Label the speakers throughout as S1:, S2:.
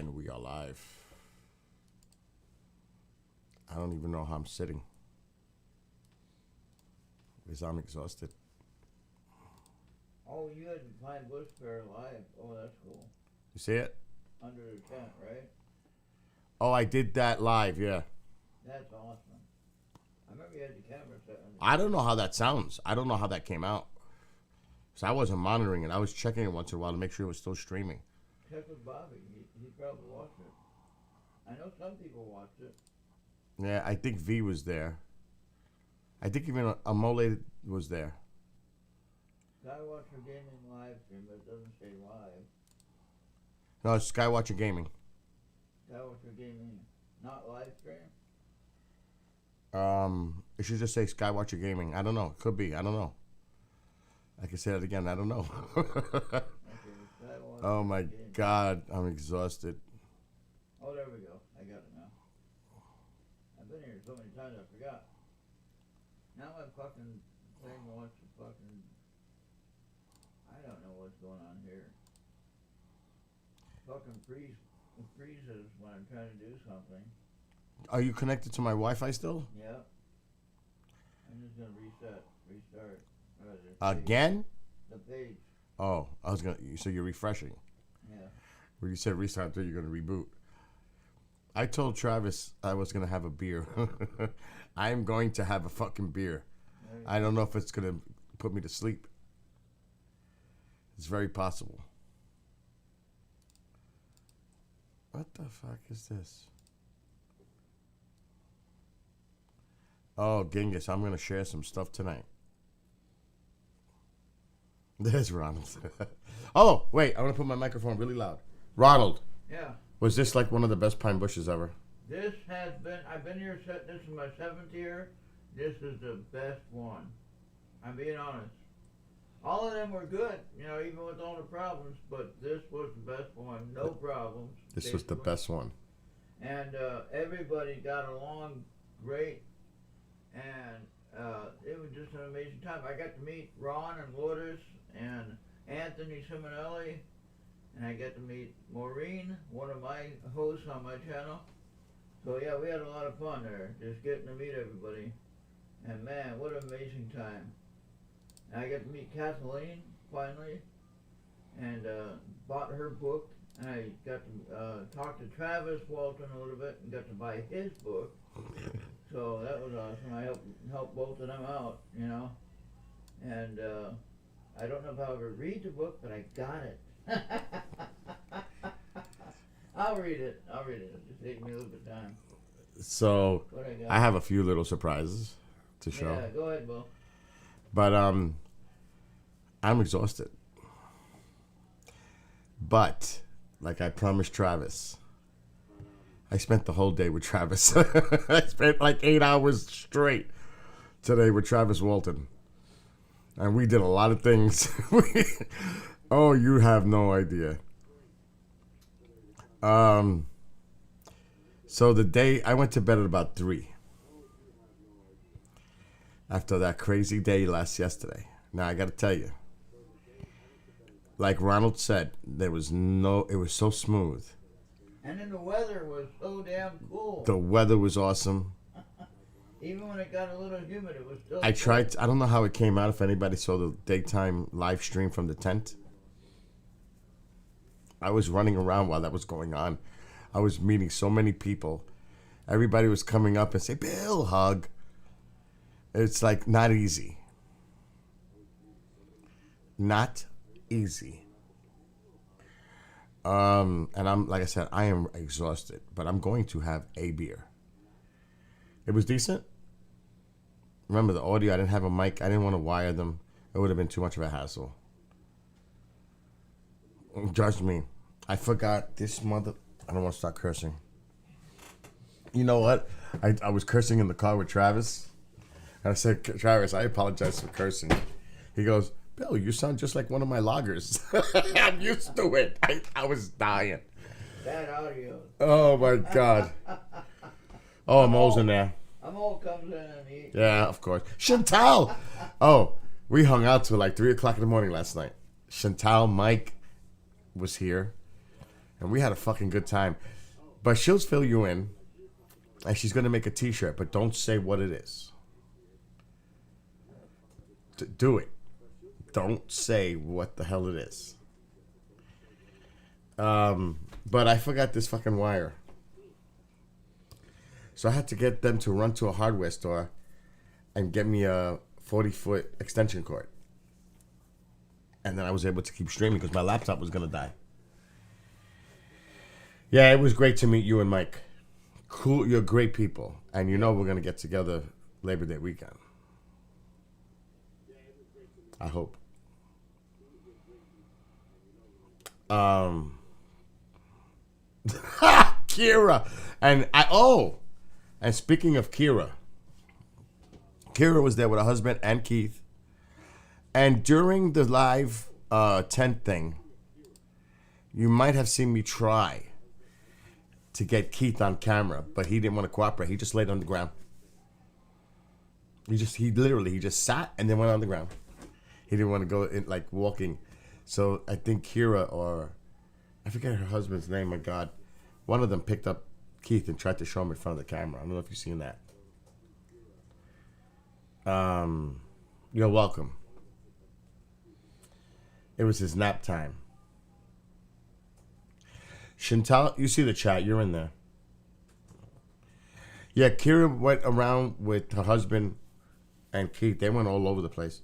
S1: And we are live. I don't even know how I'm sitting. Because I'm exhausted.
S2: Oh, you had Pine Bush Fair live. Oh, that's cool.
S1: You see it?
S2: Under the tent, right?
S1: Oh, I did that live, yeah.
S2: That's awesome. I remember you had the camera set on.
S1: I don't know how that sounds. I don't know how that came out. So I wasn't monitoring it. I was checking it once in a while to make sure it was still streaming.
S2: Check with Bobby. He probably watched it. I know some people watched it.
S1: Yeah, I think V was there. I think even Amole was there.
S2: SKYWATCHER Gaming live stream, but it doesn't say live.
S1: No, it's SKYWATCHER Gaming.
S2: SKYWATCHER Gaming, not live stream?
S1: It should just say SKYWATCHER Gaming. I don't know. It could be. I don't know. I can say that again. I don't know.
S2: Okay,
S1: Oh my
S2: Gaming.
S1: God, I'm exhausted.
S2: Oh, there we go. I got it now. I've been here so many times I forgot. Now my fucking thing wants to fucking... I don't know what's going on here. Fucking freezes when I'm trying to do something.
S1: Are you connected to my Wi-Fi still?
S2: Yeah. I'm just gonna restart.
S1: Again?
S2: The page.
S1: Oh, I was gonna. So you're refreshing.
S2: Yeah.
S1: When you said restart, you're gonna reboot. I told Travis I was gonna have a beer. I am going to have a fucking beer. I don't know if it's gonna put me to sleep. It's very possible. What the fuck is this? Oh, Genghis, I'm gonna share some stuff tonight. There's Ronald. Oh, wait, I'm gonna put my microphone really loud. Ronald,
S2: Yeah.
S1: was this like one of the best pine bushes ever?
S2: This has been, I've been here, this is my 7th year. This is the best one. I'm being honest. All of them were good, you know, even with all the problems, but this was the best one. No problems.
S1: This was the best one.
S2: And everybody got along great. And it was just an amazing time. I got to meet Ron and Lourdes and Anthony Simonelli. And I got to meet Maureen, one of my hosts on my channel. So yeah, we had a lot of fun there, just getting to meet everybody. And man, what an amazing time. And I got to meet Kathleen, finally, and bought her book. And I got to talk to Travis Walton a little bit and got to buy his book. So that was awesome. I helped both of them out, you know. And I don't know if I'll ever read the book, but I got it. I'll read it. It'll just take me a little bit of time.
S1: So I have a few little surprises to show.
S2: Yeah, go ahead, Bo.
S1: But I'm exhausted. But like I promised Travis, I spent the whole day with Travis. I spent like 8 hours straight today with Travis Walton. And we did a lot of things. Oh, you have no idea. So the day I went to bed at about 3. After that crazy day yesterday. Now I got to tell you, like Ronald said, it was so smooth.
S2: And then the weather was so damn cool.
S1: The weather was awesome.
S2: Even when it got a little humid, it was still
S1: I don't know how it came out, if anybody saw the daytime live stream from the tent. I was running around while that was going on. I was meeting so many people. Everybody was coming up and say, Bill, hug. It's like not easy. Not easy. And I'm, like I said, I am exhausted, but I'm going to have a beer. It was decent. Remember the audio, I didn't have a mic. I didn't want to wire them. It would have been too much of a hassle. Judge me. I forgot this mother... I don't want to start cursing. You know what? I was cursing in the car with Travis. And I said, Travis, I apologize for cursing. He goes, Bill, you sound just like one of my loggers. I'm used to it. I was dying.
S2: bad audio.
S1: Oh, my God. Oh, Mo's in there.
S2: Mo comes in and he...
S1: Yeah, of course. Chantal! Oh, we hung out till like 3 o'clock in the morning last night. Chantal, Mike was here. And we had a fucking good time. But she'll fill you in. And she's going to make a t-shirt. But don't say what it is. Do it. Don't say what the hell it is. But I forgot this fucking wire. So I had to get them to run to a hardware store and get me a 40-foot extension cord. And then I was able to keep streaming because my laptop was going to die. Yeah, it was great to meet you and Mike. Cool, you're great people. And you know we're going to get together Labor Day weekend. I hope. Kira. And speaking of Kira was there with her husband and Keith. And during the live tent thing, you might have seen me try to get Keith on camera, but he didn't want to cooperate. He just laid on the ground. He just sat and then went on the ground. He didn't want to go in, like walking. So I think Kira, or I forget her husband's name, my God. One of them picked up Keith and tried to show him in front of the camera. I don't know if you've seen that. You're welcome. It was his nap time. Chantal, you see the chat. You're in there. Yeah, Kira went around with her husband and Keith. They went all over the place.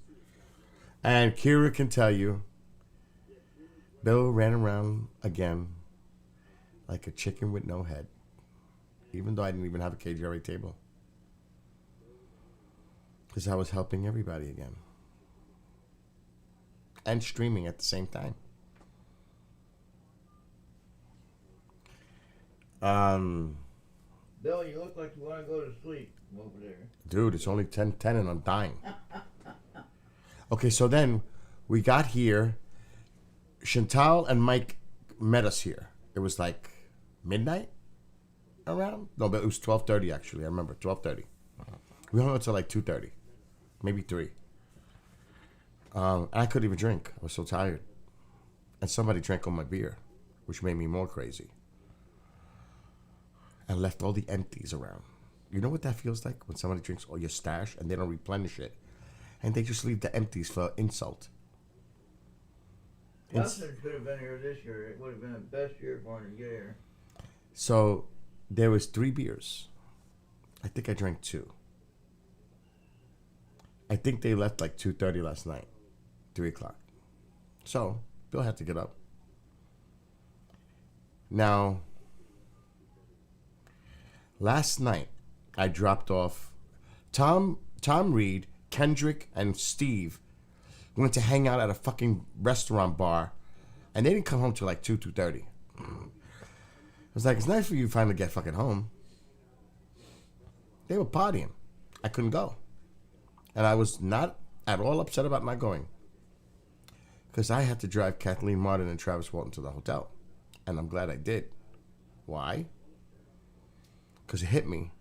S1: And Kira can tell you, Bill ran around again like a chicken with no head. Even though I didn't even have a KGRA table. Because I was helping everybody again. And streaming at the same time.
S2: Bill, you look like you want to go to sleep over there.
S1: Dude, it's only 10:10 and I'm dying. Okay, so then we got here. Chantal and Mike met us here. It was like midnight around? No, but it was 12:30 actually. I remember 12:30. We hung out till like 2:30, maybe 3. I couldn't even drink. I was so tired. And somebody drank all my beer, which made me more crazy. And left all the empties around. You know what that feels like? When somebody drinks all your stash and they don't replenish it. And they just leave the empties for insult.
S2: Justin could have been here this year. It would have been the best year for him to get here.
S1: So there was 3 beers. I think I drank 2. I think they left like 2:30 last night. 3 o'clock. So Bill had to get up. Now, last night I dropped off Tom Reed, Kendrick, and Steve went to hang out at a fucking restaurant bar, and they didn't come home till like 2:30. I was like, it's nice for you to finally get fucking home. They were partying. I couldn't go. And I was not at all upset about not going. Because I had to drive Kathleen Martin and Travis Walton to the hotel. And I'm glad I did. Why? Because it hit me.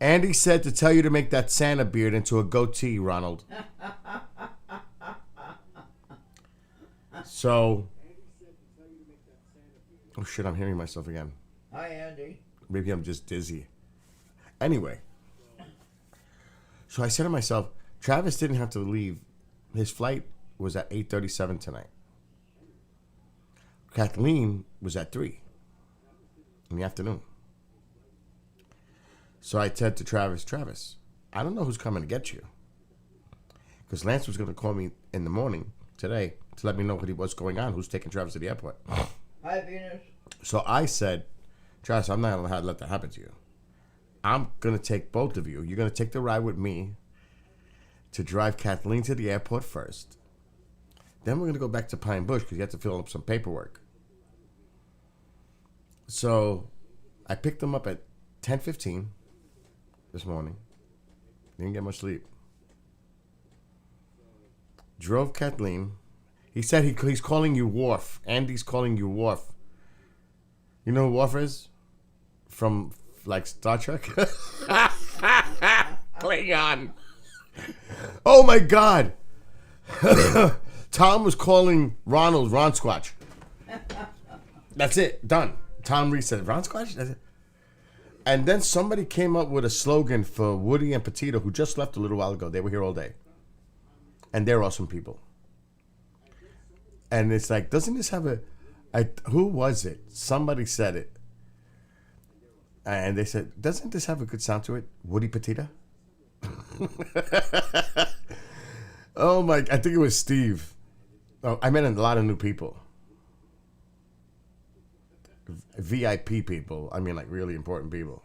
S1: Andy said to tell you to make that Santa beard into a goatee, Ronald. So, oh shit, I'm hearing myself again.
S2: Hi, Andy.
S1: Maybe I'm just dizzy. Anyway, so I said to myself, Travis didn't have to leave. His flight was at 8:37 tonight. Kathleen was at 3 in the afternoon. So I said to Travis, I don't know who's coming to get you. Because Lance was going to call me in the morning today to let me know what's going on, who's taking Travis to the airport.
S2: Hi, Venus.
S1: So I said, Travis, I'm not going to let that happen to you. I'm going to take both of you. You're going to take the ride with me to drive Kathleen to the airport first. Then we're going to go back to Pine Bush because you have to fill up some paperwork. So I picked them up at 10:15 this morning. Didn't get much sleep. Drove Kathleen. He said he's calling you Worf. Andy's calling you Worf. You know who Worf is? From, like, Star Trek? Klingon. Oh, my God. Tom was calling Ronald Ron Squatch. That's it. Done. Tom Reed said, Ron Squatch? That's it. And then somebody came up with a slogan for Woody and Petito, who just left a little while ago. They were here all day. And they're awesome people. And it's like, doesn't this have who was it? Somebody said it. And they said, doesn't this have a good sound to it? Woody Petito? Oh my, I think it was Steve. Oh, I met a lot of new people. VIP people. I mean, like really important people.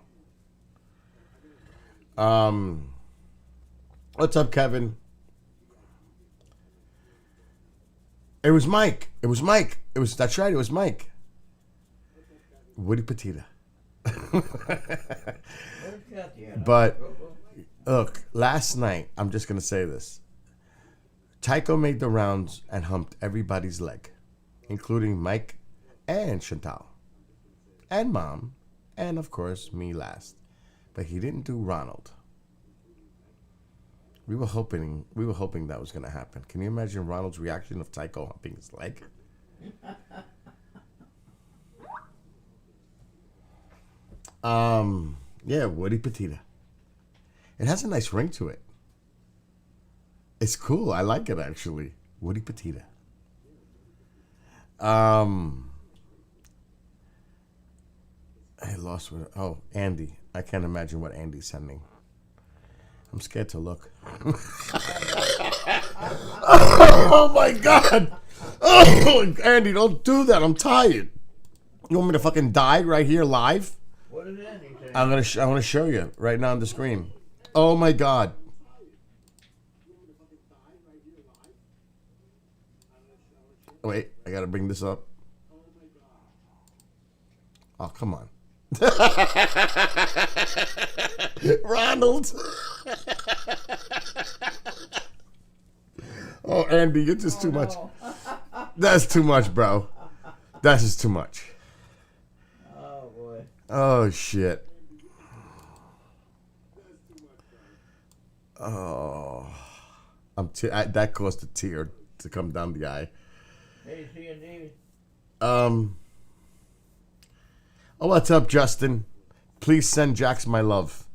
S1: What's up, Kevin? It was Mike. That's right, it was Mike. Woody Petito. But look, last night, I'm just gonna say this. Tycho made the rounds and humped everybody's leg, including Mike and Chantal. And Mom, and of course me last. But he didn't do Ronald. We were hoping that was gonna happen. Can you imagine Ronald's reaction of Tycho humping his leg? Yeah, Woody Petito. It has a nice ring to it. It's cool. I like it actually. Woody Petito. I lost what. Oh, Andy. I can't imagine what Andy's sending. I'm scared to look. Oh my God! Oh, Andy, don't do that. I'm tired. You want me to fucking die right here live?
S2: What is Andy saying?
S1: I want to show you right now on the screen. Oh my God! Wait, I gotta bring this up. Oh, come on. Ronald. Oh, Andy, you're just too much. That's too much, bro. That's just too much.
S2: Oh, boy.
S1: Oh, shit. Oh. That caused a tear to come down the eye.
S2: Hey, see you, David.
S1: Oh, what's up, Justin? Please send Jax my love.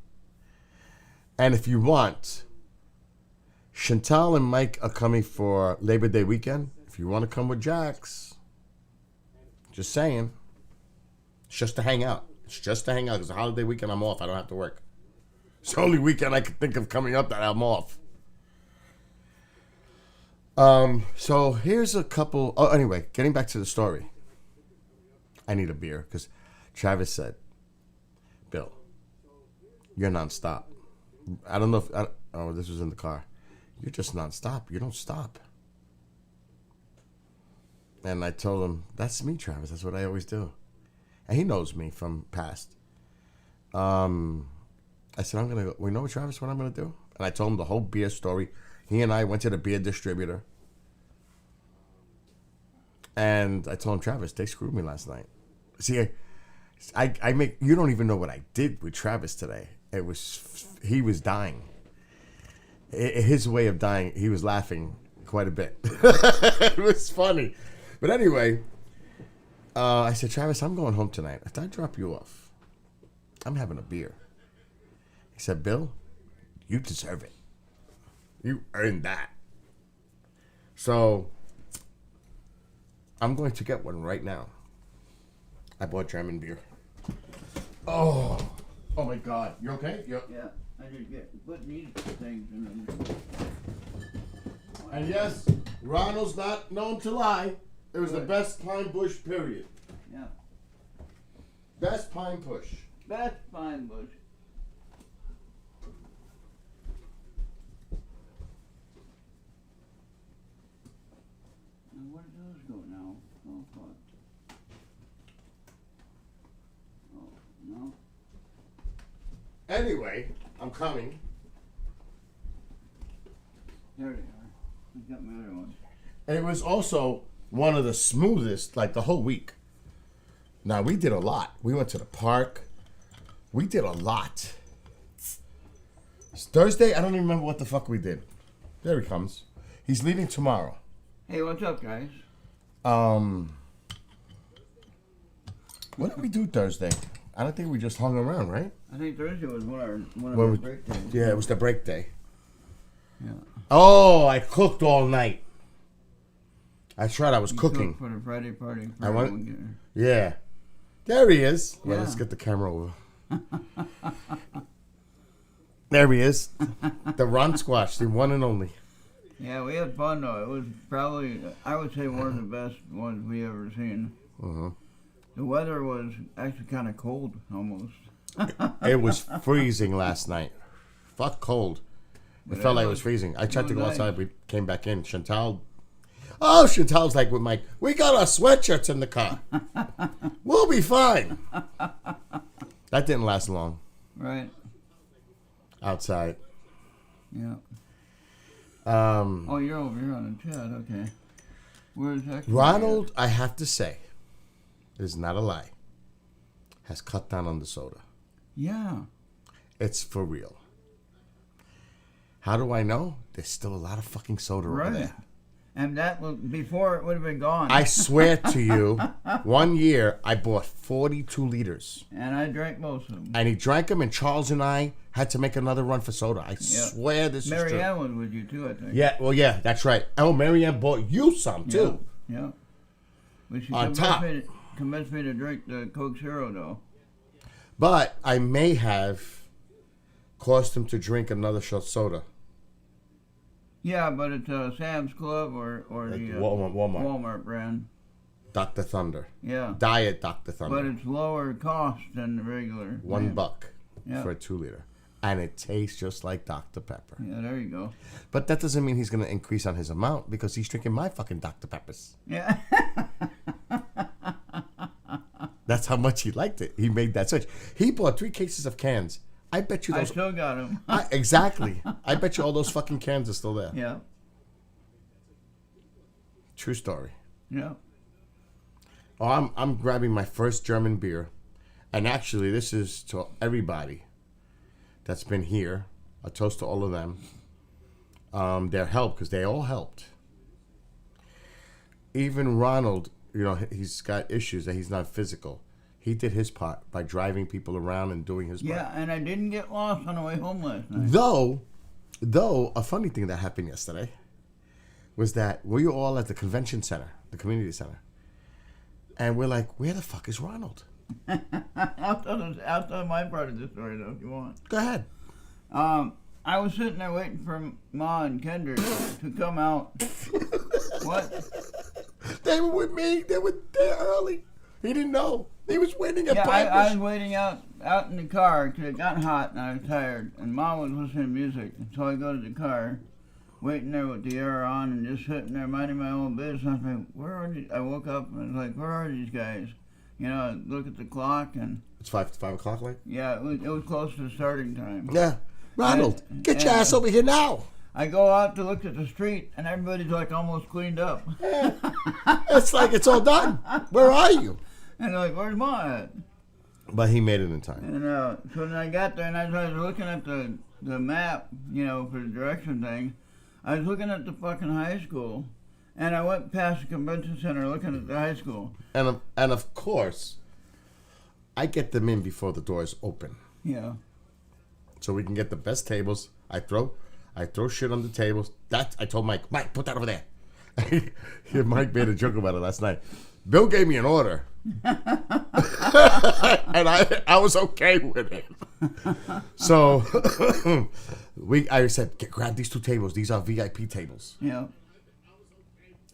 S1: And if you want, Chantal and Mike are coming for Labor Day weekend. If you want to come with Jax, just saying. It's just to hang out. It's just to hang out. Because the holiday weekend I'm off. I don't have to work. It's the only weekend I can think of coming up that I'm off. So here's a couple. Oh, anyway, getting back to the story. I need a beer because Travis said, Bill, you're nonstop. I don't know if, oh, this was in the car. You're just nonstop. You don't stop. And I told him, that's me, Travis. That's what I always do. And he knows me from past. I said, I'm going to go, you know what, Travis, what I'm going to do? And I told him the whole beer story. He and I went to the beer distributor. And I told him, Travis, they screwed me last night. See, I make, you don't even know what I did with Travis today. He was dying. His way of dying, he was laughing quite a bit. It was funny. But anyway, I said, Travis, I'm going home tonight. If I drop you off, I'm having a beer. He said, Bill, you deserve it. You earned that. So, I'm going to get one right now. I bought German beer. Oh my God. You okay?
S2: Yeah, I just put these things in them.
S1: And yes, Ronald's not known to lie. It was the best pine bush, period.
S2: Yeah.
S1: Best pine bush.
S2: Best pine bush. Where did those go now? Oh, fuck. Oh, no.
S1: Anyway, I'm coming.
S2: There they are. I got my other one.
S1: It was also one of the smoothest, like the whole week. Now, we did a lot. We went to the park. We did a lot. It's Thursday, I don't even remember what the fuck we did. There he comes. He's leaving tomorrow.
S2: Hey, what's up, guys?
S1: What did we do Thursday? I don't think we just hung around, right?
S2: I think Thursday was one of our break days.
S1: Yeah, it was the break day.
S2: Yeah.
S1: Oh, I cooked all night. That's right, I was
S2: You
S1: cooking.
S2: cooked for the Friday party.
S1: I went. Yeah. There he is. Well,
S2: Yeah.
S1: let's get the camera over. There he is. The Ron Squash, the one and only.
S2: Yeah, we had fun though. It was probably, I would say, one of the best ones we ever seen.
S1: Uh-huh.
S2: The weather was actually kind of cold, almost.
S1: It was freezing last night. Fuck cold. It felt like it was freezing. I tried to go outside. We came back in. Chantal's like with Mike. We got our sweatshirts in the car. We'll be fine. That didn't last long.
S2: Right.
S1: Outside.
S2: Yeah.
S1: Um,
S2: Oh, you're over here on the chat. Okay. Where's that?
S1: Ronald, I have to say, is not a lie, has cut down on the soda.
S2: Yeah.
S1: It's for real. How do I know? There's still a lot of fucking soda over
S2: Right.
S1: there.
S2: And that was before it would have been gone.
S1: I swear to you, one year I bought 42 liters.
S2: And I drank most of them.
S1: And he drank them, and Charles and I had to make another run for soda. I swear this is true.
S2: Mary Ann was with you too, I think.
S1: Yeah, well, yeah, that's right. Oh, Mary Ann bought you some, too.
S2: Yeah. But she
S1: On top.
S2: convinced me to drink the Coke Zero, though.
S1: But I may have caused him to drink another shot soda.
S2: Yeah, but it's Sam's Club or
S1: Like
S2: the
S1: Walmart
S2: brand.
S1: Dr. Thunder.
S2: Yeah.
S1: Diet Dr. Thunder.
S2: But it's lower cost than the regular.
S1: $1
S2: Yeah.
S1: for a 2 liter. And it tastes just like Dr. Pepper.
S2: Yeah, there you go.
S1: But that doesn't mean he's going to increase on his amount because he's drinking my fucking Dr. Peppers.
S2: Yeah.
S1: That's how much he liked it. He made that switch. He bought 3 cases of cans. I bet you
S2: I
S1: those.
S2: still got them.
S1: Exactly. I bet you all those fucking cans are still there.
S2: Yeah.
S1: True story.
S2: Yeah.
S1: Oh, I'm grabbing my first German beer. And actually, this is to everybody that's been here. A toast to all of them. Their help, because they all helped. Even Ronald, you know, he's got issues that he's not physical. He did his part by driving people around and doing his part.
S2: Yeah, and I didn't get lost on the way home last night.
S1: Though, a funny thing that happened yesterday was that we were all at the convention center, the community center. And we're like, where the fuck is Ronald?
S2: I'll tell my part of the story, though, if you want.
S1: Go ahead.
S2: I was sitting there waiting for Ma and Kendra to come out. What?
S1: They were with me. They were there early. He didn't know. He was waiting at
S2: I was waiting out in the car because it got hot and I was tired. And Mom was listening to music. And so I go to the car, waiting there with the air on and just sitting there minding my own business. I was like, where are these? I woke up and I was like, where are these guys? You know, I look at the clock and...
S1: It's 5 o'clock, like?
S2: Yeah, it was close to the starting time.
S1: Yeah. Ronald, get your ass over here now.
S2: I go out to look at the street and everybody's like almost cleaned up.
S1: It's like it's all done. Where are you?
S2: And they're like, where's Ma at?
S1: But he made it in time.
S2: And so then I got there and as I was looking at the map, you know, for the direction thing, I was looking at the fucking high school, and I went past the convention center looking at the high school.
S1: And of course, I get them in before the doors open.
S2: Yeah.
S1: So we can get the best tables. I throw shit on the tables. That I told Mike, put that over there. Mike made a joke about it last night. Bill gave me an order. And I was okay with it. So I said, grab these 2 tables. These are VIP tables.
S2: Yeah.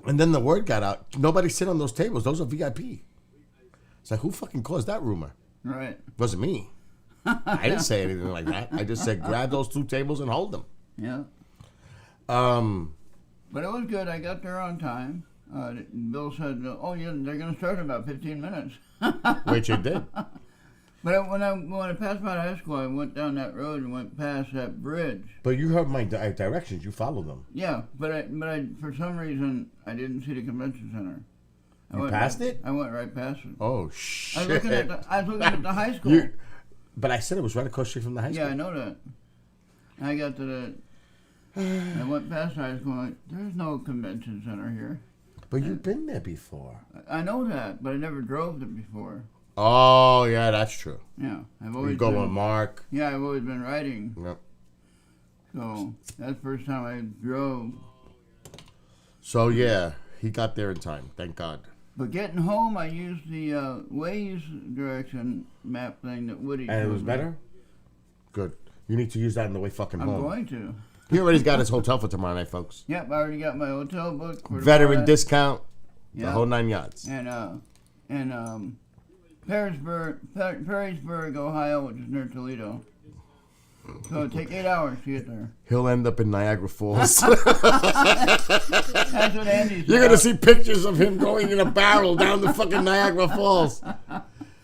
S1: And then the word got out. Nobody sit on those tables. Those are VIP. It's like, who fucking caused that rumor?
S2: Right.
S1: It wasn't me. I didn't say anything like that. I just said, grab those 2 tables and hold them.
S2: Yeah. But it was good. I got there on time. Bill said, oh, yeah, they're going to start in about 15 minutes.
S1: Which it did.
S2: But when I passed by the high school, I went down that road and went past that bridge.
S1: But you heard my directions. You followed them.
S2: Yeah, but I for some reason, I didn't see the convention center.
S1: You passed it?
S2: I went right past it.
S1: Oh, shit.
S2: I was looking at the high school.
S1: But I said it was right across the street from the high school.
S2: Yeah, I know that. I got to I went past high school, like, there's no convention center here.
S1: But you've been there before.
S2: I know that, but I never drove it before.
S1: Oh, yeah, that's true.
S2: Yeah, I've always
S1: You go
S2: been,
S1: with Mark.
S2: Yeah, I've always been riding.
S1: Yep.
S2: So that's the first time I drove.
S1: So, yeah, he got there in time. Thank God.
S2: But getting home, I used the Waze direction map thing that Woody
S1: And it
S2: showed
S1: was
S2: me.
S1: better? Good. You need to use that on the way fucking
S2: I'm
S1: home.
S2: going to.
S1: He already got his hotel for tomorrow night, folks.
S2: Yep, I already got my hotel booked for
S1: Veteran
S2: tomorrow.
S1: discount. The
S2: Yep.
S1: whole 9 yards.
S2: And Perrysburg, Ohio, which is near Toledo. So it'll take 8 hours to get there.
S1: He'll end up in Niagara Falls.
S2: That's what Andy said.
S1: You're going to see pictures of him going in a barrel down the fucking Niagara Falls.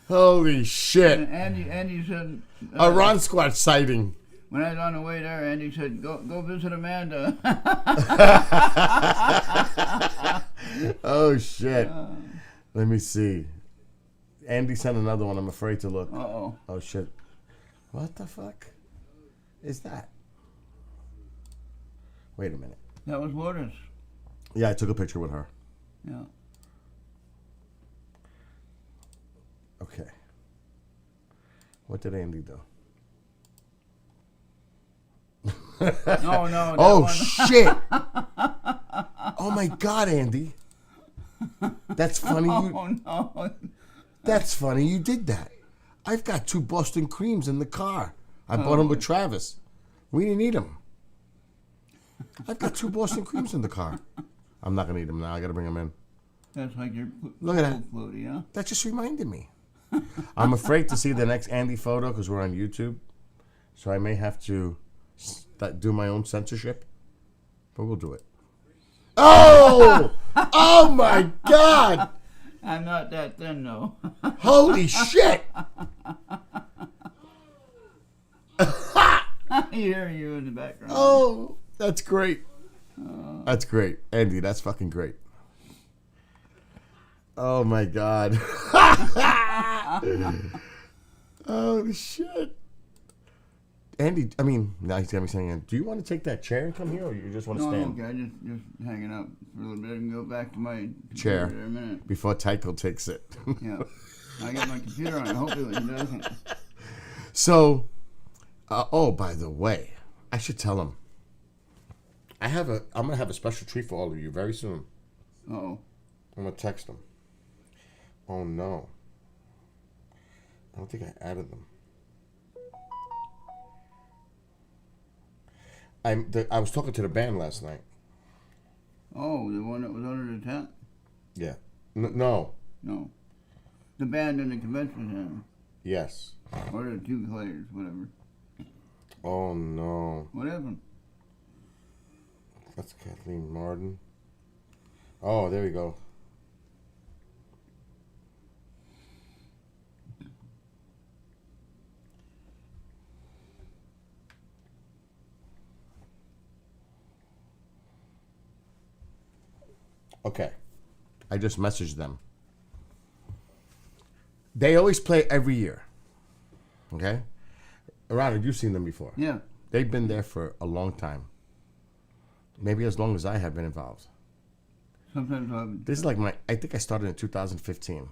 S1: Holy shit.
S2: And Andy said...
S1: A Ron Squatch sighting.
S2: When I was on the way there, Andy said, go visit Amanda.
S1: Oh, shit. Let me see. Andy sent another one. I'm afraid to look.
S2: Uh-oh.
S1: Oh, shit. What the fuck is that? Wait a minute.
S2: That was Lourdes.
S1: Yeah, I took a picture with her.
S2: Yeah.
S1: Okay. What did Andy do?
S2: No, that
S1: Oh,
S2: one.
S1: shit. Oh, my God, Andy. That's funny.
S2: Oh, no.
S1: That's funny you did that. I've got 2 Boston creams in the car. I bought them with Travis. We didn't eat them. I've got 2 Boston creams in the car. I'm not going to eat them now. I got to bring them in.
S2: That's like your
S1: Look at that.
S2: floaty, huh?
S1: That just reminded me. I'm afraid to see the next Andy photo because we're on YouTube. So I may have to do my own censorship. But we'll do it. Oh! Oh, my God!
S2: I'm not that thin, though.
S1: Holy shit!
S2: I hear you in the background.
S1: Oh, that's great. That's great. Andy, that's fucking great. Oh, my God. Oh, shit. Andy, I mean, now he's got me saying, do you want to take that chair and come here, or you just want to
S2: No,
S1: stand?
S2: I'm okay. Just hanging out for a little bit and go back to my
S1: Chair.
S2: computer in a minute.
S1: Before Tycho takes it.
S2: Yeah. I got my computer on. Hopefully he doesn't.
S1: So, oh, by the way, I should tell him. I'm going to have a special treat for all of you very soon.
S2: Uh-oh.
S1: I'm going to text him. Oh, no. I don't think I added them. I was talking to the band last night.
S2: Oh, the one that was under the tent?
S1: Yeah. No.
S2: No. The band in the convention center.
S1: Yes.
S2: Or the 2 players, whatever.
S1: Oh, no.
S2: What happened?
S1: That's Kathleen Martin. Oh, there we go. Okay. I just messaged them. They always play every year. Okay? Ronald, you've seen them before.
S2: Yeah.
S1: They've been there for a long time. Maybe as long as I have been involved.
S2: Sometimes I'm...
S1: This is like I think I started in 2015.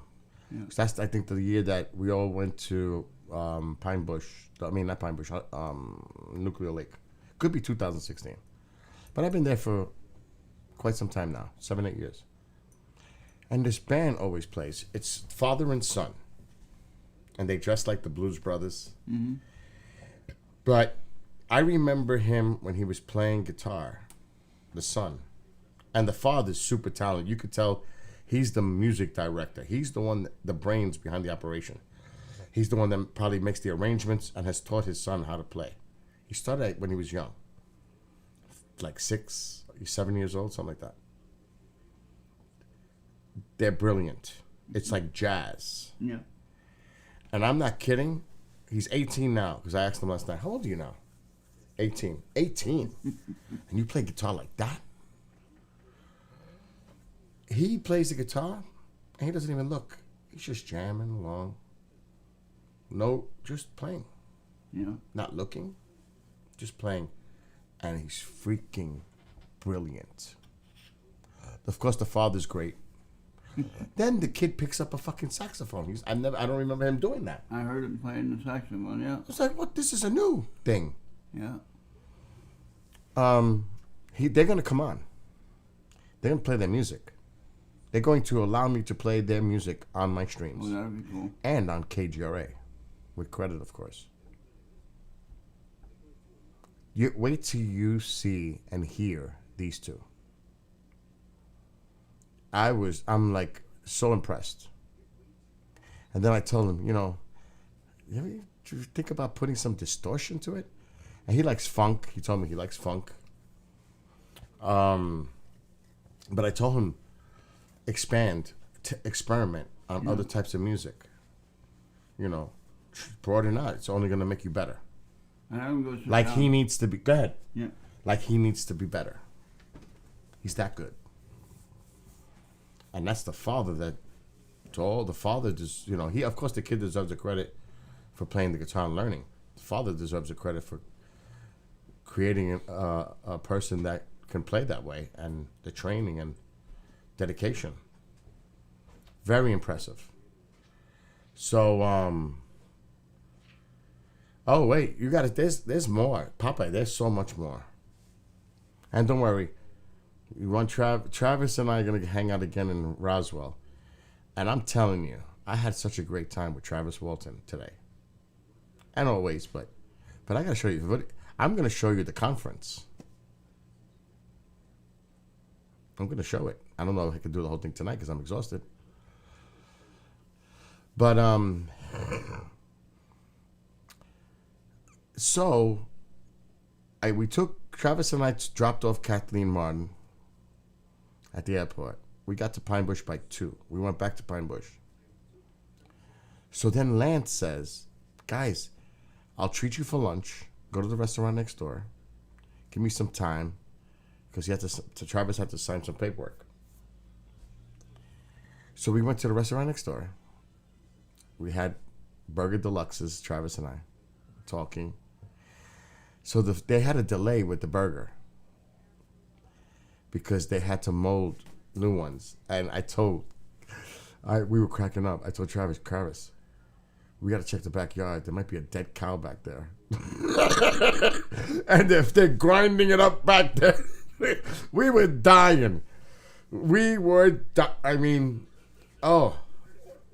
S2: Yeah.
S1: 'Cause that's, I think, the year that we all went to Pine Bush. I mean, not Pine Bush, Nuclear Lake. Could be 2016. But I've been there for quite some time now, 7, 8 years. And this band always plays. It's father and son. And they dress like the Blues Brothers.
S2: Mm-hmm.
S1: But I remember him when he was playing guitar, the son. And the father's super talented. You could tell he's the music director. He's the one, the brains behind the operation. He's the one that probably makes the arrangements and has taught his son how to play. He started when he was young. Like 6, 7 years old, something like that. They're brilliant. It's like jazz.
S2: Yeah.
S1: And I'm not kidding. He's 18 now, because I asked him last night, how old are you now? 18. 18? And you play guitar like that? He plays the guitar, and he doesn't even look. He's just jamming along. No, just playing.
S2: Yeah.
S1: Not looking, just playing. And he's freaking brilliant. Of course, the father's great. Then the kid picks up a fucking saxophone. I don't remember him doing that.
S2: I heard him playing the saxophone. Yeah.
S1: It's like, what? This is a new thing.
S2: Yeah.
S1: They're gonna come on. They're gonna play their music. They're going to allow me to play their music on my streams.
S2: Oh, that'd be cool.
S1: And on KGRA, with credit, of course. You wait till you see and hear these two. I'm like so impressed. And then I told him, you ever think about putting some distortion to it? And he likes funk. He told me he likes funk. But I told him, experiment on other types of music. Broaden out. It's only going to make you better. Like he needs to be. Go ahead.
S2: Yeah.
S1: Like he needs to be better. He's that good. And that's the father that, to all the father, he, of course, the kid deserves the credit for playing the guitar and learning. The father deserves the credit for creating a person that can play that way, and the training and dedication. Very impressive. So, oh wait, you got it. There's more, Papa. There's so much more. And don't worry, you want Travis and I are gonna hang out again in Roswell, and I'm telling you, I had such a great time with Travis Walton today. And always, but I gotta show you. I'm gonna show you the conference. I'm gonna show it. I don't know if I can do the whole thing tonight because I'm exhausted. But so Travis and I dropped off Kathleen Martin at the airport. We got to Pine Bush by 2. We went back to Pine Bush. So then Lance says, guys, I'll treat you for lunch. Go to the restaurant next door. Give me some time. Because Travis had to sign some paperwork. So we went to the restaurant next door. We had Burger Deluxes, Travis and I, talking. So they had a delay with the burger. Because they had to mold new ones. And we were cracking up. I told Travis, we got to check the backyard. There might be a dead cow back there. And if they're grinding it up back there, we were dying.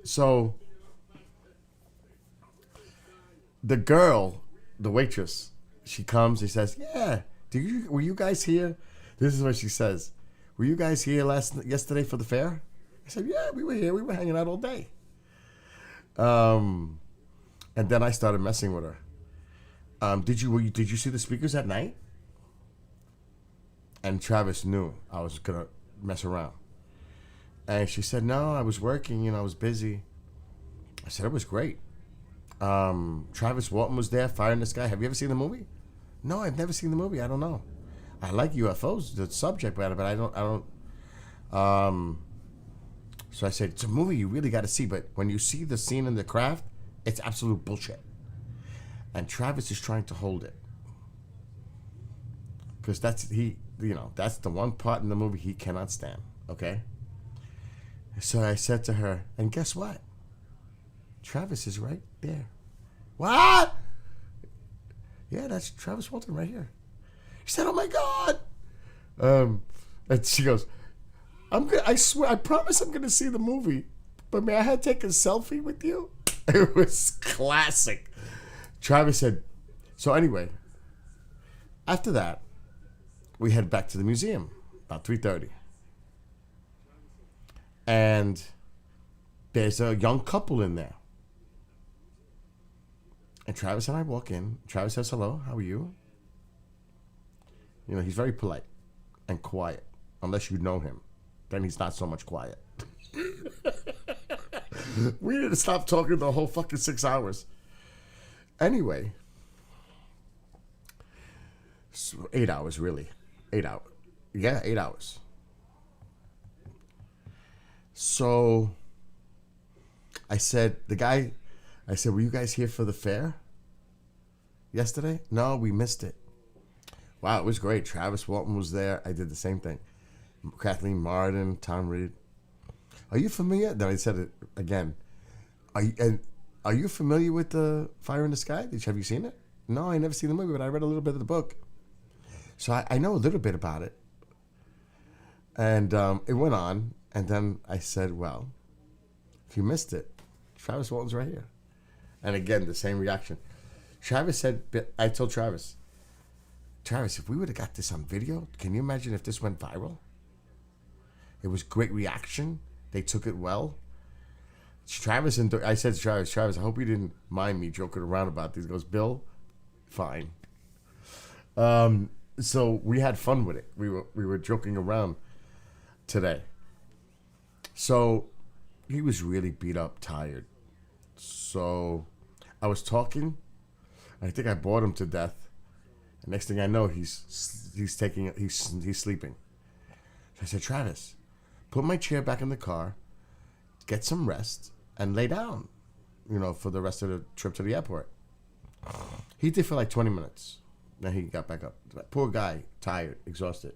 S1: So the girl, the waitress, she comes, she says, yeah, were you guys here? This is what she says. Were you guys here yesterday for the fair? I said, yeah, we were here. We were hanging out all day. And then I started messing with her. Did you see the speakers at night? And Travis knew I was gonna mess around. And she said, no, I was working, I was busy. I said, it was great. Travis Walton was there, Fire in the Sky. Have you ever seen the movie? No, I've never seen the movie. I don't know. I like UFOs, the subject matter, but I don't. So I said, it's a movie you really got to see, but when you see the scene in the craft, it's absolute bullshit. And Travis is trying to hold it. Because that's the one part in the movie he cannot stand, okay? So I said to her, and guess what? Travis is right there. What? Yeah, that's Travis Walton right here. She said, oh my God. And she goes, I swear, I promise I'm going to see the movie, but may I take a selfie with you? It was classic. Travis said, so anyway, after that, we head back to the museum about 3:30. And there's a young couple in there. And Travis and I walk in. Travis says, hello, how are you? He's very polite and quiet, unless you know him. Then he's not so much quiet. We didn't stop talking the whole fucking 6 hours. Anyway, so 8 hours, really. 8 hours. Yeah, 8 hours. So I said, were you guys here for the fair yesterday? No, we missed it. Wow, it was great. Travis Walton was there. I did the same thing. Kathleen Martin, Tom Reed. Are you familiar? Then I said it again. Are you familiar with the Fire in the Sky? Have you seen it? No, I never seen the movie, but I read a little bit of the book. So I know a little bit about it. And it went on, and then I said, well, if you missed it, Travis Walton's right here. And again, the same reaction. Travis said, I told Travis, if we would have got this on video, can you imagine if this went viral? It was great reaction. They took it well. Travis, and I said to Travis, I hope you didn't mind me joking around about these. He goes, Bill, fine. So we had fun with it. We were joking around today. So he was really beat up, tired. So I was talking. I think I bored him to death. And next thing I know, he's sleeping. So I said, Travis, put my chair back in the car, get some rest, and lay down, for the rest of the trip to the airport. He did for like 20 minutes. Then he got back up. Poor guy, tired, exhausted.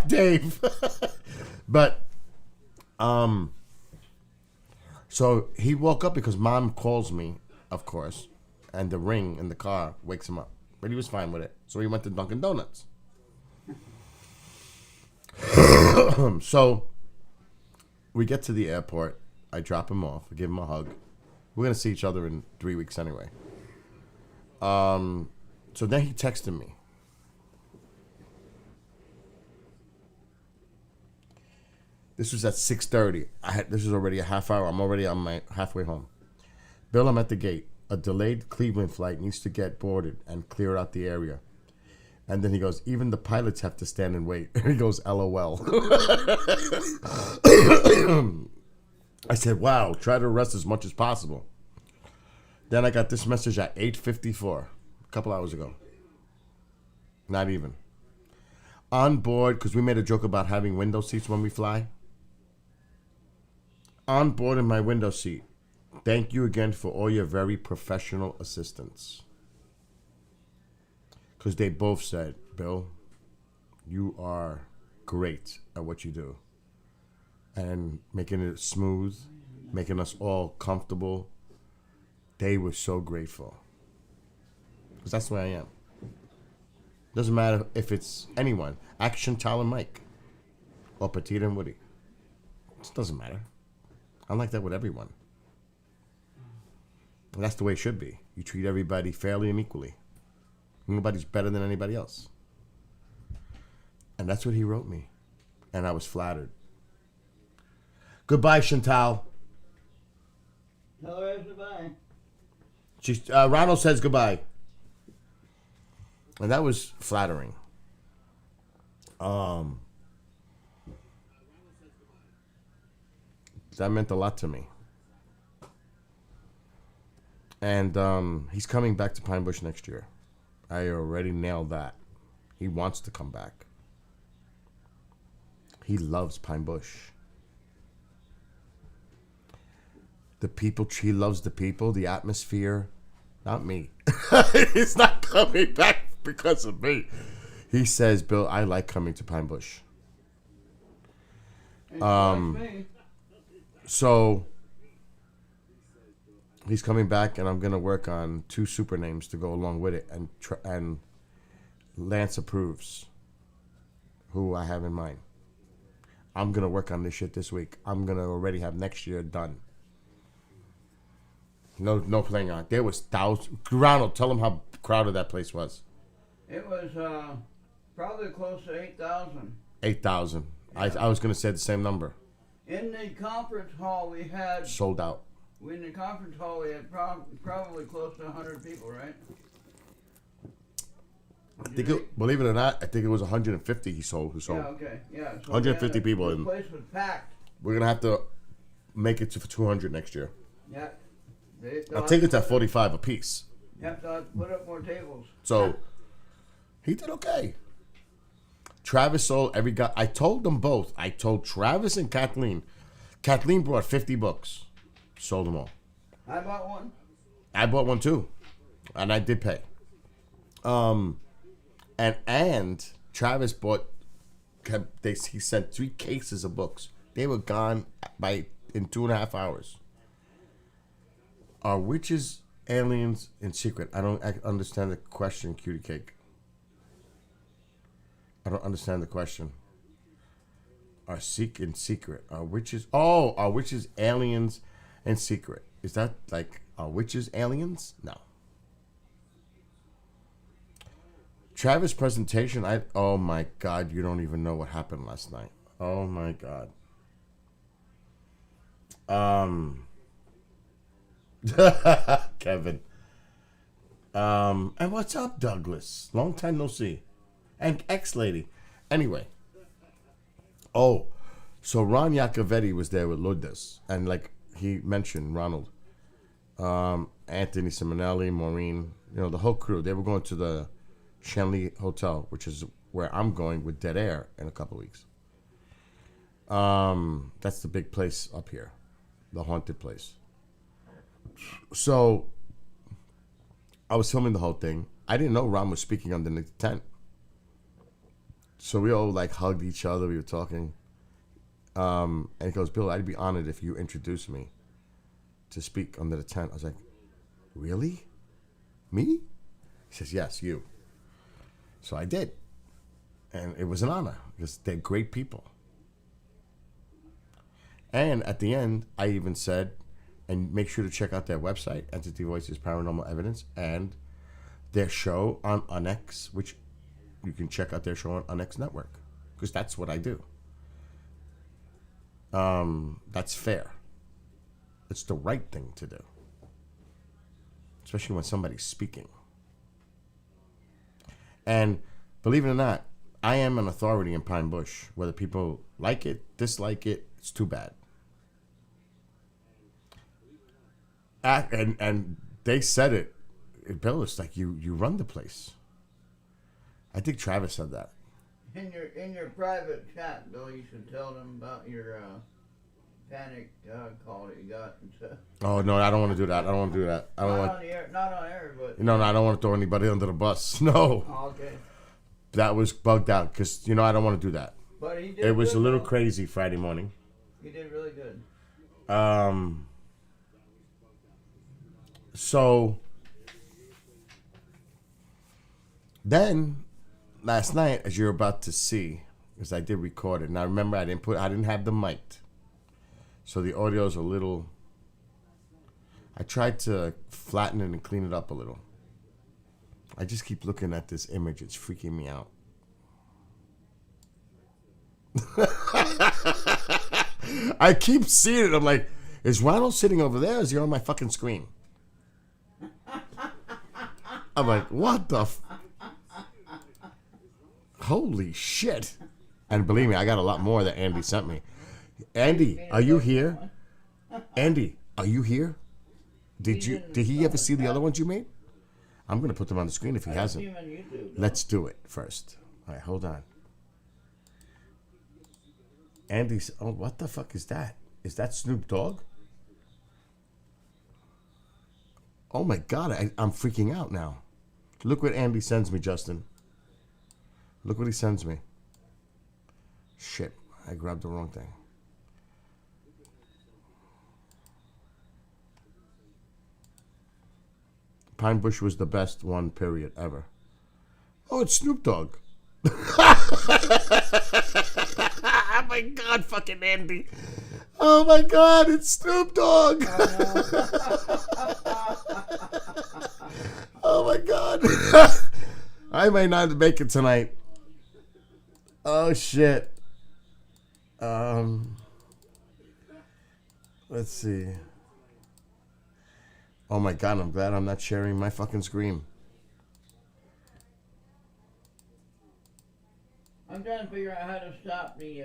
S1: Dave. But, so he woke up because Mom calls me, of course, and the ring in the car wakes him up. But he was fine with it. So he went to Dunkin' Donuts. So we get to the airport. I drop him off. I give him a hug. We're going to see each other in 3 weeks anyway. So then he texted me. This was at 6:30. This is already a half hour. I'm already on my halfway home. Bill, I'm at the gate. A delayed Cleveland flight needs to get boarded and clear out the area. And then he goes, even the pilots have to stand and wait. And he goes, LOL. I said, wow, try to rest as much as possible. Then I got this message at 8:54, a couple hours ago. Not even. On board, because we made a joke about having window seats when we fly. On board in my window seat. Thank you again for all your very professional assistance. Because they both said, Bill, you are great at what you do. And making it smooth, making us all comfortable. They were so grateful. Because that's the way I am. Doesn't matter if it's anyone. Action, Tal, and Mike. Or Petita and Woody. It doesn't matter. I'm like that with everyone. And that's the way it should be. You treat everybody fairly and equally. Nobody's better than anybody else. And that's what he wrote me. And I was flattered. Goodbye, Chantal.
S2: Tell her goodbye.
S1: Ronald says goodbye. And that was flattering. That meant a lot to me. And he's coming back to Pine Bush next year. I already nailed that. He wants to come back. He loves Pine Bush. The people, he loves the people, the atmosphere. Not me. He's not coming back because of me. He says, Bill, I like coming to Pine Bush. So he's coming back, and I'm gonna work on 2 super names to go along with it, and Lance approves who I have in mind. I'm gonna work on this shit this week. I'm gonna already have next year done. No playing on. There was thousands. Ronald, tell them how crowded that place was.
S2: It was probably close to 8,000.
S1: 8,000. Yeah. I was gonna say the same number.
S2: In the conference hall, we had
S1: sold out.
S2: In the conference hall, we had probably close to 100 people, right?
S1: Believe it or not, I think it was 150 who sold.
S2: Yeah, okay. Yeah. So
S1: 150 people.
S2: The place was packed.
S1: We're going to have to make it to 200 next year.
S2: Yeah.
S1: I think it's at 45 a piece.
S2: You have to put up more tables.
S1: So, he did okay. Travis sold every guy. I told them both. I told Travis and Kathleen. Kathleen brought 50 books. Sold them all.
S2: I bought one.
S1: I bought one too. And I did pay. And Travis bought. He sent 3 cases of books. They were gone in 2.5 hours. Are witches, aliens, in secret? I don't understand the question, Cutie Cake. I don't understand the question. Are in secret? Are witches? Oh, are witches, aliens, and secret? Is that like are witches, aliens? No. Travis' presentation. Oh my God! You don't even know what happened last night. Oh my God. Kevin. And what's up, Douglas? Long time no see. And ex-lady. Anyway. Oh, so Ron Iacovetti was there with Lourdes. And like he mentioned, Ronald. Anthony Simonelli, Maureen, the whole crew. They were going to the Shanley Hotel, which is where I'm going with Dead Air in a couple of weeks. That's the big place up here. The haunted place. So I was filming the whole thing. I didn't know Ron was speaking underneath the tent. So we all like hugged each other. We were talking. And he goes, Bill, I'd be honored if you introduced me to speak under the tent. I was like, really? Me? He says, yes, you. So I did. And it was an honor because they're great people. And at the end, I even said, and make sure to check out their website, Entity Voices Paranormal Evidence, and their show on Unex, which you can check out their show on Unex Network, because that's what I do. That's fair. It's the right thing to do, especially when somebody's speaking. And believe it or not, I am an authority in Pine Bush. Whether people like it, dislike it, it's too bad. And they said it. Bill, it's like you run the place. I think Travis said that.
S2: In your private chat, Bill, you should tell them about your panic call that you got and stuff.
S1: Oh no, I don't want to do that. I don't want to do that. I don't want.
S2: Not on air, but.
S1: No, I don't want to throw anybody under the bus. No.
S2: Oh, okay.
S1: That was bugged out because I don't want to do that.
S2: But he did.
S1: It was
S2: good,
S1: a little
S2: though.
S1: crazy Friday morning.
S2: He did really good.
S1: So then last night, as you're about to see, because I did record it. Now remember, I didn't have the mic, so the audio's a little. I tried to flatten it and clean it up a little. I just keep looking at this image; it's freaking me out. I keep seeing it. I'm like, is Ronald sitting over there? Or is he on my fucking screen? I'm like, what the? Holy shit! And believe me, I got a lot more that Andy sent me. Andy, are you here? Andy, are you here? Did he ever see the other ones you made? I'm gonna put them on the screen if he hasn't. Let's do it first. All right, hold on. Andy's. Oh, what the fuck is that? Is that Snoop Dogg? Oh my God, I'm freaking out now. Look what Andy sends me, Justin. Look what he sends me. Shit, I grabbed the wrong thing. Pine Bush was the best one, period, ever. Oh, it's Snoop Dogg. Oh my God, fucking Andy. Oh my God, it's Snoop Dogg. Oh my God. I may not make it tonight. Oh shit. Let's see. Oh my God, I'm glad I'm not sharing my fucking screen.
S2: I'm trying to figure out how to stop the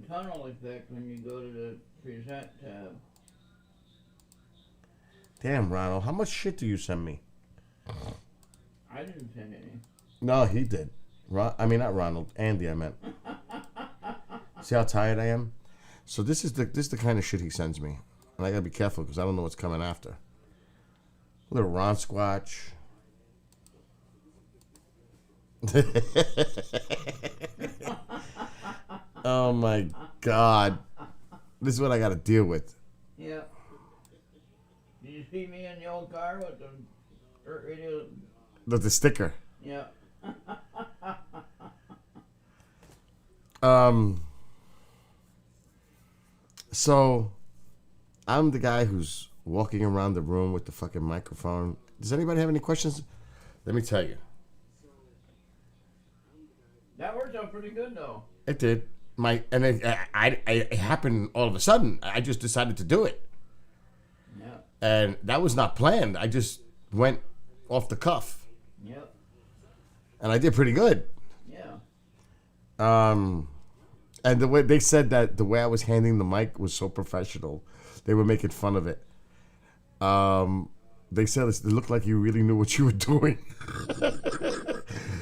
S2: tunnel effect when you go to the present tab.
S1: Damn, Ronald, how much shit do you send me?
S2: I didn't send any.
S1: No, he did. I mean, not Ronald. Andy, I meant. See how tired I am? So this is the kind of shit he sends me. And I gotta be careful because I don't know what's coming after. A little Ron Squatch. Oh my God. This is what I got to deal with.
S2: Yeah. Did you see me in the old car with the radio?
S1: The sticker.
S2: Yeah.
S1: So I'm the guy who's walking around the room with the fucking microphone. Does anybody have any questions? Let me tell you.
S2: That worked out pretty good though.
S1: It did. It happened all of a sudden. I just decided to do it.
S2: Yeah.
S1: And that was not planned. I just went off the cuff.
S2: Yep.
S1: And I did pretty good.
S2: Yeah.
S1: And the way they said that the way I was handling the mic was so professional, they were making fun of it. They said it looked like you really knew what you were doing.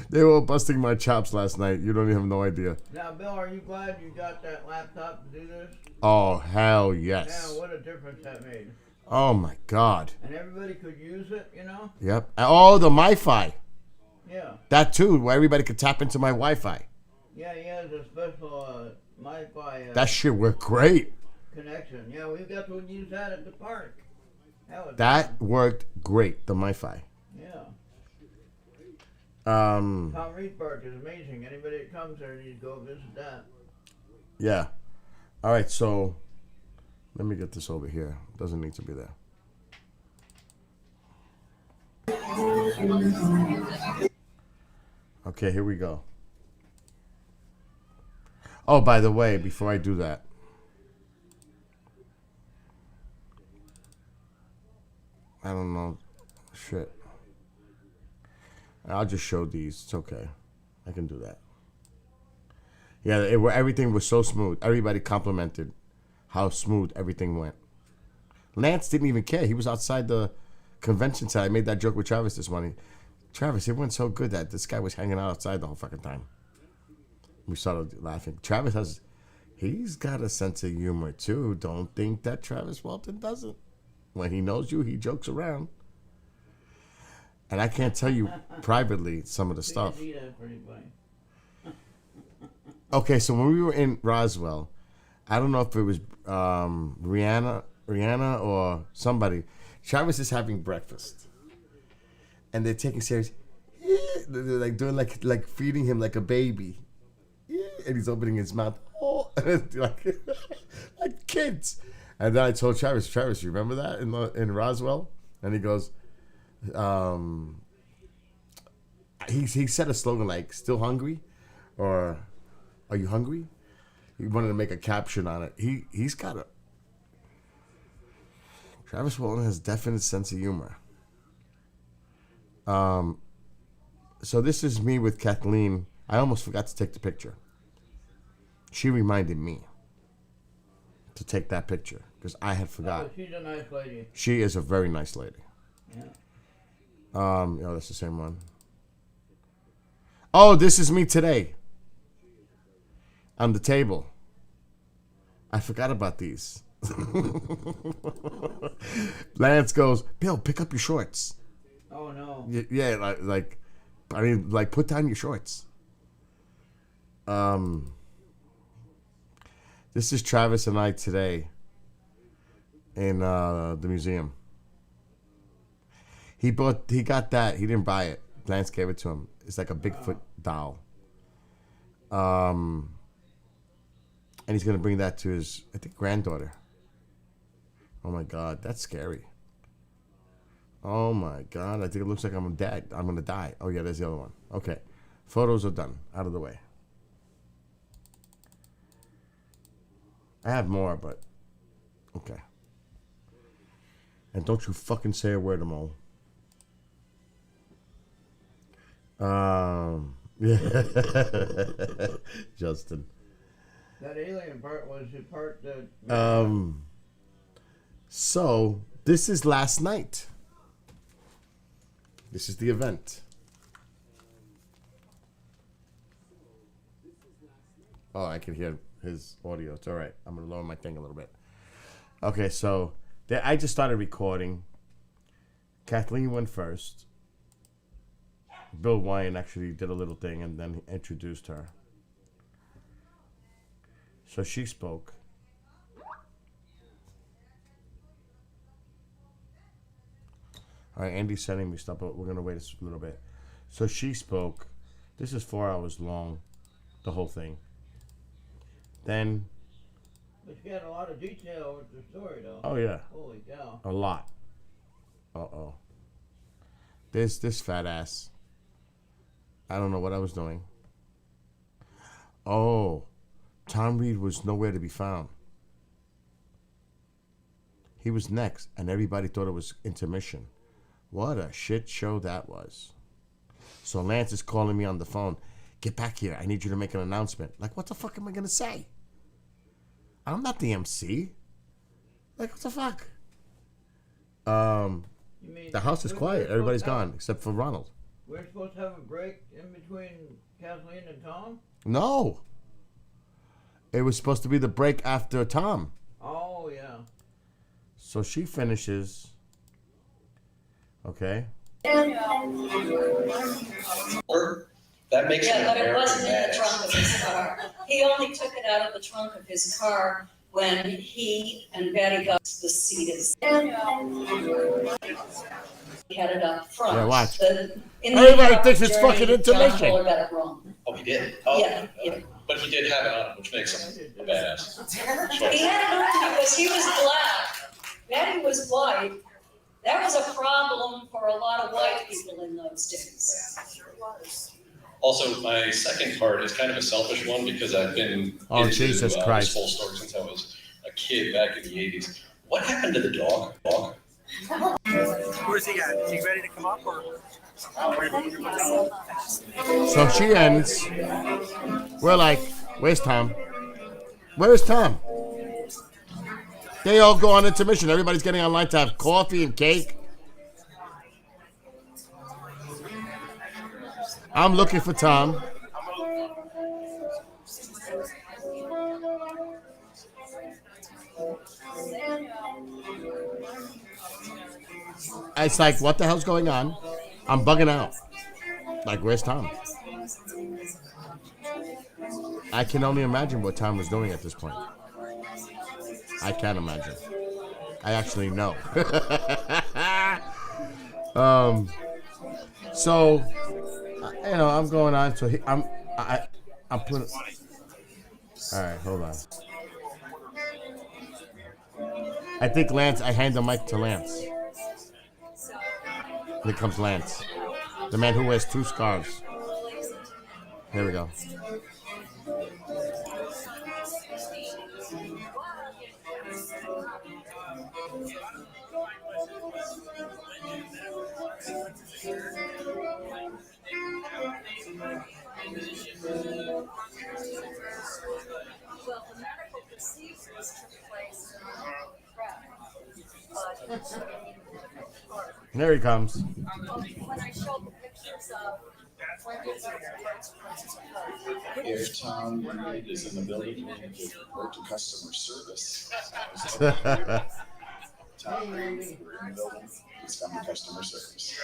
S1: They were busting my chops last night. You don't even have no idea.
S2: Now, Bill, are you glad you got that laptop to do this?
S1: Oh, hell yes.
S2: Yeah, what a difference that made.
S1: Oh, my God.
S2: And everybody could use it, you know?
S1: Yep. Oh, the MiFi.
S2: Yeah.
S1: That, too, where everybody could tap into my Wi-Fi.
S2: Yeah, he has a special MiFi
S1: That shit worked great.
S2: connection. Yeah, we got to use that at the park.
S1: That worked great, the MiFi.
S2: Yeah.
S1: Um,
S2: Tom Reed Park is amazing. Anybody that comes there needs to go visit that.
S1: Yeah. All right, so let me get this over here. Doesn't need to be there. Okay, here we go. Oh, by the way, before I do that, I don't know. Shit. I'll just show these. It's okay. I can do that. Yeah, everything was so smooth. Everybody complimented how smooth everything went. Lance didn't even care. He was outside the convention center. I made that joke with Travis this morning. Travis, it went so good that this guy was hanging out outside the whole fucking time. We started laughing. Travis he's got a sense of humor too. Don't think that Travis Walton doesn't. When he knows you, he jokes around. And I can't tell you privately some of the stuff. Okay, so when we were in Roswell, I don't know if it was Rihanna or somebody. Travis is having breakfast, and they're taking serious. They're like doing like feeding him like a baby, and he's opening his mouth. Oh, like kids. And then I told Travis, you remember that in Roswell? And he goes, he said a slogan like "Still hungry," or "Are you hungry?" He wanted to make a caption on it. He's got a Travis Walton has definite sense of humor. So this is me with Kathleen. I almost forgot to take the picture. She reminded me to take that picture because I had forgot.
S2: Oh, she's a nice lady.
S1: She is a very nice lady.
S2: Yeah.
S1: Oh, that's the same one. Oh, this is me today. On the table. I forgot about these. Lance goes, Bill, pick up your shorts.
S2: Oh no.
S1: Yeah, like put down your shorts. This is Travis and I today in the museum. He got that. He didn't buy it. Lance gave it to him. It's like a Bigfoot doll. And he's gonna bring that to his, I think, granddaughter. Oh my God, that's scary. Oh my God, I think it looks like I'm dead. I'm gonna die. Oh yeah, there's the other one. Okay, photos are done. Out of the way. I have more, but okay. And don't you fucking say a word, Mo. Yeah, Justin.
S2: That alien part was the part that.
S1: So this is last night. This is the event. Oh, I can hear his audio. It's all right. I'm gonna lower my thing a little bit. Okay, so I just started recording. Kathleen went first. Bill Wine actually did a little thing and then he introduced her. So she spoke. All right, Andy's sending me stuff, but we're going to wait a little bit. So she spoke. This is 4 hours long, the whole thing. Then...
S2: But you got a lot of detail with the story, though.
S1: Oh, yeah.
S2: Holy cow.
S1: A lot. Uh-oh. This fat ass. I don't know what I was doing. Oh. Tom Reed was nowhere to be found. He was next, and everybody thought it was intermission. What a shit show that was. So Lance is calling me on the phone. Get back here. I need you to make an announcement. Like, what the fuck am I going to say? I'm not the MC. Like, what the fuck?
S2: You mean
S1: The house is quiet. Everybody's gone except for Ronald.
S2: We're supposed to have a break in between Kathleen and Tom?
S1: No. It was supposed to be the break after Tom.
S2: Oh, yeah.
S1: So she finishes. Okay.
S3: That makes
S4: Yeah, but it
S3: American
S4: wasn't in the
S3: mad.
S4: trunk of his car. He only took it out of the trunk of his car when he and Betty got to the seat. He had it up front.
S1: Yeah, watch.
S4: In the
S1: Everybody
S4: car
S1: thinks it's
S4: journey,
S1: fucking
S4: John
S1: intermission.
S4: Fuller got it wrong.
S3: Oh, he did? Oh,
S4: Yeah, yeah.
S3: But he did have it on, which makes him a badass.
S4: He had it on because he was black. Betty was white. That was a problem for a lot of white people in those days.
S3: Also, my second part is kind of a selfish one because I've been
S1: Oh,
S3: into
S1: Jesus
S3: this
S1: Christ.
S3: whole story since I was a kid back in the 80s. What happened to the dog?
S5: Where's he at? Is he ready to come up or?
S1: So she ends. We're like, where's Tom? Where's Tom? They all go on intermission. Everybody's getting online to have coffee and cake. I'm looking for Tom. It's like, what the hell's going on? I'm bugging out. Like, where's Tom? I can only imagine what Tom was doing at this point. I can't imagine. I actually know. So, you know, I'm going on. So I'm putting. All right, hold on. I think Lance. I hand the mic to Lance. Here comes Lance, the man who wears 2 scarves. Here we go.
S4: Well, the medical procedures took place
S1: There he comes.
S4: when I showed the pictures of
S6: If Tom Reed is in the building, we can report to customer service. Tom Reed, we're in the building, please come to customer service.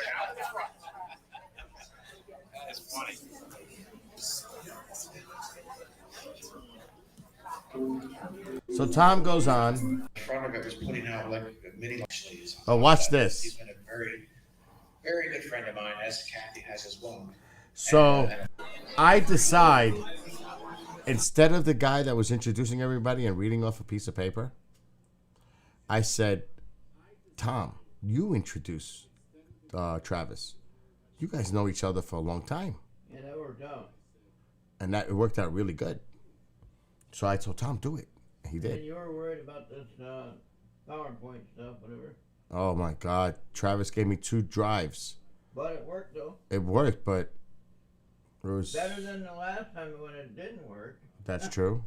S1: So Tom goes on.
S6: Front of it was putting out like mini lunches.
S1: Oh, watch
S6: He's
S1: this.
S6: been a very, very good friend of mine, as Kathy has as well.
S1: So I decide, instead of the guy that was introducing everybody and reading off a piece of paper, I said, Tom, you introduce Travis. You guys know each other for a long time.
S2: Yeah, that worked out.
S1: And that it worked out really good. So I told Tom, do it. And he
S2: And
S1: did.
S2: you were worried about this PowerPoint stuff, whatever.
S1: Oh my God. Travis gave me 2 drives.
S2: But it worked, though.
S1: It worked, but it was...
S2: Better than the last time when it didn't work.
S1: That's true.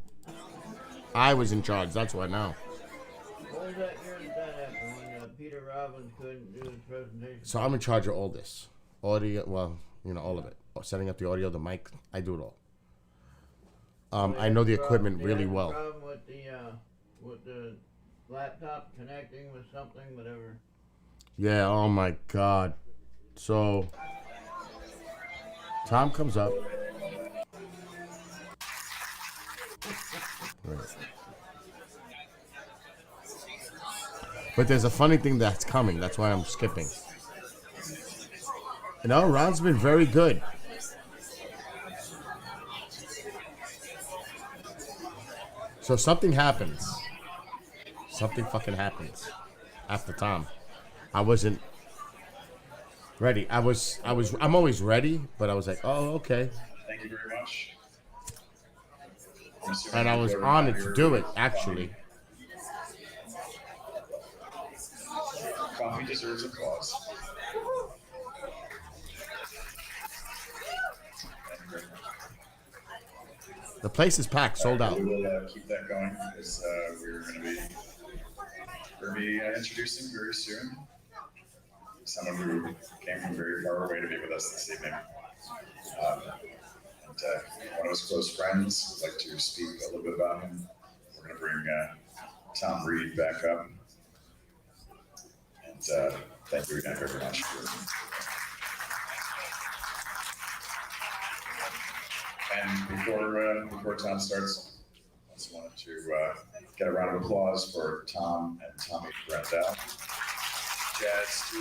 S1: I was in charge. That's why now.
S2: What was that year that happened when Peter Robbins couldn't do his presentation?
S1: So I'm in charge of all this. Audio, well, you know, all of it. Setting up the audio, the mic, I do it all. I know the equipment really well.
S2: Problem with the laptop connecting with something, whatever.
S1: Yeah, oh my God. So, Tom comes up. Right. But there's a funny thing that's coming. That's why I'm skipping. You know, Ron's been very good. So something happens. Something fucking happens after Tom. I wasn't ready. I'm always ready, but I was like, oh, okay.
S6: Thank you very much.
S1: And I was honored to do it, actually.
S6: Coffee deserves applause. Thank you very much.
S1: The place is packed, sold out.
S6: We will keep that going because we're going to be introducing very soon someone who came from very far away to be with us this evening. And one of his close friends would like to speak a little bit about him. We're going to bring Tom Reed back up. And thank you again very much. And before Tom starts, I just wanted to get a round of applause for Tom and Tommy Brendel. Jazz to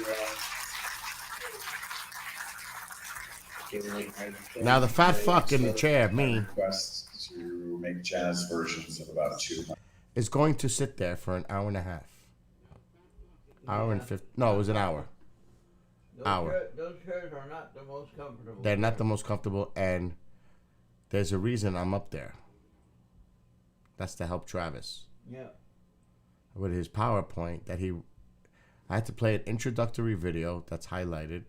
S1: Now the fat fuck in the chair, me,
S6: request to make jazz versions of about 200.
S1: is going to sit there for an hour and a half. Hour and 50. No, it was an hour.
S2: Those chairs are not the most comfortable.
S1: They're not the most comfortable, and there's a reason I'm up there. That's to help Travis.
S2: Yeah.
S1: With his PowerPoint I had to play an introductory video that's highlighted,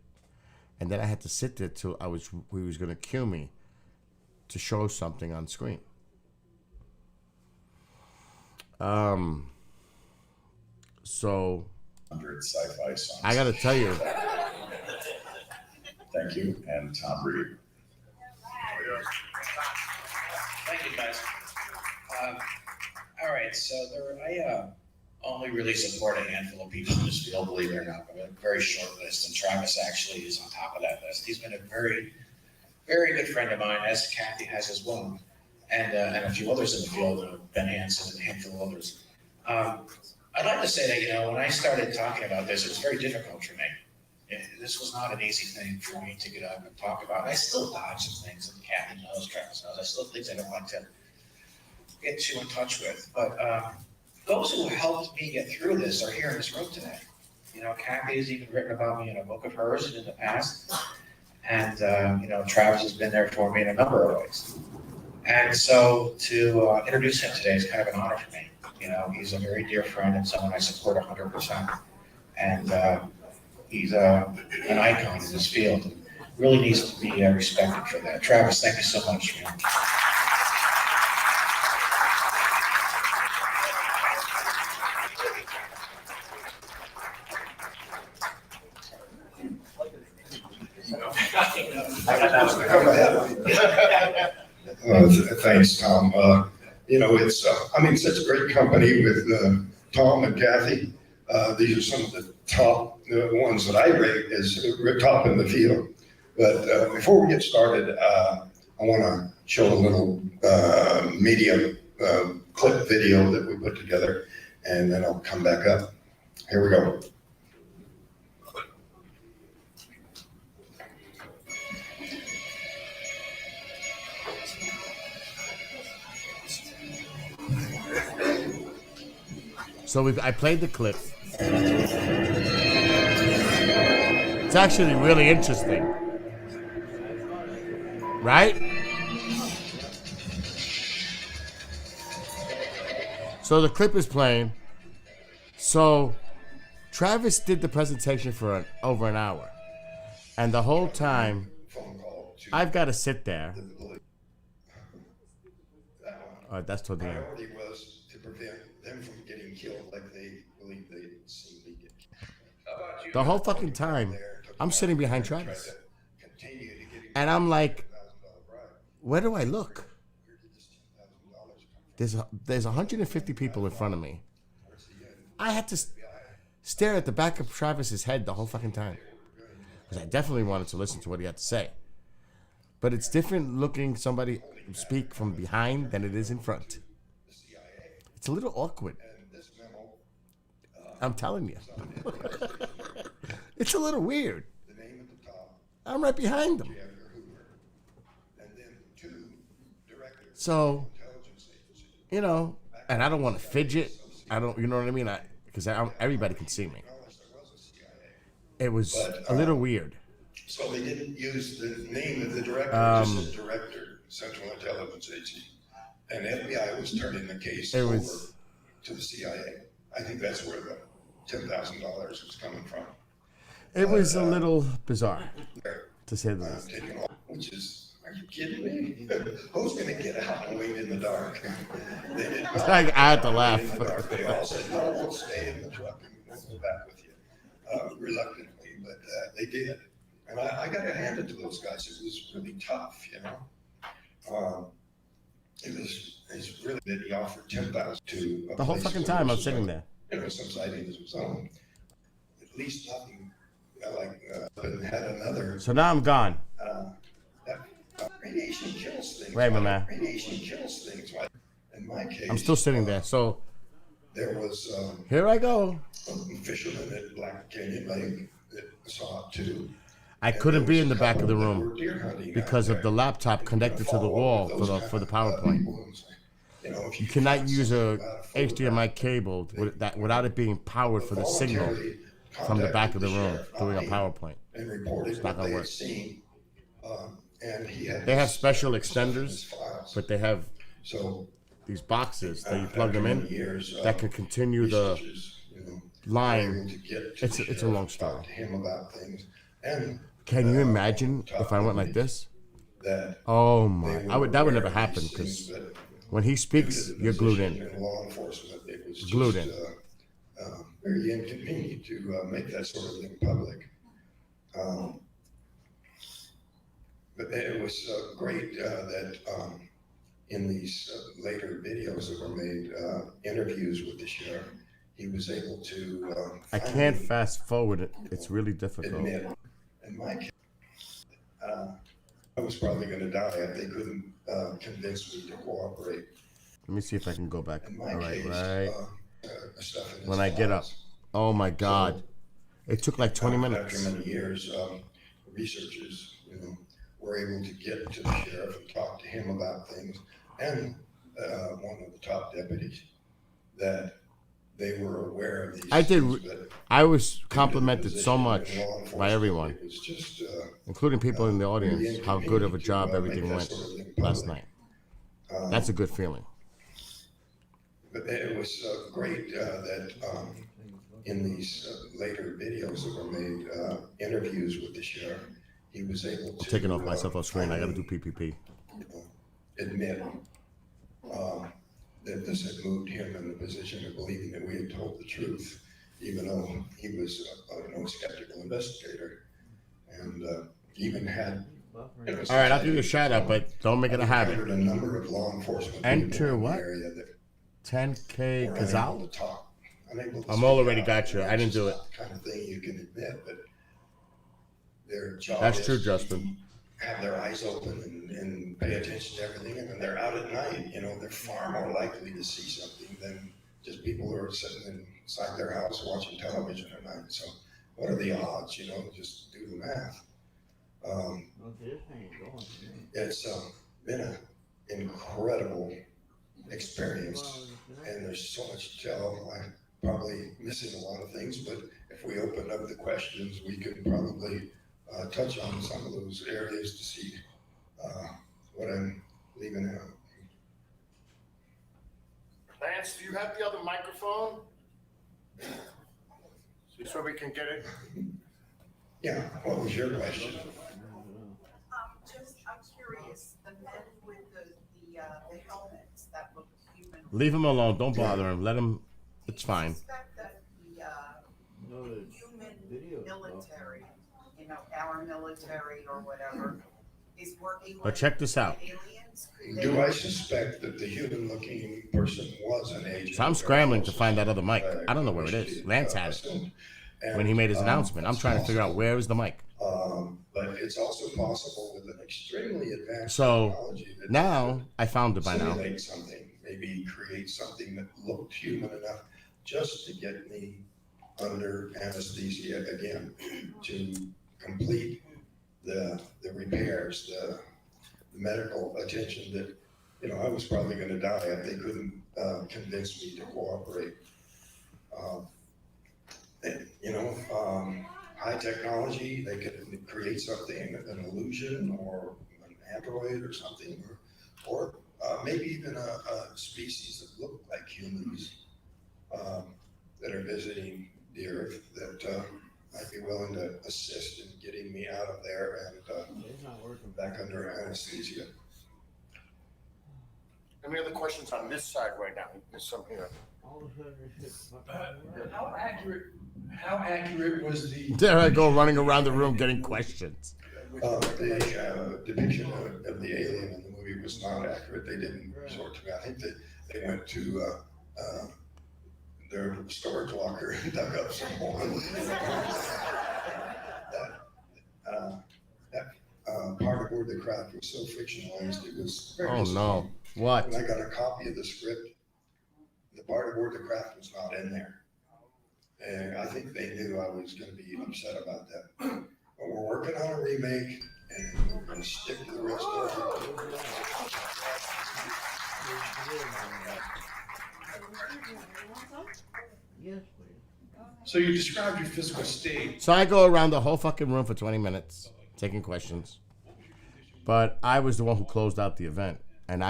S1: and then I had to sit there till he was going to cue me to show something on screen. So
S6: 100 sci-fi songs.
S1: I got to tell you,
S6: Thank you, and Tom Reed.
S7: Thank you, guys. All right, so I only really support a handful of people in this field, believe it or not. I have a very short list, and Travis actually is on top of that list. He's been a very, very good friend of mine, as Kathy has as well, and a few others in the field, Ben Hansen and a handful of others. I'd like to say that, when I started talking about this, it was very difficult for me. This was not an easy thing for me to get up and talk about. I still dodge some things, and Kathy knows, Travis knows. I still things I don't like to get too in touch with. But those who helped me get through this are here in this room today. Kathy has even written about me in a book of hers in the past. And, Travis has been there for me in a number of ways. And so to introduce him today is kind of an honor for me. He's a very dear friend and someone I support 100%. And he's an icon in this field and really needs to be respected for that. Travis, thank you so much, man.
S8: Thanks, Tom. It's such a great company with Tom and Kathy. These are some of the top ones that I rate as top in the field. But before we get started, I want to show a little media clip video that we put together, and then I'll come back up. Here we go.
S1: so I played the clip. It's actually really interesting. Right? So the clip is playing. So Travis did the presentation for over an hour. And the whole time, I've got to sit there. That's toward the end.
S8: Priority was to prevent them from getting killed like they believe they seem to get killed.
S1: The whole fucking time, I'm sitting behind Travis. And I'm like, where do I look? There's 150 people in front of me. I had to stare at the back of Travis's head the whole fucking time. Because I definitely wanted to listen to what he had to say. But it's different looking somebody speak from behind than it is in front. It's a little awkward. I'm telling you. It's a little weird. I'm right behind them. So, you know, and I don't want to fidget. I don't, you know what I mean? Because everybody can see me. It was a little weird.
S8: So they didn't use the name of the director, just the director, Central Intelligence Agency. And FBI was turning the case over to the CIA. I think that's where the $10,000 was coming from.
S1: It was a little bizarre, to say the least.
S8: Which is, are you kidding me? Who's going to get out and wait in the dark? They didn't.
S1: I had to laugh.
S8: They all said, no, we'll stay in the truck and we'll go back with you. Reluctantly, but they did. And I got to hand it to those guys. It was really tough, you know. It's really that he offered $10,000 to
S1: The whole fucking time I'm sitting there.
S8: You know, some sightings of some. At least nothing like had another.
S1: So now I'm gone.
S8: Radiation kills things.
S1: Wait, my man.
S8: Radiation kills things. In my case,
S1: I'm still sitting there. So
S8: there was
S1: here I go.
S8: a fisherman at Black Canyon Lake that saw it too.
S1: I couldn't be in the back of the room because of the laptop connected to the wall for the PowerPoint. You cannot use a HDMI cable without it being powered for the signal from the back of the room doing a PowerPoint. It's not gonna work. They have special extenders, but they have these boxes that you plug them in that can continue the line. It's a long story. Can you imagine if I went like this? Oh my! That would never happen because when he speaks, you're glued in. Glued in.
S8: Very inconvenient to make that sort of thing public. But it was great that in these later videos that were made, interviews with the sheriff, he was able to.
S1: I can't fast forward it. It's really difficult.
S8: Admit, in my case, I was probably going to die if they couldn't convince me to cooperate.
S1: Let me see if I can go back.
S8: In my
S1: All right,
S8: case,
S1: right.
S8: Stuff in his
S1: When I get up.
S8: files.
S1: Oh my God. It took like 20 minutes.
S8: After many years, researchers, were able to get to the sheriff and talk to him about things, and one of the top deputies, that they were aware of these.
S1: I was complimented so much by everyone,
S8: It was just,
S1: including people in the audience, how good of a job everything went last night. That's a good feeling.
S8: But it was great that in these later videos that were made, interviews with the sheriff, he was able to.
S1: Taking off myself off screen, I gotta do PPP.
S8: Admit that this had moved him in the position of believing that we had told the truth, even though he was a skeptical investigator, and even had.
S1: All right, I'll give you a shout out, but don't make it a habit.
S8: A number of law enforcement
S1: Enter
S8: people
S1: what?
S8: in the area that
S1: 10K
S8: were unable
S1: Kazal?
S8: to talk, unable to
S1: I'm
S8: speak
S1: already
S8: out.
S1: got you. I didn't do it.
S8: Kind of thing you can admit, but their job
S1: That's
S8: is
S1: true,
S8: to
S1: Justin.
S8: have their eyes open and pay attention to everything, and when they're out at night, they're far more likely to see something than just people who are sitting inside their house watching television at night. So what are the odds, just do the math. It's been an incredible experience, and there's so much to tell. I'm probably missing a lot of things, but if we open up the questions, we could probably touch on some of those areas to see what I'm leaving out.
S9: Lance, do you have the other microphone? So we can get it.
S8: Yeah, what was your question?
S10: I'm curious, the men with the helmets that look human.
S1: Leave him alone. Don't bother him. Let him. It's fine.
S10: I suspect that the human military, our military or whatever, is working
S1: But check this out.
S10: aliens.
S8: Do I suspect that the human-looking person was an agent?
S1: So I'm scrambling to find that other mic. I don't know where it is. Lance had it when he made his announcement. I'm trying to figure out where is the mic.
S8: But it's also possible with an extremely advanced
S1: So
S8: technology that
S1: now I found it by now.
S8: simulate something, maybe create something that looked human enough just to get me under anesthesia again to complete the repairs, the medical attention that, you know, I was probably going to die if they couldn't convince me to cooperate. High technology, they could create something, an illusion or an android or something, or maybe even a species that look like humans that are visiting the Earth that might be willing to assist in getting me out of there and
S2: It's not working.
S8: back under anesthesia.
S9: Any other questions on this side right now? There's some here.
S2: All of a sudden, this shit fucking works.
S11: How accurate was the?
S1: There I go running around the room getting questions.
S8: The depiction of the alien in the movie was not accurate. They didn't resort to that. I think that they went to their storage locker and dug up some more. That part aboard the craft was so fictionalized, it was very
S1: Oh no.
S8: disappointing.
S1: What?
S8: When I got a copy of the script, the part aboard the craft was not in there. And I think they knew I was going to be upset about that. But we're working on a remake, and we're going to stick to the rest of it.
S2: Yes, please.
S11: So you described your physical state.
S1: So I go around the whole fucking room for 20 minutes taking questions. But I was the one who closed out the event. And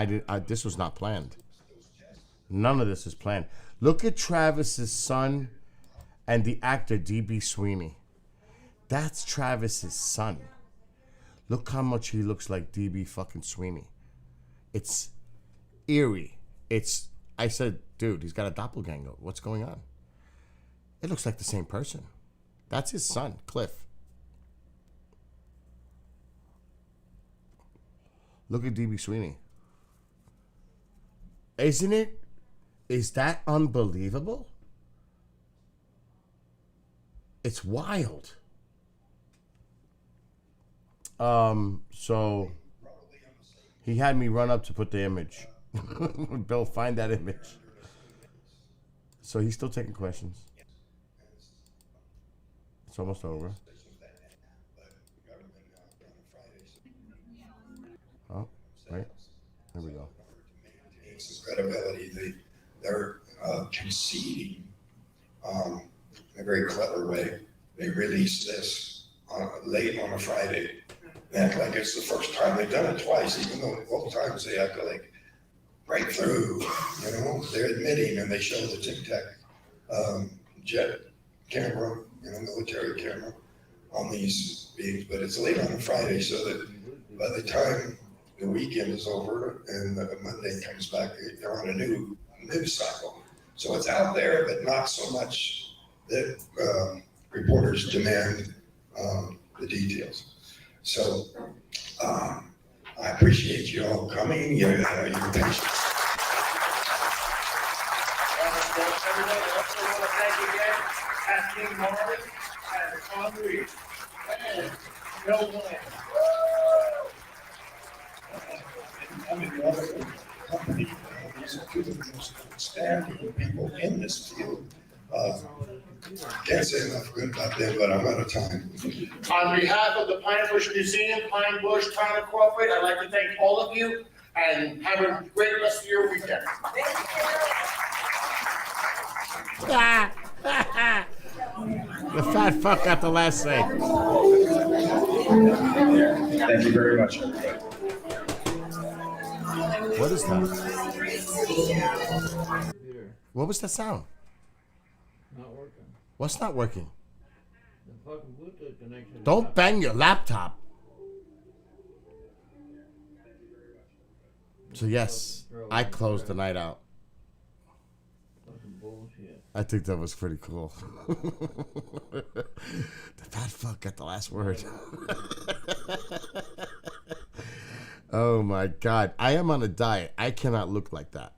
S1: this was not planned. None of this is planned. Look at Travis's son and the actor D.B. Sweeney. That's Travis's son. Look how much he looks like D.B. fucking Sweeney. It's eerie. I said, dude, he's got a doppelganger. What's going on? It looks like the same person. That's his son, Cliff. Look at D.B. Sweeney. Isn't it? Is that unbelievable? It's wild. So he had me run up to put the image. Bill, find that image. So he's still taking questions. It's almost over. Oh, right. There we go.
S8: Some credibility. They're conceding in a very clever way. They released this late on a Friday. They act like it's the first time. They've done it twice, even though both times they act like breakthrough. You know, they're admitting, and they show the Tic Tac jet camera, military camera on these beings. But it's late on a Friday, so that by the time the weekend is over and the Monday comes back, they're on a new news cycle. So it's out there, but not so much that reporters demand the details. So I appreciate you all coming, your patience.
S9: Everybody, I also want to thank again Kathleen Marley and Tom Reed and Bill Bland.
S8: I'm in the other company. These are two of the most outstanding people in this field. Can't say enough good about them, but I'm out of time.
S9: On behalf of the Pine Bush Museum, Pine Bush Town Incorporated, I'd like to thank all of you and have a great rest of your weekend.
S1: The fat fuck got the last say.
S6: Thank you very much, everybody.
S1: What is that?
S2: Computer,
S1: What was that sound?
S2: not working.
S1: What's not working?
S2: The fucking Bluetooth connection.
S1: Don't bang your laptop. So yes, I closed the night out.
S2: Fucking bullshit.
S1: I think that was pretty cool. The fat fuck got the last word. Oh my God. I am on a diet. I cannot look like that.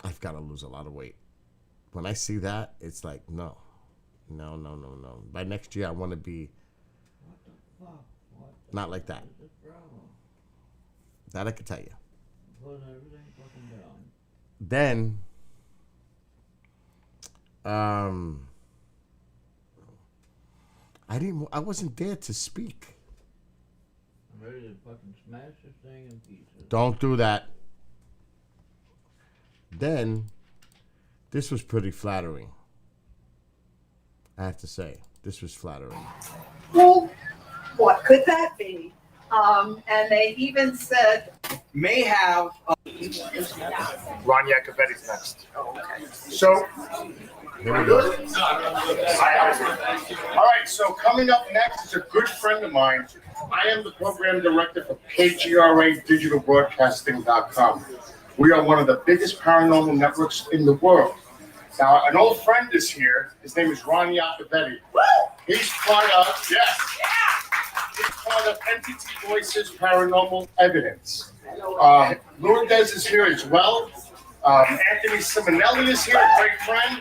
S1: I've got to lose a lot of weight. When I see that, it's like, no. No. By next year, I want to be
S2: Fuck, what
S1: not like that.
S2: is the problem?
S1: That I could tell you.
S2: Closing everything fucking down.
S1: Then, I wasn't there to speak.
S2: I'm ready to fucking smash this thing in pieces.
S1: Don't do that. Then, this was pretty flattering. I have to say, this was flattering.
S10: Well, what could that be? And they even said,
S5: May have.
S9: Ron Yakubetti's next. So,
S1: Here we go.
S9: all right, so coming up next is a good friend of mine. I am the program director for KGRA We are one of the biggest paranormal networks in the world. Now, an old friend is here. His name is Ron Yacobetti. He's part of, yes, he's part of Entity Voices Paranormal Evidence. Lourdes is here as well. Anthony Simonelli is here, a great friend.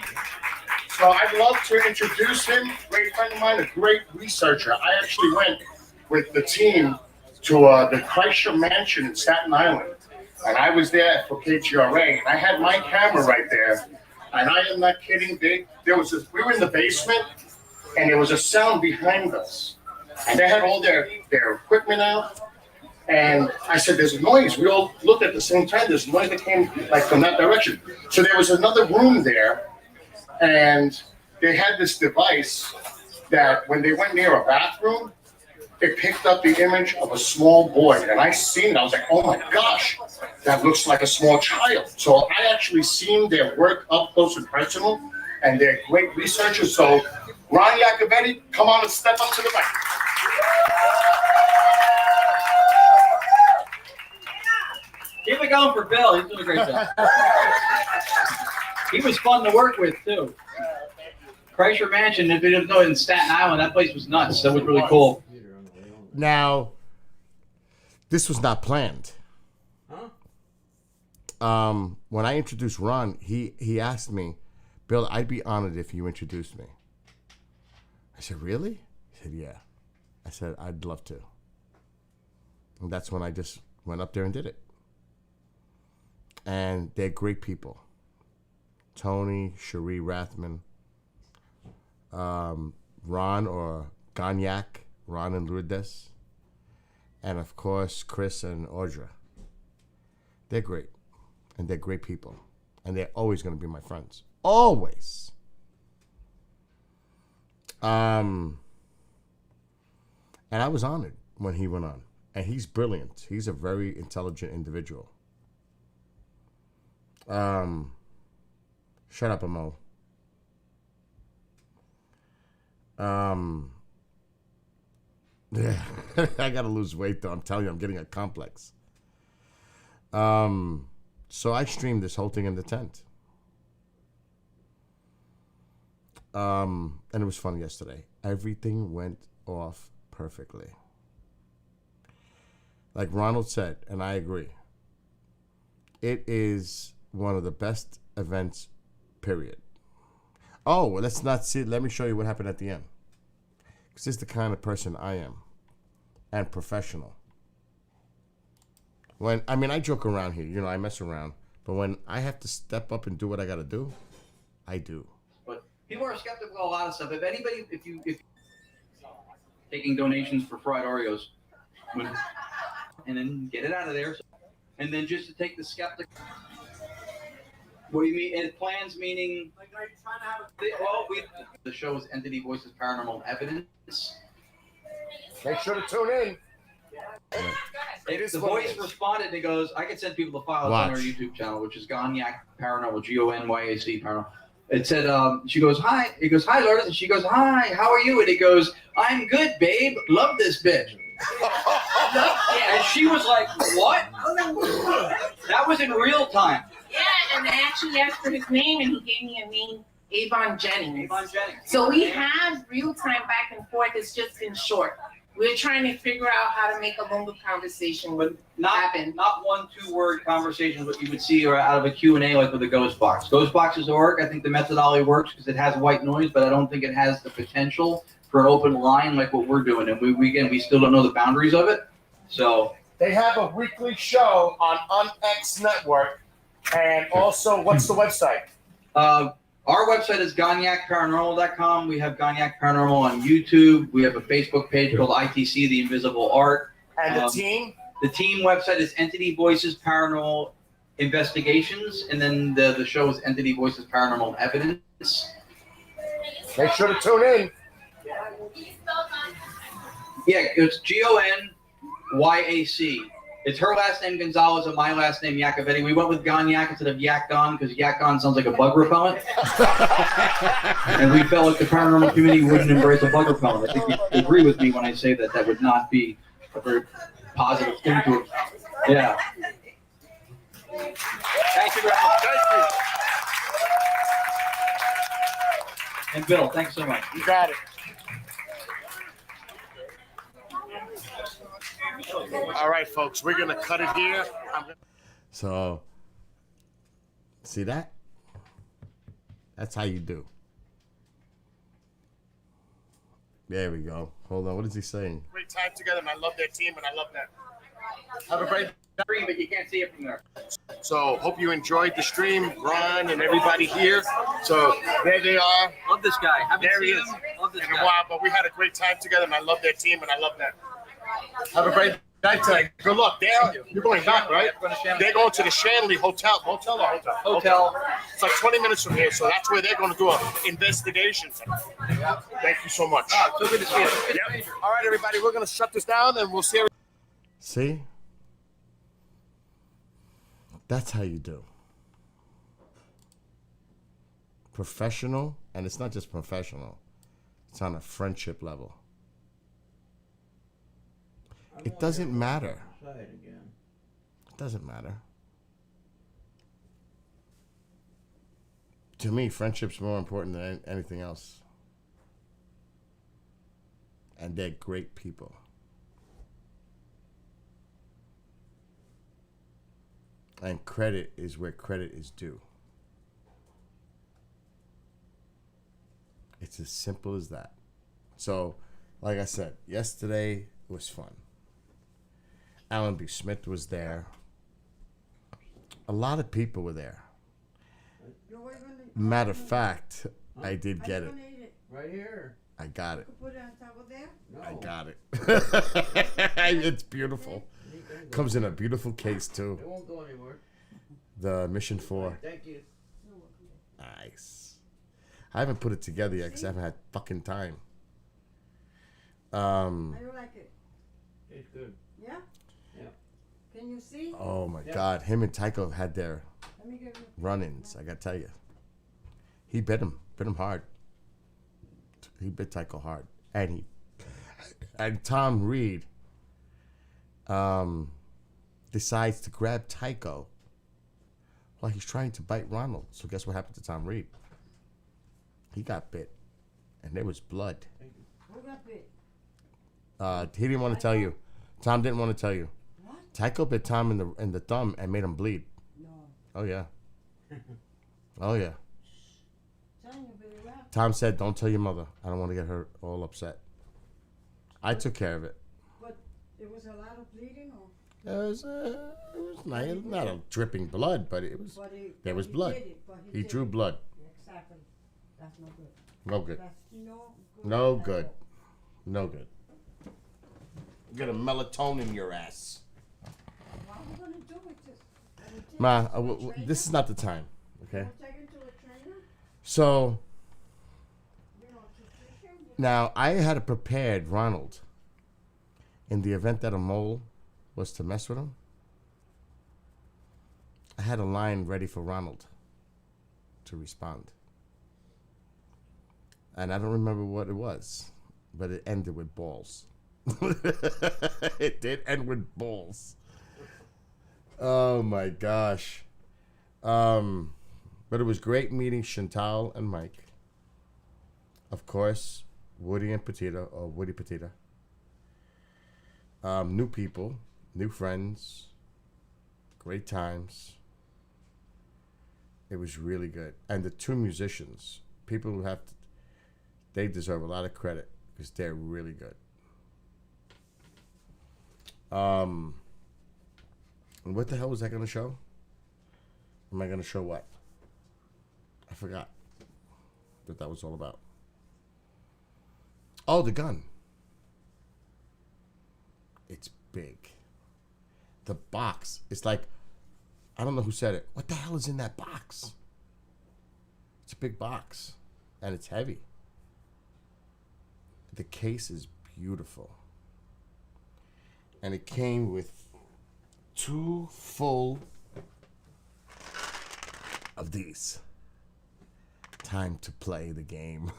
S9: So I'd love to introduce him. Great friend of mine, a great researcher. I actually went with the team to the Kreischer Mansion in Staten Island. And I was there for KGRA, and I had my camera right there. And I am not kidding, we were in the basement, and there was a sound behind us. And they had all their equipment out. And I said, there's a noise. We all looked at the same time. There's a noise that came like from that direction. So there was another room there, and they had this device that when they went near a bathroom, it picked up the image of a small boy. And I seen it. I was like, oh my gosh, that looks like a small child. So I actually seen their work up close and personal, and they're great researchers. So Ron Yacobetti, come on and step up to the mic.
S5: Keep it going for Bill. He's doing a great job. He was fun to work with, too. Kreischer Mansion, if you didn't know, in Staten Island, that place was nuts. That was really cool.
S1: Now, this was not planned. When I introduced Ron, he asked me, Bill, I'd be honored if you introduced me. I said, really? He said, yeah. I said, I'd love to. And that's when I just went up there and did it. And they're great people. Tony, Cherie Rathman, Ron or Ganyak, Ron and Lourdes, and of course Chris and Audra. They're great, and they're great people, and they're always going to be my friends, always. And I was honored when he went on, and he's brilliant. He's a very intelligent individual. Shut up, Amo. Yeah, I gotta lose weight though. I'm telling you, I'm getting a complex. So I streamed this whole thing in the tent. And it was fun yesterday. Everything went off perfectly. Like Ronald said, and I agree. It is one of the best events, period. Oh, well, let's not see. Let me show you what happened at the end. Because this is the kind of person I am. And professional. I joke around here. I mess around. But when I have to step up and do what I got to do, I do.
S5: But people are skeptical of a lot of stuff. If you taking donations for fried Oreos, and then get it out of there, and then just to take the skeptic. What do you mean? And plans meaning? The show is Entity Voices Paranormal Evidence.
S9: Make sure to tune in.
S5: The voice responded and he goes, I can send people the files on our YouTube channel, which is Ganyak Paranormal, Gonyac Paranormal. It said, she goes, hi. He goes, hi, Lourdes. And she goes, hi, how are you? And he goes, I'm good, babe. Love this bitch. And she was like, what? That was in real time.
S12: Yeah, and I actually asked for his name, and he gave me a name, Avon Jennings.
S5: Avon Jennings.
S12: So we have real time back and forth. It's just been short. We're trying to figure out how to make a longer conversation
S5: But not
S12: happen.
S5: not 1-2 word conversations, what you would see or out of a Q&A like with a ghost box. Ghost boxes work. I think the methodology works because it has white noise, but I don't think it has the potential for an open line like what we're doing. And we still don't know the boundaries of it. So
S9: They have a weekly show on UnX Network. And also, what's the website?
S5: our website is GonyakParanormal.com. We have Gonyak Paranormal on YouTube. We have a Facebook page called ITC, The Invisible Art.
S9: And the team?
S5: The team website is Entity Voices Paranormal Investigations, and then the show is Entity Voices Paranormal Evidence.
S9: Make sure to tune in.
S5: Yeah, it's GONYAC. It's her last name Gonzalez and my last name Yacovetti. We went with Gonyak instead of Yakgon because Yakgon sounds like a bug repellent. And we felt like the paranormal community wouldn't embrace a bug repellent. I think you agree with me when I say that that would not be a very positive thing to it. Yeah. Thank you very much.
S9: Thank you.
S5: And Bill, thanks so much.
S9: You got it. All right, folks, we're going to cut it here.
S1: So, see that? That's how you do. There we go. Hold on. What is he saying?
S9: Great time together, and I love their team, and I love them. Have a great
S5: Stream, but you can't see it from there.
S9: So, hope you enjoyed the stream, Ron, and everybody here. So, there they are.
S5: Love this guy. Haven't
S9: There he
S5: seen
S9: is.
S5: him. Love this
S9: In a
S5: guy.
S9: while, but we had a great time together, and I love their team, and I love them. Have a great night tonight. Good luck. You're going back, right? They're going to the Shanley Hotel. Motel or hotel?
S5: Hotel.
S9: It's like 20 minutes from here, so that's where they're going to do an investigation. Thank you so much.
S5: Oh, so good to see you.
S9: Yep. All right, everybody, we're going to shut this down, and we'll see everybody.
S1: See? That's how you do. Professional, and it's not just professional. It's on a friendship level. It doesn't matter. It doesn't matter. To me, friendship's more important than anything else. And they're great people. And credit is where credit is due. It's as simple as that. So, like I said, yesterday was fun. Alan B. Smith was there. A lot of people were there. Matter of fact, I did get it.
S2: Right here.
S1: I got it.
S10: Put it on top of there?
S2: No.
S1: I got it. It's beautiful. Comes in a beautiful case too.
S2: It won't go anywhere.
S1: The Mission 4.
S2: Thank you.
S1: Nice. I haven't put it together yet because I haven't had fucking time.
S10: How you like it?
S2: It's good.
S10: Yeah?
S2: Yeah.
S10: Can you see?
S1: Oh my God. Him and Tycho had their
S10: Let me give you.
S1: run-ins. I gotta tell you. He bit him hard. He bit Tycho hard. And Tom Reed decides to grab Tycho while he's trying to bite Ronald. So guess what happened to Tom Reed? He got bit. And there was blood.
S10: Who got bit?
S1: He didn't want to tell you. Tom didn't want to tell you.
S10: What?
S1: Tycho bit Tom in the thumb and made him bleed.
S10: No.
S1: Oh yeah. Oh yeah.
S10: Tell you, Billy Rap.
S1: Tom said, "Don't tell your mother. I don't want to get her all upset." I took care of it.
S10: But there was a lot of bleeding, or?
S1: It was not a dripping blood, but it was.
S10: But
S1: There was
S10: he
S1: blood.
S10: did it, but
S1: He
S10: did
S1: drew
S10: it.
S1: blood.
S10: Exactly. That's no good.
S1: No good.
S10: That's no good.
S1: No
S10: at
S1: good.
S10: all.
S1: No good. Get a melatonin in your ass.
S10: What are we gonna do with this? Can we take
S1: Ma,
S10: it to a trainer?
S1: this is not the time. Okay.
S10: We'll take it to a trainer?
S1: So
S10: You know, to teach him?
S1: now I had prepared Ronald in the event that a mole was to mess with him. I had a line ready for Ronald to respond. And I don't remember what it was, but it ended with balls. It did end with balls. Oh my gosh. But it was great meeting Chantal and Mike. Of course, Woody and Petita, or Woody Petita. New people, new friends, great times. It was really good. And the two musicians, people who have to, they deserve a lot of credit because they're really good. And what the hell was that going to show? Am I going to show what? I forgot what that was all about. Oh, the gun. It's big. The box is like, I don't know who said it. What the hell is in that box? It's a big box and it's heavy. The case is beautiful. And it came with 2 full of these. Time to play the game.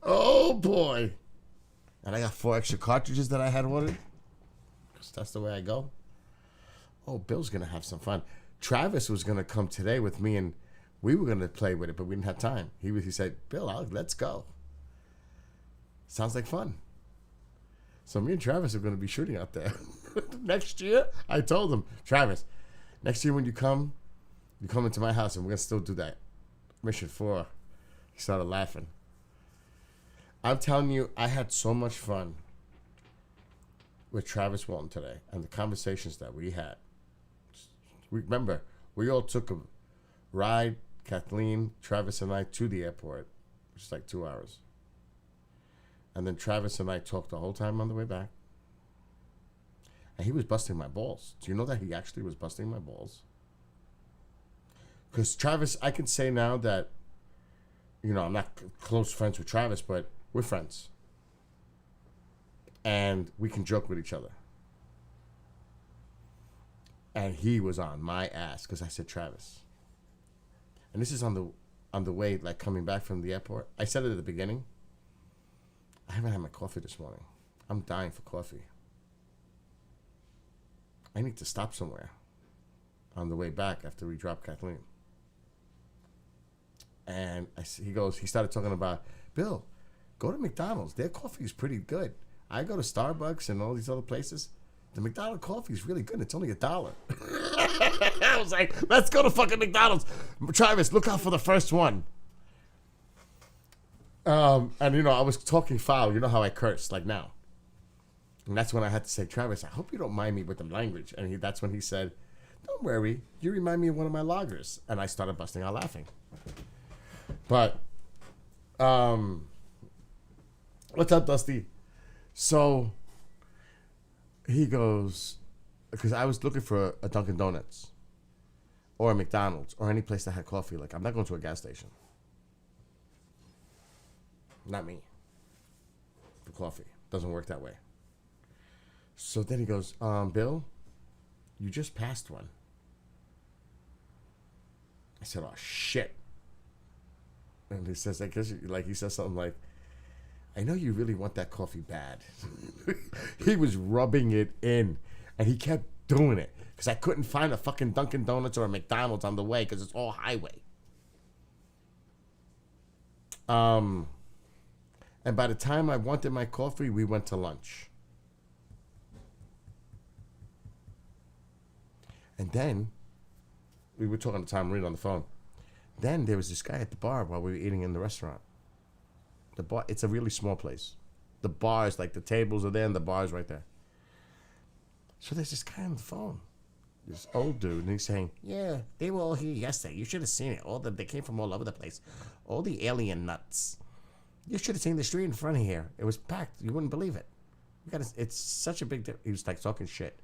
S1: Oh boy. And I got 4 extra cartridges that I had ordered. Because that's the way I go. Oh, Bill's going to have some fun. Travis was going to come today with me and we were going to play with it, but we didn't have time. He said, Bill, let's go. Sounds like fun. So me and Travis are going to be shooting out there. Next year, I told him, Travis, next year when you come into my house and we're going to still do that. Mission 4. He started laughing. I'm telling you, I had so much fun with Travis Walton today and the conversations that we had. Remember, we all took a ride, Kathleen, Travis, and I, to the airport, which is like 2 hours. And then Travis and I talked the whole time on the way back. And he was busting my balls. Do you know that he actually was busting my balls? Because Travis, I can say now that, you know, I'm not close friends with Travis, but we're friends. And we can joke with each other. And he was on my ass because I said, Travis. And this is on the way, like coming back from the airport. I said it at the beginning. I haven't had my coffee this morning. I'm dying for coffee. I need to stop somewhere on the way back after we drop Kathleen. And he started talking about, Bill, go to McDonald's. Their coffee is pretty good. I go to Starbucks and all these other places. The McDonald's coffee is really good. It's only $1. I was like, let's go to fucking McDonald's. Travis, look out for the first one. And you know, I was talking foul. You know how I curse, like now. And that's when I had to say, Travis, I hope you don't mind me with the language. And that's when he said, don't worry, you remind me of one of my loggers. And I started busting out laughing. But, what's up, Dusty? So, he goes, because I was looking for a Dunkin' Donuts or a McDonald's or any place that had coffee. Like, I'm not going to a gas station. Not me. For coffee. Doesn't work that way. So then he goes, Bill, you just passed one. I said, oh, shit. And he says, he says something like, I know you really want that coffee bad. He was rubbing it in. And he kept doing it. Because I couldn't find a fucking Dunkin' Donuts or a McDonald's on the way. Because it's all highway. And by the time I wanted my coffee, we went to lunch. And then, we were talking to Tom Reed on the phone. Then there was this guy at the bar while we were eating in the restaurant. The bar, it's a really small place. The bar is like the tables are there and the bar is right there. So there's this guy on the phone, this old dude, and he's saying, yeah, they were all here yesterday. You should have seen it. They came from all over the place. All the alien nuts. You should have seen the street in front of here. It was packed. You wouldn't believe it. It's such a big difference. He was like talking shit.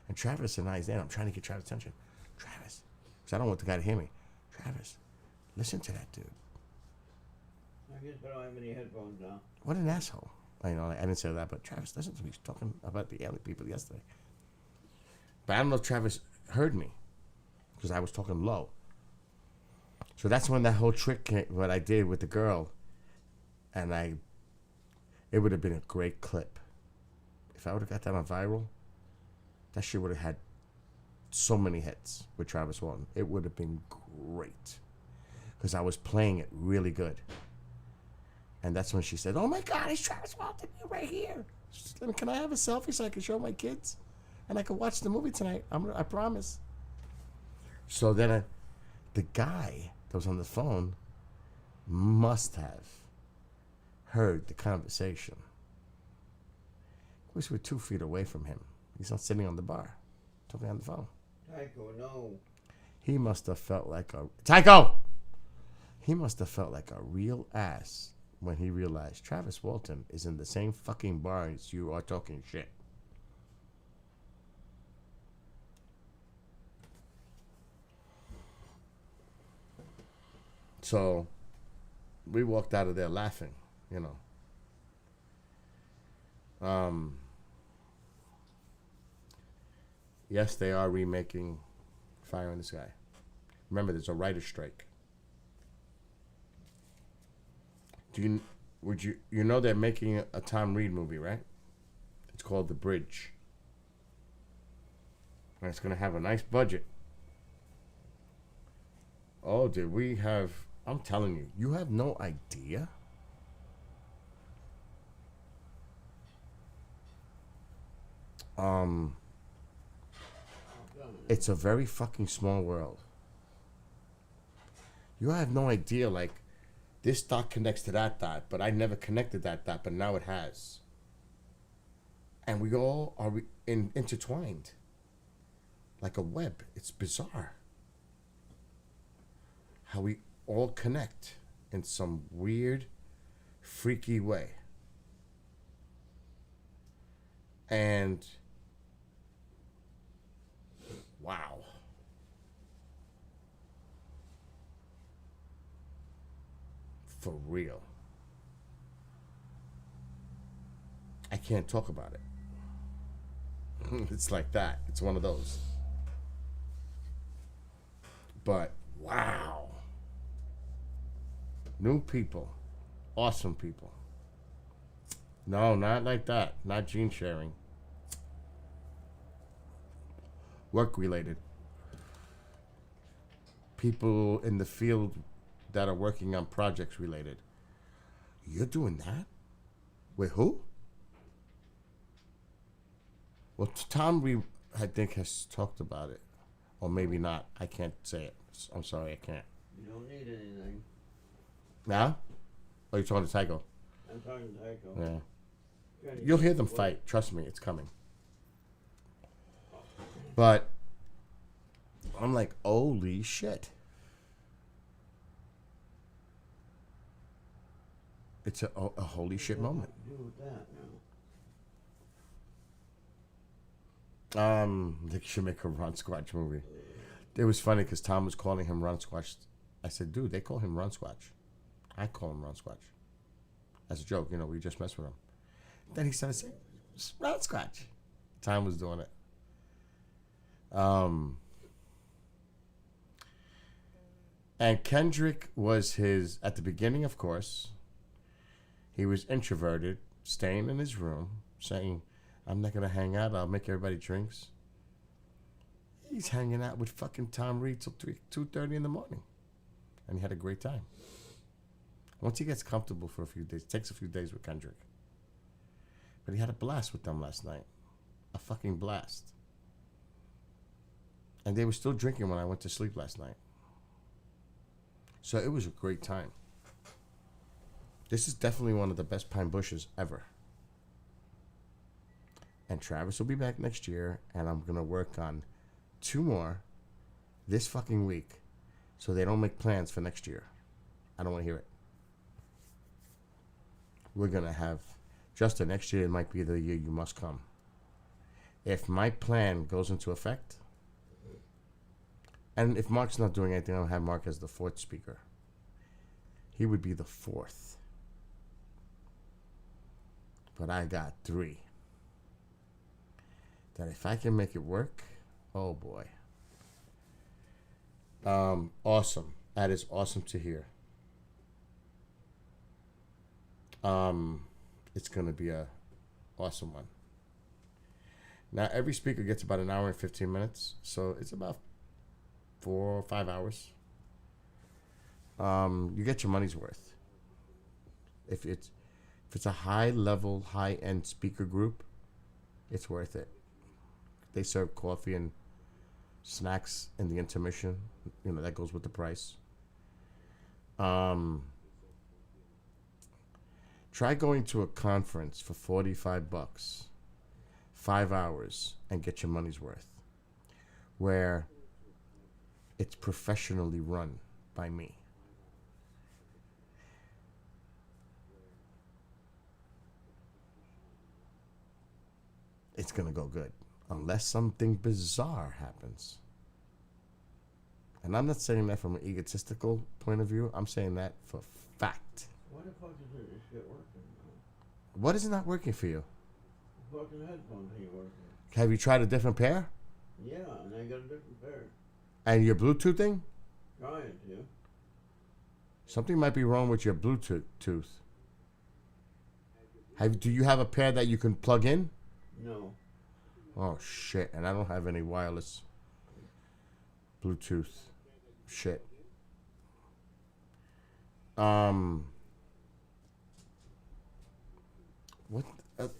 S1: And Travis and I, I'm trying to get Travis' attention. Travis, because I don't want the guy to hear me. Travis, listen to that dude.
S2: I guess I don't have any headphones now.
S1: What an asshole. I didn't say that, but Travis, listen to me. He's talking about the alien people yesterday. But I don't know if Travis heard me because I was talking low. So that's when that whole trick came, what I did with the girl. And it would have been a great clip. If I would have got that on viral, that shit would have had so many hits with Travis Walton. It would have been great. Because I was playing it really good. And that's when she said, "Oh my God, it's Travis Walton right here. Can I have a selfie so I can show my kids, and I can watch the movie tonight? I promise." So then, the guy that was on the phone must have heard the conversation. Of course, we're 2 feet away from him. He's not sitting on the bar, talking on the phone.
S2: Tycho, no.
S1: He must have felt like a Tycho. He must have felt like a real ass when he realized Travis Walton is in the same fucking bar as you are talking shit. So we walked out of there laughing, you know. Yes, they are remaking Fire in the Sky. Remember, there's a writer's strike. You know they're making a Tom Reed movie, right? It's called The Bridge. And it's gonna have a nice budget. Oh, did we have? I'm telling you, you have no idea. It's a very fucking small world. You have no idea, like, this dot connects to that dot, but I never connected that dot, but now it has. And we all are intertwined. Like a web. It's bizarre. How we all connect in some weird, freaky way. And wow. For real. I can't talk about it. It's like that. It's one of those. But wow. New people. Awesome people. No, not like that. Not gene sharing. Work related. People in the field that are working on projects related. You're doing that? With who? Well, Tom Reed, I think, has talked about it. Or maybe not. I can't say it. I'm sorry, I can't.
S2: You don't need anything.
S1: Now? Oh, you're talking to Tycho?
S2: I'm talking to Tycho.
S1: Yeah. You'll hear them fight. Trust me, it's coming. But I'm like, holy shit. It's a holy shit moment.
S2: Do with that now.
S1: They should make a Ron Squatch movie. It was funny because Tom was calling him Ron Squatch. I said, dude, they call him Ron Squatch. I call him Ron Squatch. As a joke, you know, we just mess with him. Then he started saying, Ron Squatch. Tom was doing it. And Kendrick was his, at the beginning, of course, he was introverted, staying in his room, saying, I'm not going to hang out. I'll make everybody drinks. He's hanging out with fucking Tom Reed till 2:30 in the morning. And he had a great time. Once he gets comfortable for a few days, it takes a few days with Kendrick. But he had a blast with them last night. A fucking blast. And they were still drinking when I went to sleep last night. So it was a great time. This is definitely one of the best Pine Bushes ever. And Travis will be back next year, and I'm going to work on 2 more this fucking week so they don't make plans for next year. I don't want to hear it. We're going to have, Justin, next year might be the year you must come. If my plan goes into effect, and if Mark's not doing anything, I'll have Mark as the 4th speaker. He would be the 4th. But I got 3. That if I can make it work, oh boy. Awesome. That is awesome to hear. It's going to be a awesome one. Now, every speaker gets about an hour and 15 minutes, so it's about 4 or 5 hours. You get your money's worth. If it's a high level, high end speaker group, it's worth it. They serve coffee and snacks in the intermission. You know, that goes with the price. Try going to a conference for $45, 5 hours, and get your money's worth. Where it's professionally run by me. It's gonna go good. Unless something bizarre happens. And I'm not saying that from an egotistical point of view. I'm saying that for fact.
S2: Why the fuck is this shit working?
S1: What is not working for you?
S2: The fucking headphones ain't working.
S1: Have you tried a different pair?
S2: Yeah, and I got a different pair.
S1: And your Bluetooth thing?
S2: Trying to.
S1: Something might be wrong with your Bluetooth tooth. Do you have a pair that you can plug in?
S2: No.
S1: Oh shit! And I don't have any wireless Bluetooth shit. What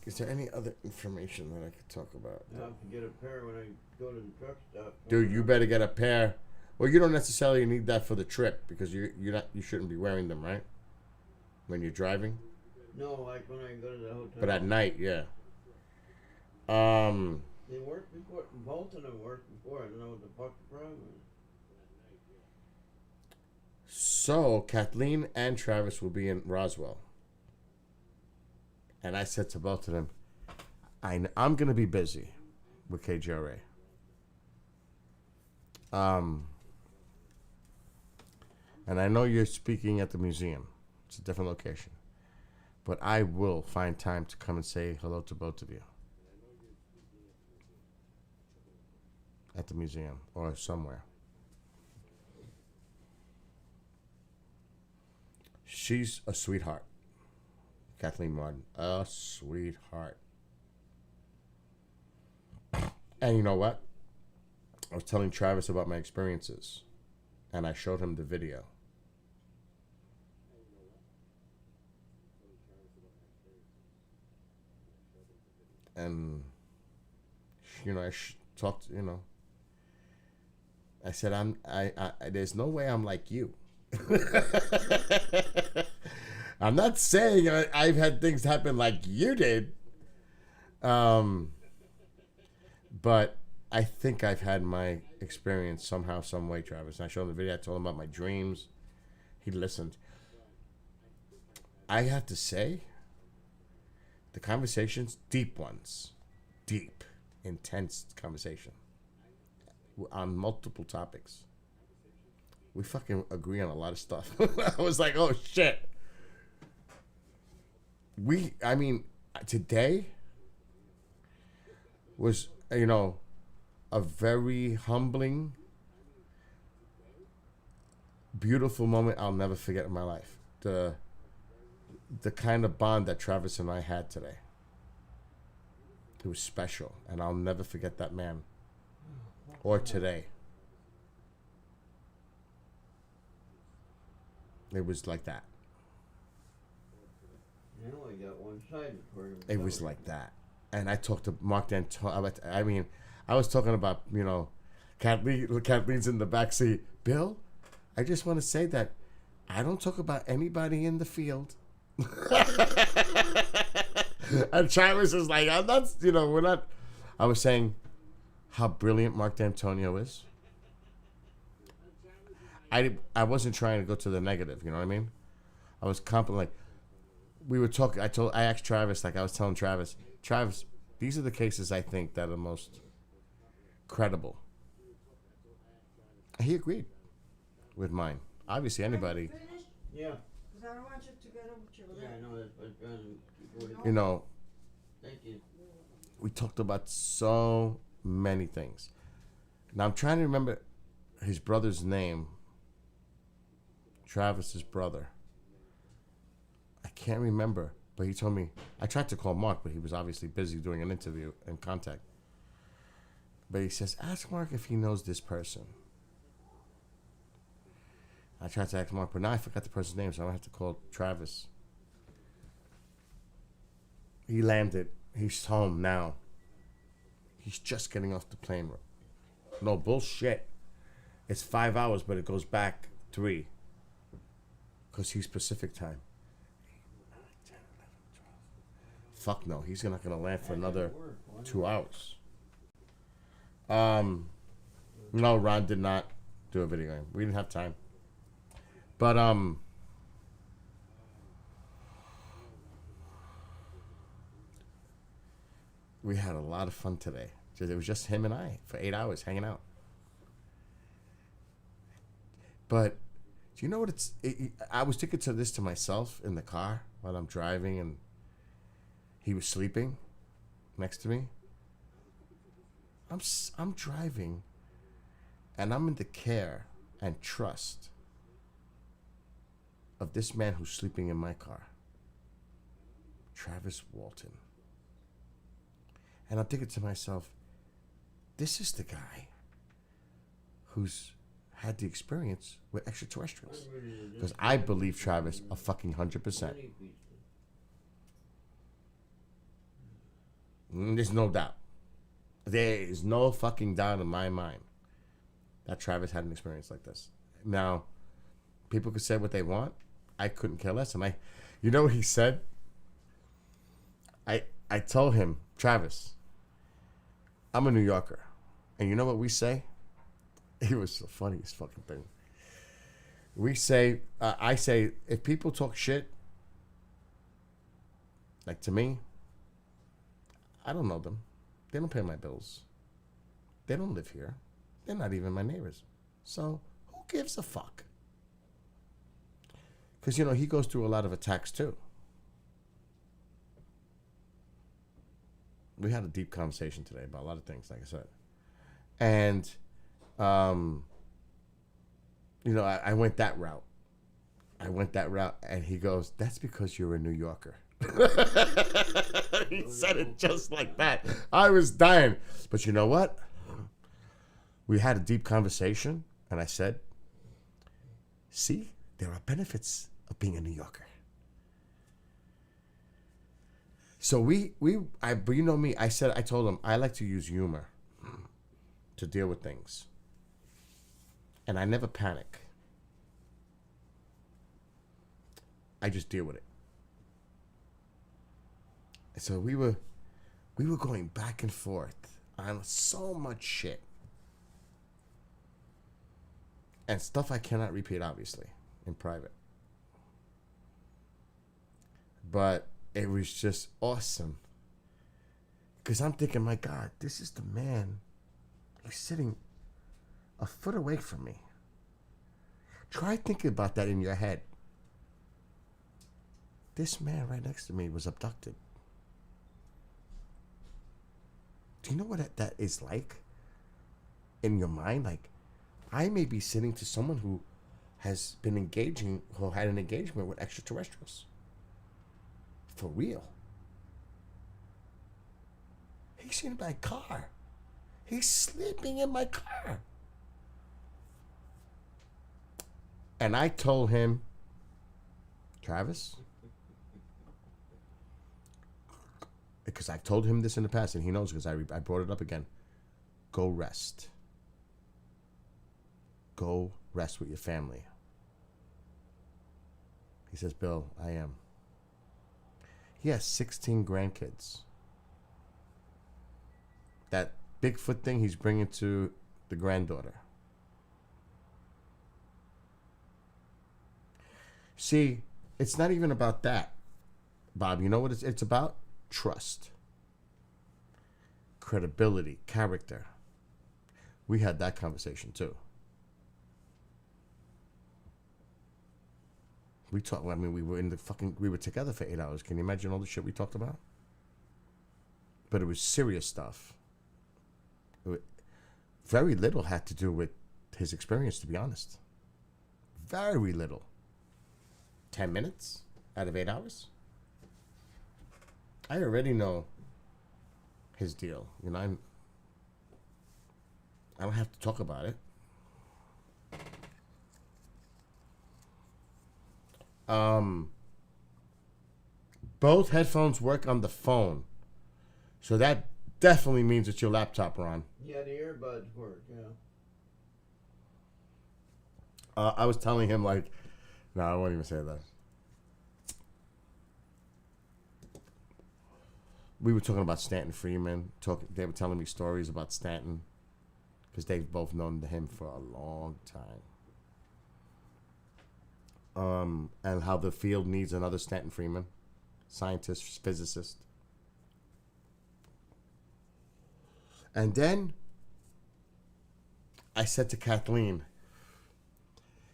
S1: is there any other information that I could talk about?
S2: I have to get a pair when I go to the truck stop.
S1: Dude, you better get a pair. Well, you don't necessarily need that for the trip because you shouldn't be wearing them, right? When you're driving.
S2: No, like when I go to the hotel.
S1: But at night, yeah.
S2: They worked before. Both of them worked before. I don't know what the fuck the problem is.
S1: So Kathleen and Travis will be in Roswell, and I said to both of them, I'm gonna be busy with KGRA. And I know you're speaking at the museum. It's a different location. But I will find time to come and say hello to both of you. At the museum or somewhere. She's a sweetheart. Kathleen Martin. A sweetheart. And you know what? I was telling Travis about my experiences. And I showed him the video. And, you know, I talked, you know. I said, there's no way I'm like you. I'm not saying I've had things happen like you did. But I think I've had my experience somehow, some way, Travis. And I showed him the video. I told him about my dreams. He listened. I have to say, the conversations, deep ones, deep, intense conversation on multiple topics. We fucking agree on a lot of stuff. I was like, oh shit. Today was, you know, a very humbling, beautiful moment I'll never forget in my life. The kind of bond that Travis and I had today. It was special, and I'll never forget that man. Or today. It was like that.
S2: I only got one side for him.
S1: It was like that. And I talked to Mark D'Antonio. I mean, I was talking about, you know, Kathleen's in the backseat. Bill, I just want to say that I don't talk about anybody in the field. And Travis is like, I'm not, you know, we're not. I was saying how brilliant Mark D'Antonio is. I wasn't trying to go to the negative, you know what I mean? I was like, we were talking, I asked Travis, like I was telling Travis, these are the cases I think that are most credible. He agreed with mine. Obviously, anybody.
S2: Yeah.
S10: Because I don't want you to get over to
S2: Yeah, I know that, but
S1: you know,
S2: thank you.
S1: we talked about so many things. Now I'm trying to remember his brother's name. Travis's brother. I can't remember, but he told me. I tried to call Mark, but he was obviously busy doing an interview and contact. But he says, ask Mark if he knows this person. I tried to ask Mark, but now I forgot the person's name, so I have to call Travis. He landed. He's home now. He's just getting off the plane. No bullshit. It's 5 hours, but it goes back 3. Because he's Pacific time. Fuck no. He's not going to land for another 2 hours. No, Ron did not do a video game. We didn't have time. But, we had a lot of fun today. It was just him and I for 8 hours hanging out. But do you know what I was thinking to myself in the car while I'm driving, and he was sleeping next to me. I'm driving, and I'm in the care and trust of this man who's sleeping in my car, Travis Walton. And I'm thinking to myself, this is the guy who's had the experience with extraterrestrials. Because I believe Travis a fucking 100%. There's no doubt. There is no fucking doubt in my mind that Travis had an experience like this. Now, people could say what they want. I couldn't care less. And you know what he said? I told him, Travis, I'm a New Yorker. And you know what we say? It was the funniest fucking thing. We say, I say, if people talk shit, like to me, I don't know them. They don't pay my bills. They don't live here. They're not even my neighbors. So who gives a fuck? Because, you know, he goes through a lot of attacks too. We had a deep conversation today about a lot of things, like I said. And, you know, I went that route. And he goes, that's because you're a New Yorker. He said it just like that. I was dying. But you know what? We had a deep conversation, and I said, see, there are benefits of being a New Yorker. So but you know me, I told him, I like to use humor to deal with things. And I never panic. I just deal with it. And so we were going back and forth on so much shit. And stuff I cannot repeat, obviously, in private. But it was just awesome. Because I'm thinking, my God, this is the man who's sitting a foot away from me. Try thinking about that in your head. This man right next to me was abducted. Do you know what that is like in your mind? Like, I may be sitting to someone who has been who had an engagement with extraterrestrials. For real. He's in my car. He's sleeping in my car. And I told him, Travis, because I've told him this in the past, and he knows because I brought it up again. Go rest. Go rest with your family. He says, Bill, I am. He has 16 grandkids. That Bigfoot thing he's bringing to the granddaughter. See, it's not even about that, Bob. You know what it's about? Trust. Credibility. Character. We had that conversation too. We talked. I mean, we were together for 8 hours. Can you imagine all the shit we talked about? But it was serious stuff. Very little had to do with his experience, to be honest. Very little. 10 minutes out of 8 hours. I already know his deal. You know, I don't have to talk about it. Both headphones work on the phone. So that definitely means it's your laptop, Ron.
S2: Yeah, the earbuds work, yeah.
S1: I was telling him, like, no, I won't even say that. We were talking about Stanton Freeman. They were telling me stories about Stanton because they've both known him for a long time. And how the field needs another Stanton Freeman, scientist, physicist. And then I said to Kathleen,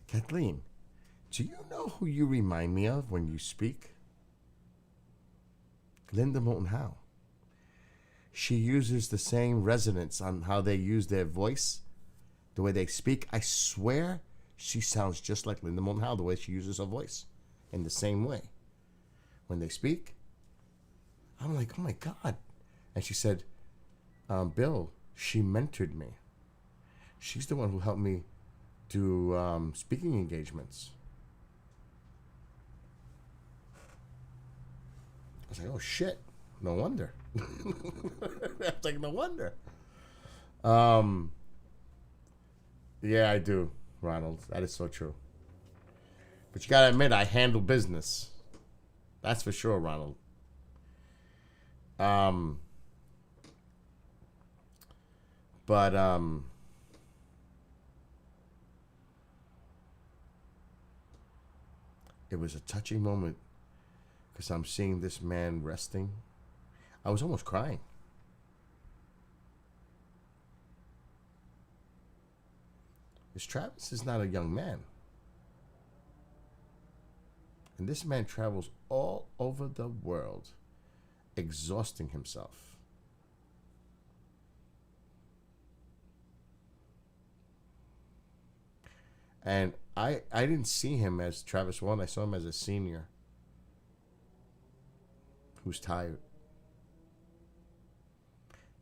S1: Kathleen, do you know who you remind me of when you speak? Linda Moulton Howe. She uses the same resonance on how they use their voice, the way they speak. I swear she sounds just like Linda Moulton Howe, the way she uses her voice, in the same way. When they speak, I'm like, oh my God. And she said, Bill, she mentored me. She's the one who helped me do speaking engagements. I was like, oh shit, no wonder. I was like, no wonder. Yeah, I do, Ronald. That is so true. But you gotta admit, I handle business. That's for sure, Ronald. It was a touching moment because I'm seeing this man resting. I was almost crying. Because Travis is not a young man. And this man travels all over the world, exhausting himself. And I didn't see him as Travis One. I saw him as a senior who's tired.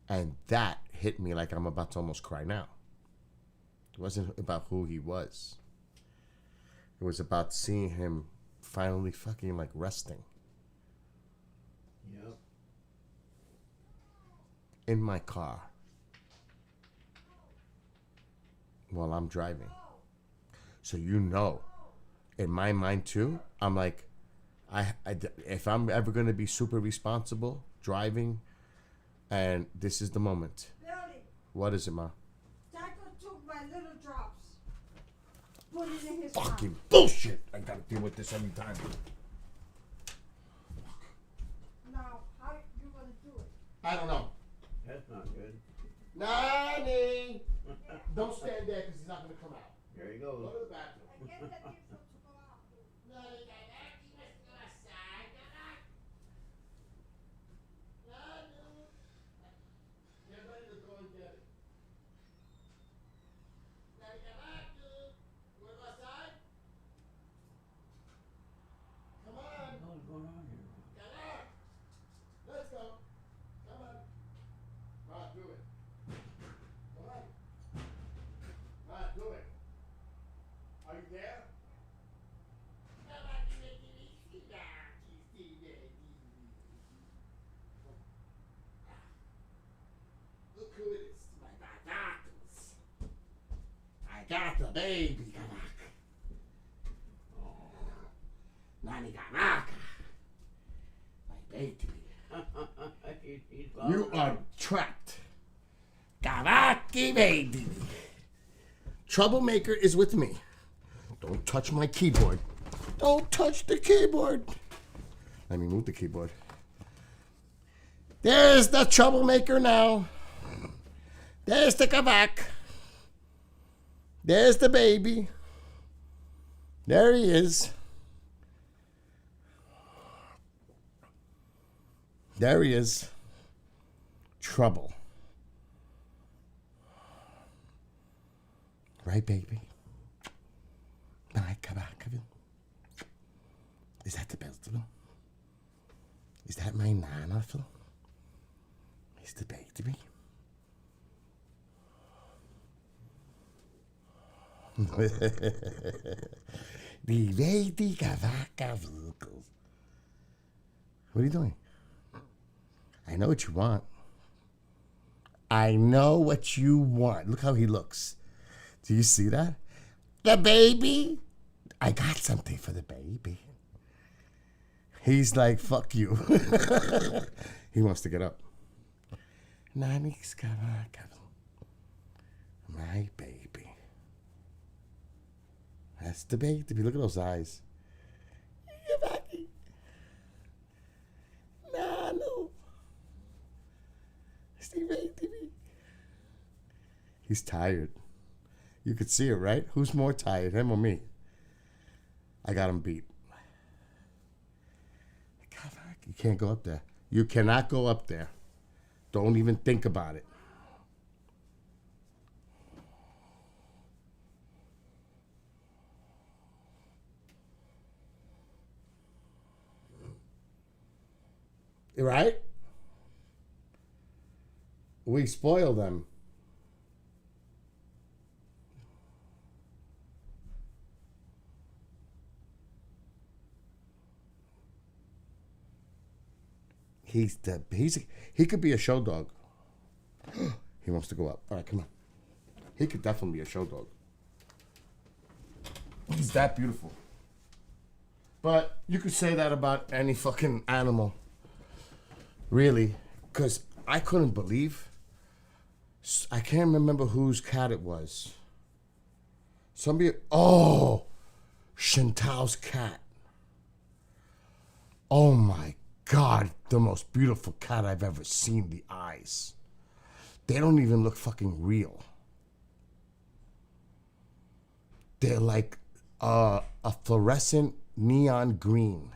S1: And that hit me like I'm about to almost cry now. It wasn't about who he was. It was about seeing him finally fucking like resting.
S2: Yep.
S1: In my car. While I'm driving. So you know, in my mind too, I'm like, if I'm ever going to be super responsible driving, and this is the moment.
S13: Billy,
S1: What is it, Ma?
S13: Taco took my little drops. Put it in his
S1: Fucking
S13: mouth.
S1: bullshit. I gotta deal with this every time.
S13: Now, how you gonna do it?
S1: I don't know.
S2: That's not good.
S1: Nani! Don't stand there because he's not going to come out.
S2: There you go.
S1: Go to the bathroom.
S13: I guess that gives him to go out.
S1: Get ready to go and get it. Wanna go outside? Come on.
S2: What's going on here?
S1: Let's go. Come on. Rod, do it. Come on. Rod, do it. Are you there? Look who it is. My doctors. I got the baby. Nani Gamaka. My baby. You are trapped. Gavaki baby. Troublemaker is with me. Don't touch my keyboard. Don't touch the keyboard. Let me move the keyboard. There's the troublemaker now. There's the Gavak. There's the baby. There he is. There he is. Trouble. Right, baby? My Kabakaville. Is that the Beltaville? Is that my Nanaville? Is the baby? The baby Kabakaville. What are you doing? I know what you want. I know what you want. Look how he looks. Do you see that? The baby? I got something for the baby. He's like, fuck you. He wants to get up. Nani SKYWATCHER. My baby. That's the baby. Look at those eyes. Nano. He's tired. You could see it, right? Who's more tired, him or me? I got him beat. You can't go up there. You cannot go up there. Don't even think about it. Right? We spoil them. He could be a show dog. He wants to go up. All right, come on. He could definitely be a show dog. He's that beautiful. But you could say that about any fucking animal. Really. Because I couldn't believe. I can't remember whose cat it was. Somebody. Oh! Chantal's cat. Oh my God, the most beautiful cat I've ever seen. The eyes. They don't even look fucking real. They're like a fluorescent neon green.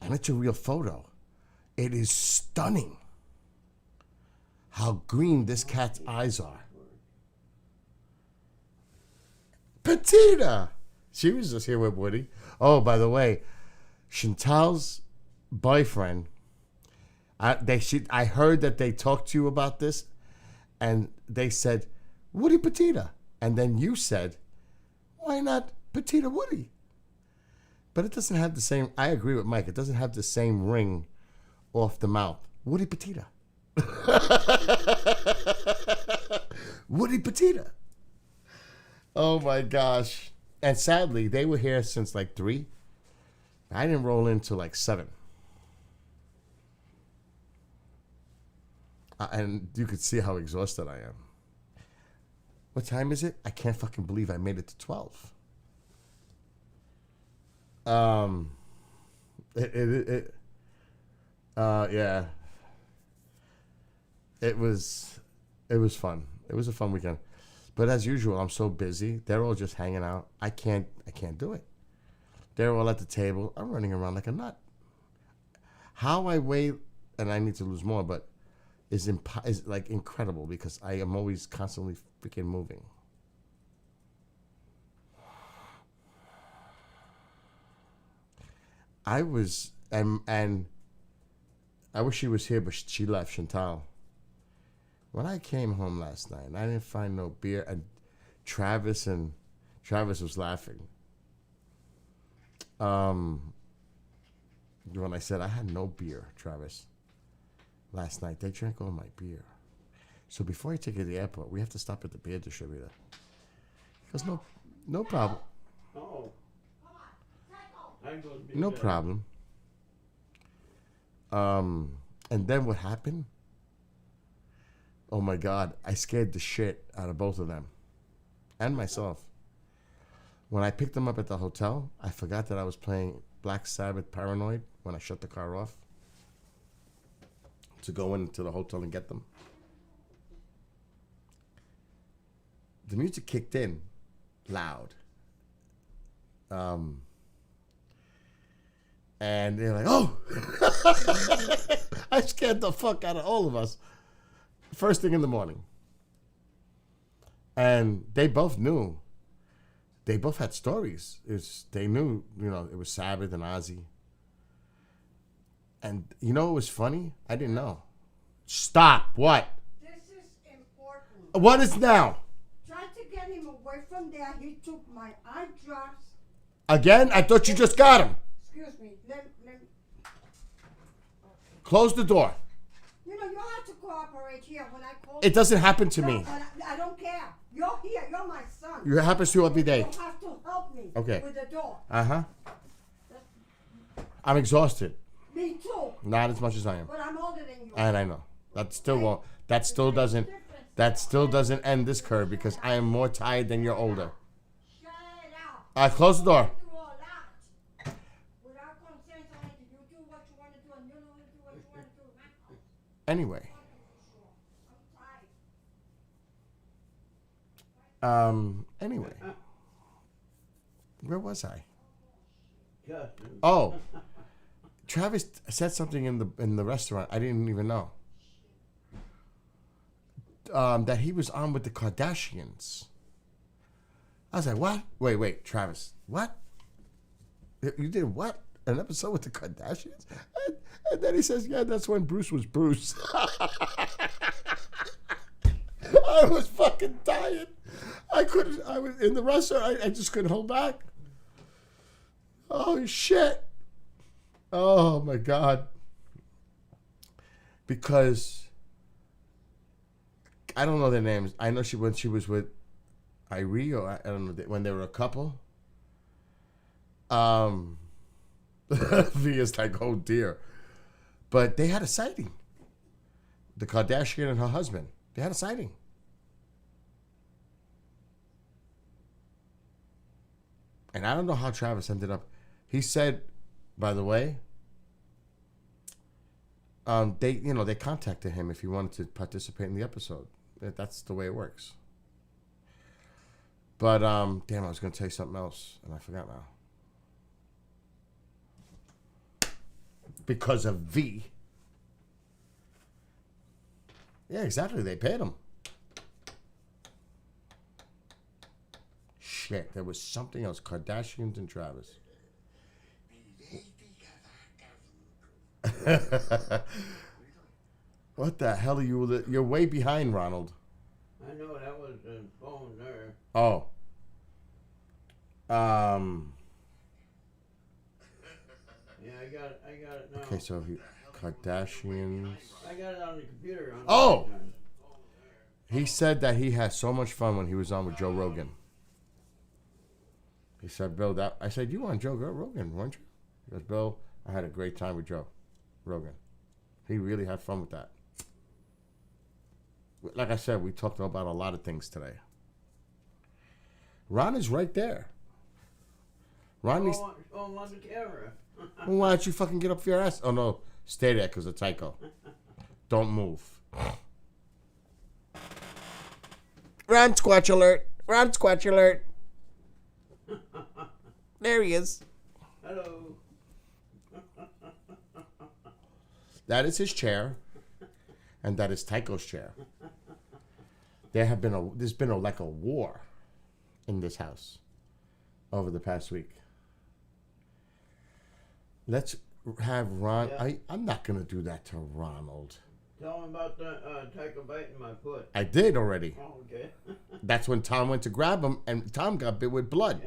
S1: And it's a real photo. It is stunning how green this cat's eyes are. Petita! She was just here with Woody. Oh, by the way, Chantal's boyfriend, I heard that they talked to you about this, and they said, Woody Petita. And then you said, why not Petita Woody? But it doesn't have the same, I agree with Mike, it doesn't have the same ring off the mouth. Woody Petita. Woody Petita. Oh my gosh. And sadly, they were here since like 3. I didn't roll in till like 7. And you could see how exhausted I am. What time is it? I can't fucking believe I made it to 12. Yeah. It was fun. It was a fun weekend. But as usual, I'm so busy. They're all just hanging out. I can't do it. They're all at the table. I'm running around like a nut. How I weigh, and I need to lose more, but is like incredible because I am always constantly freaking moving. I was, and I wish she was here, but she left, Chantal. When I came home last night, I didn't find no beer, and Travis was laughing. When I said I had no beer, Travis, last night, they drank all my beer. So before I take you to the airport, we have to stop at the beer distributor. He goes, no problem.
S2: Oh.
S1: No problem. And then what happened? Oh my God, I scared the shit out of both of them and myself. When I picked them up at the hotel, I forgot that I was playing Black Sabbath Paranoid when I shut the car off to go into the hotel and get them. The music kicked in loud. And they're like, oh! I scared the fuck out of all of us. First thing in the morning. And they both knew. They both had stories. They knew, it was Sabbath and Ozzy. And you know what was funny? I didn't know. Stop. What?
S13: This is important.
S1: What is now?
S13: Try to get him away from there. He took my eye drops.
S1: Again? I thought you just got him.
S13: Excuse me.
S1: Close the door.
S13: You know, you have to cooperate here when I call.
S1: It doesn't happen to me.
S13: But I don't care. You're here. You're my son.
S1: It happens to you every day.
S13: You have to help me.
S1: Okay.
S13: With the door.
S1: Uh-huh. I'm exhausted.
S13: Me too.
S1: Not as much as I am.
S13: But I'm older than you.
S1: And I know. That still won't. That still doesn't end this curve because I am more tired than you're older.
S13: Shut up.
S1: Close the door.
S13: Do all that. Without consent, I let you do what you want to do, and you don't do what you want to do.
S1: Anyway. Anyway. Where was I? Oh. Travis said something in the restaurant. I didn't even know. That he was on with the Kardashians. I was like, what? Wait, Travis, what? You did what? An episode with the Kardashians? And then he says, yeah, that's when Bruce was Bruce. I was fucking dying. I was in the restaurant. I just couldn't hold back. Oh, shit. Oh, my God. Because I don't know their names. I know when she was with Irie, or I don't know, when they were a couple. V is like, oh dear. But they had a sighting. The Kardashian and her husband. They had a sighting. And I don't know how Travis ended up. He said, by the way, they contacted him if he wanted to participate in the episode. That's the way it works. But damn, I was gonna tell you something else and I forgot now. Because of V. Yeah, exactly. They paid him. Shit, there was something else. Kardashians and Travis. What the hell are you? You're way behind, Ronald.
S2: I know that was the phone there.
S1: Oh.
S2: Yeah, I got it now.
S1: Okay, so Kardashians.
S2: I got it on the computer.
S1: Oh! He said that he had so much fun when he was on with Joe Rogan. He said, Bill, I said, you were on Joe Rogan, weren't you? He goes, Bill, I had a great time with Joe Rogan. He really had fun with that. Like I said, we talked about a lot of things today. Ron is right there. Ron needs...
S2: I'm on the camera.
S1: Well, why don't you fucking get up for your ass? Oh, no. Stay there because of Tycho. Don't move. Ron Squatch alert. Ron Squatch alert. There he is.
S2: Hello.
S1: That is his chair. And that is Tycho's chair. There's been like a war in this house over the past week. Let's have Ron.
S2: Yeah.
S1: I'm not gonna do that to Ronald.
S2: Tell him about the Tycho biting my foot.
S1: I did already.
S2: Oh, okay.
S1: That's when Tom went to grab him, and Tom got bit with blood.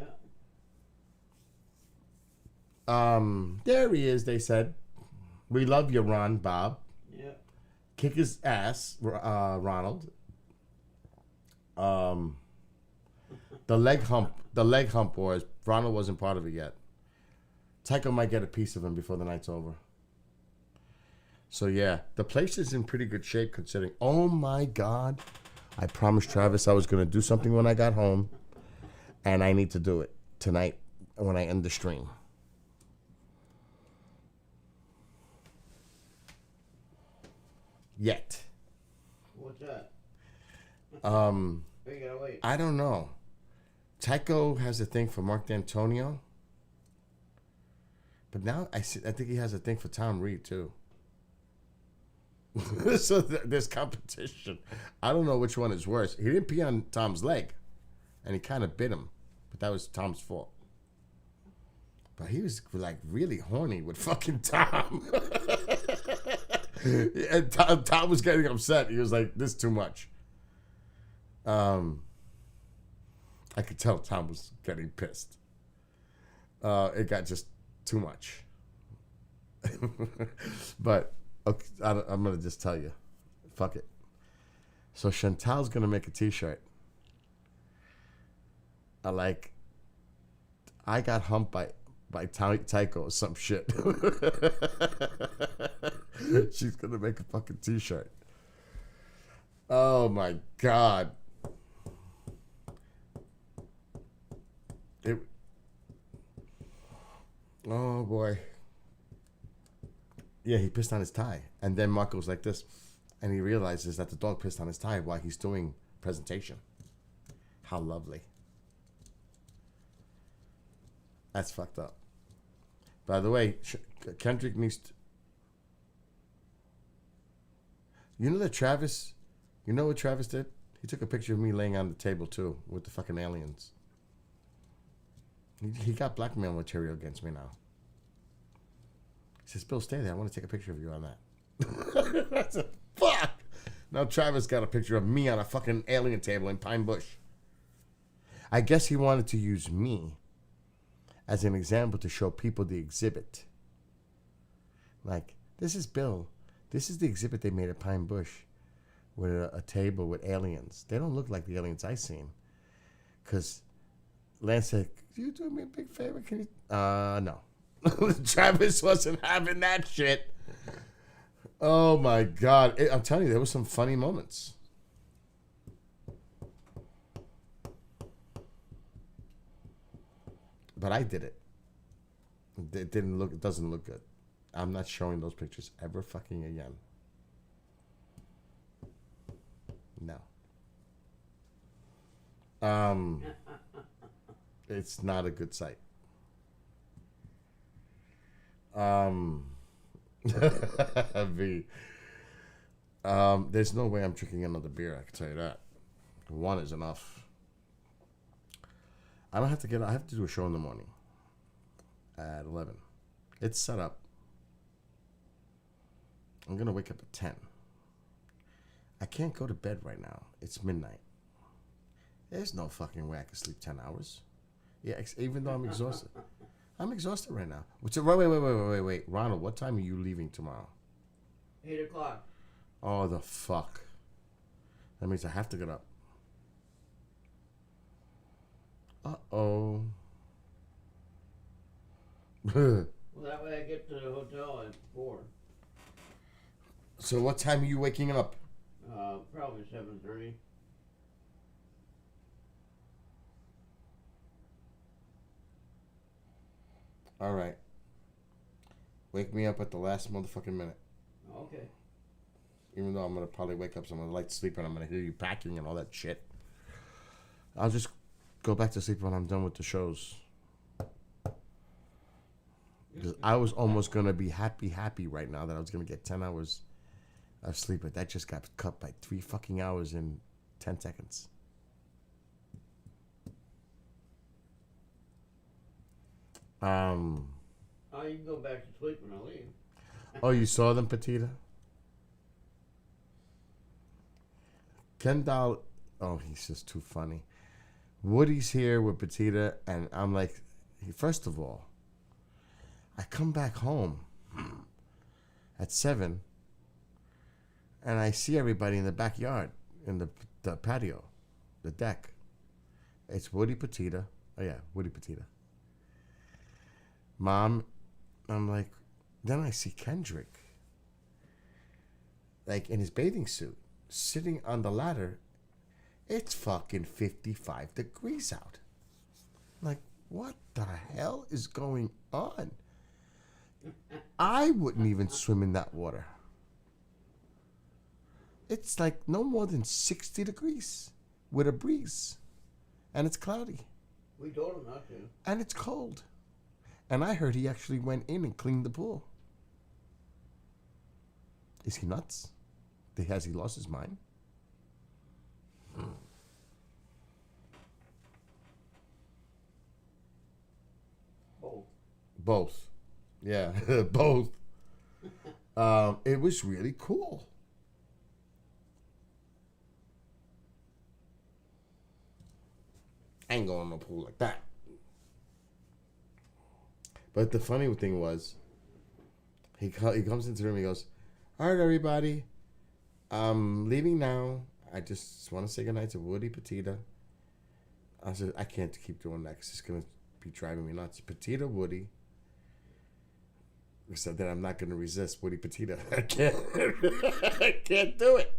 S2: Yeah.
S1: There he is. They said, "We love you, Ron, Bob."
S2: Yeah.
S1: Kick his ass, Ronald. The leg hump wars. Ronald wasn't part of it yet. Tycho might get a piece of him before the night's over. So yeah, the place is in pretty good shape considering. Oh my God. I promised Travis I was going to do something when I got home. And I need to do it tonight when I end the stream. Yet.
S2: What's that?
S1: We
S2: gotta wait.
S1: I don't know. Tycho has a thing for Mark D'Antonio. But now I think he has a thing for Tom Reed too. So there's competition. I don't know which one is worse. He didn't pee on Tom's leg, and he kind of bit him, but that was Tom's fault. But he was like really horny with fucking Tom. And Tom was getting upset. He was like, "This is too much." I could tell Tom was getting pissed. It got just too much. But Okay, I'm gonna just tell you. Fuck it. So Chantal's gonna make a T-shirt. I got humped by Tycho or some shit. She's gonna make a fucking T-shirt. Oh my god. Oh boy. Yeah, he pissed on his tie. And then Mark goes like this. And he realizes that the dog pissed on his tie while he's doing presentation. How lovely. That's fucked up. By the way, Kendrick needs to... You know that Travis... You know what Travis did? He took a picture of me laying on the table too with the fucking aliens. He got blackmail material against me now. He says, Bill, stay there. I want to take a picture of you on that. I said, fuck! Now Travis got a picture of me on a fucking alien table in Pine Bush. I guess he wanted to use me as an example to show people the exhibit. Like, this is Bill. This is the exhibit they made at Pine Bush with a table with aliens. They don't look like the aliens I seen. Because Lance said, can you do me a big favor? Can you? No. Travis wasn't having that shit. Oh my God. I'm telling you, there were some funny moments. But I did it. It doesn't look good. I'm not showing those pictures ever fucking again. No. It's not a good sight. There's no way I'm drinking another beer, I can tell you that. One is enough. I have to do a show in the morning at 11. It's set up. I'm gonna wake up at 10. I can't go to bed right now. It's midnight. There's no fucking way I can sleep 10 hours. Yeah, even though I'm exhausted. I'm exhausted right now. Wait. Ronald, what time are you leaving tomorrow?
S2: 8 o'clock.
S1: Oh, the fuck. That means I have to get up. Uh-oh.
S2: Well, that way I get to the hotel at 4.
S1: So what time are you waking up?
S2: Probably 7:30.
S1: All right. Wake me up at the last motherfucking minute.
S2: Okay.
S1: Even though I'm going to probably wake up, so I'm going to light sleep and I'm going to hear you packing and all that shit. I'll just go back to sleep when I'm done with the shows. Because I was almost going to be happy right now that I was going to get 10 hours of sleep, but that just got cut by 3 fucking hours in 10 seconds.
S2: Oh, you can go back to sleep when I leave.
S1: Oh, you saw them, Petita? Kendall, oh, he's just too funny. Woody's here with Petita, and I'm like, first of all, I come back home at 7, and I see everybody in the backyard, in the patio, the deck. It's Woody, Petita. Oh, yeah, Woody, Petita. Mom, I'm like, then I see Kendrick, like in his bathing suit, sitting on the ladder. It's fucking 55 degrees out. I'm like, what the hell is going on? I wouldn't even swim in that water. It's like no more than 60 degrees with a breeze. And it's cloudy.
S2: We told him not to.
S1: And it's cold. And I heard he actually went in and cleaned the pool. Is he nuts? Has he lost his mind? Both. Yeah, both. It was really cool. I ain't going in a pool like that. But the funny thing was, he comes into the room, he goes, All right, everybody. I'm leaving now. I just want to say goodnight to Woody Petita. I can't keep doing that because it's going to be driving me nuts. Petita Woody. Except that I'm not going to resist Woody Petita. I can't. I can't do it.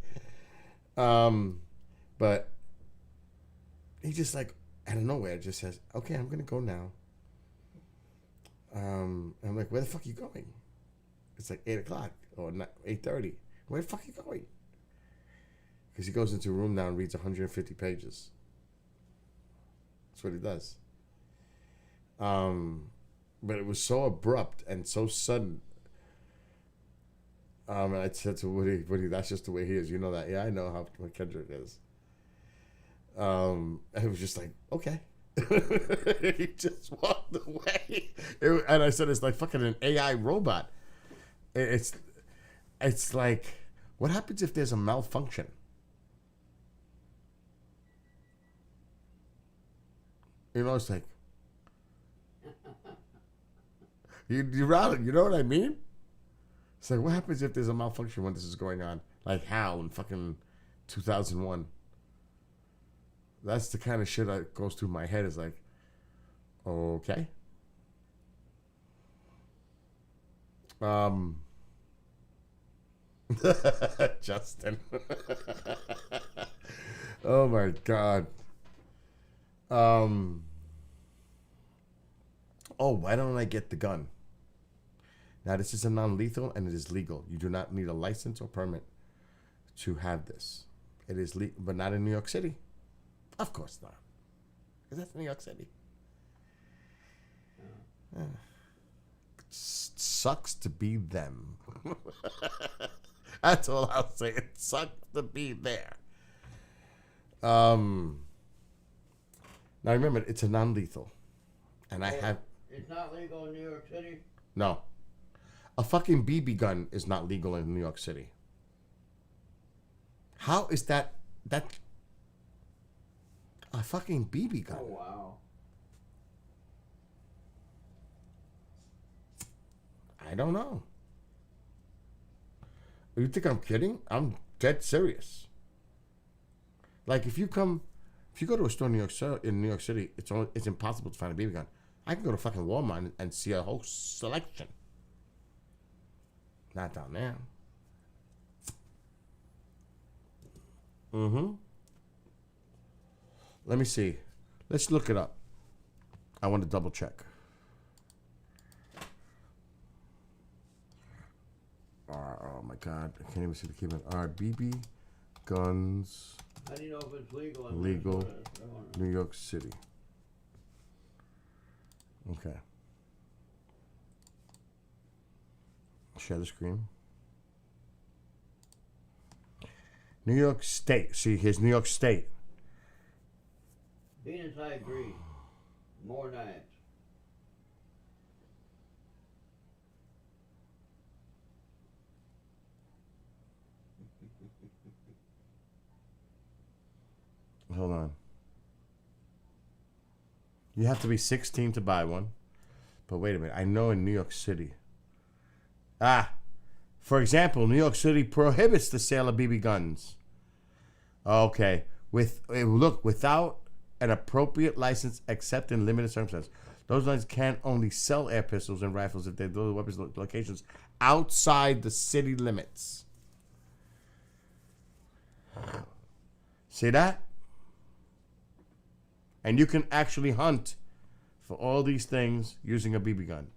S1: But he just like out of nowhere just says, "Okay, I'm going to go now." And I'm like, "Where the fuck are you going?" It's like 8:00 or 8:30. Where the fuck are you going? Because he goes into a room now and reads 150 pages. That's what he does. But it was so abrupt and so sudden. And I said to Woody, that's just the way he is. You know that? Yeah, I know how Kendrick is. And it was just like, okay. He just walked away. And I said, it's like fucking an AI robot. It's like, what happens if there's a malfunction? You know, it's like, you know what I mean? It's like, what happens if there's a malfunction when this is going on? Like how in fucking 2001? That's the kind of shit that goes through my head. Is like, okay. Justin. Oh my God. Oh, why don't I get the gun? Now, this is a non-lethal and it is legal. You do not need a license or permit to have this. It is legal, but not in New York City. Of course not. Because that's New York City. Sucks to be them. That's all I'll say. It sucks to be there. Now remember, it's a non-lethal. And I have...
S2: It's not legal in New York City?
S1: No. A fucking BB gun is not legal in New York City. How is that a fucking BB gun?
S2: Oh, wow.
S1: I don't know. You think I'm kidding? I'm dead serious. Like if you go to a store in New York City, it's impossible to find a BB gun. I can go to fucking Walmart and see a whole selection. Not down there. Let me see. Let's look it up. I want to double check. Oh my God, I can't even see the keyboard. BB guns.
S2: How do you know if it's legal?
S1: Legal, New York City. Okay. Share the screen. New York State. See, here's New York State.
S2: Venus, I agree. More knives.
S1: Hold on. You have to be 16 to buy one. But wait a minute. I know in New York City. For example, New York City prohibits the sale of BB guns. Okay. Without an appropriate license except in limited circumstances. Those lines can only sell air pistols and rifles if they deliver weapons locations outside the city limits. See that? And you can actually hunt for all these things using a BB gun.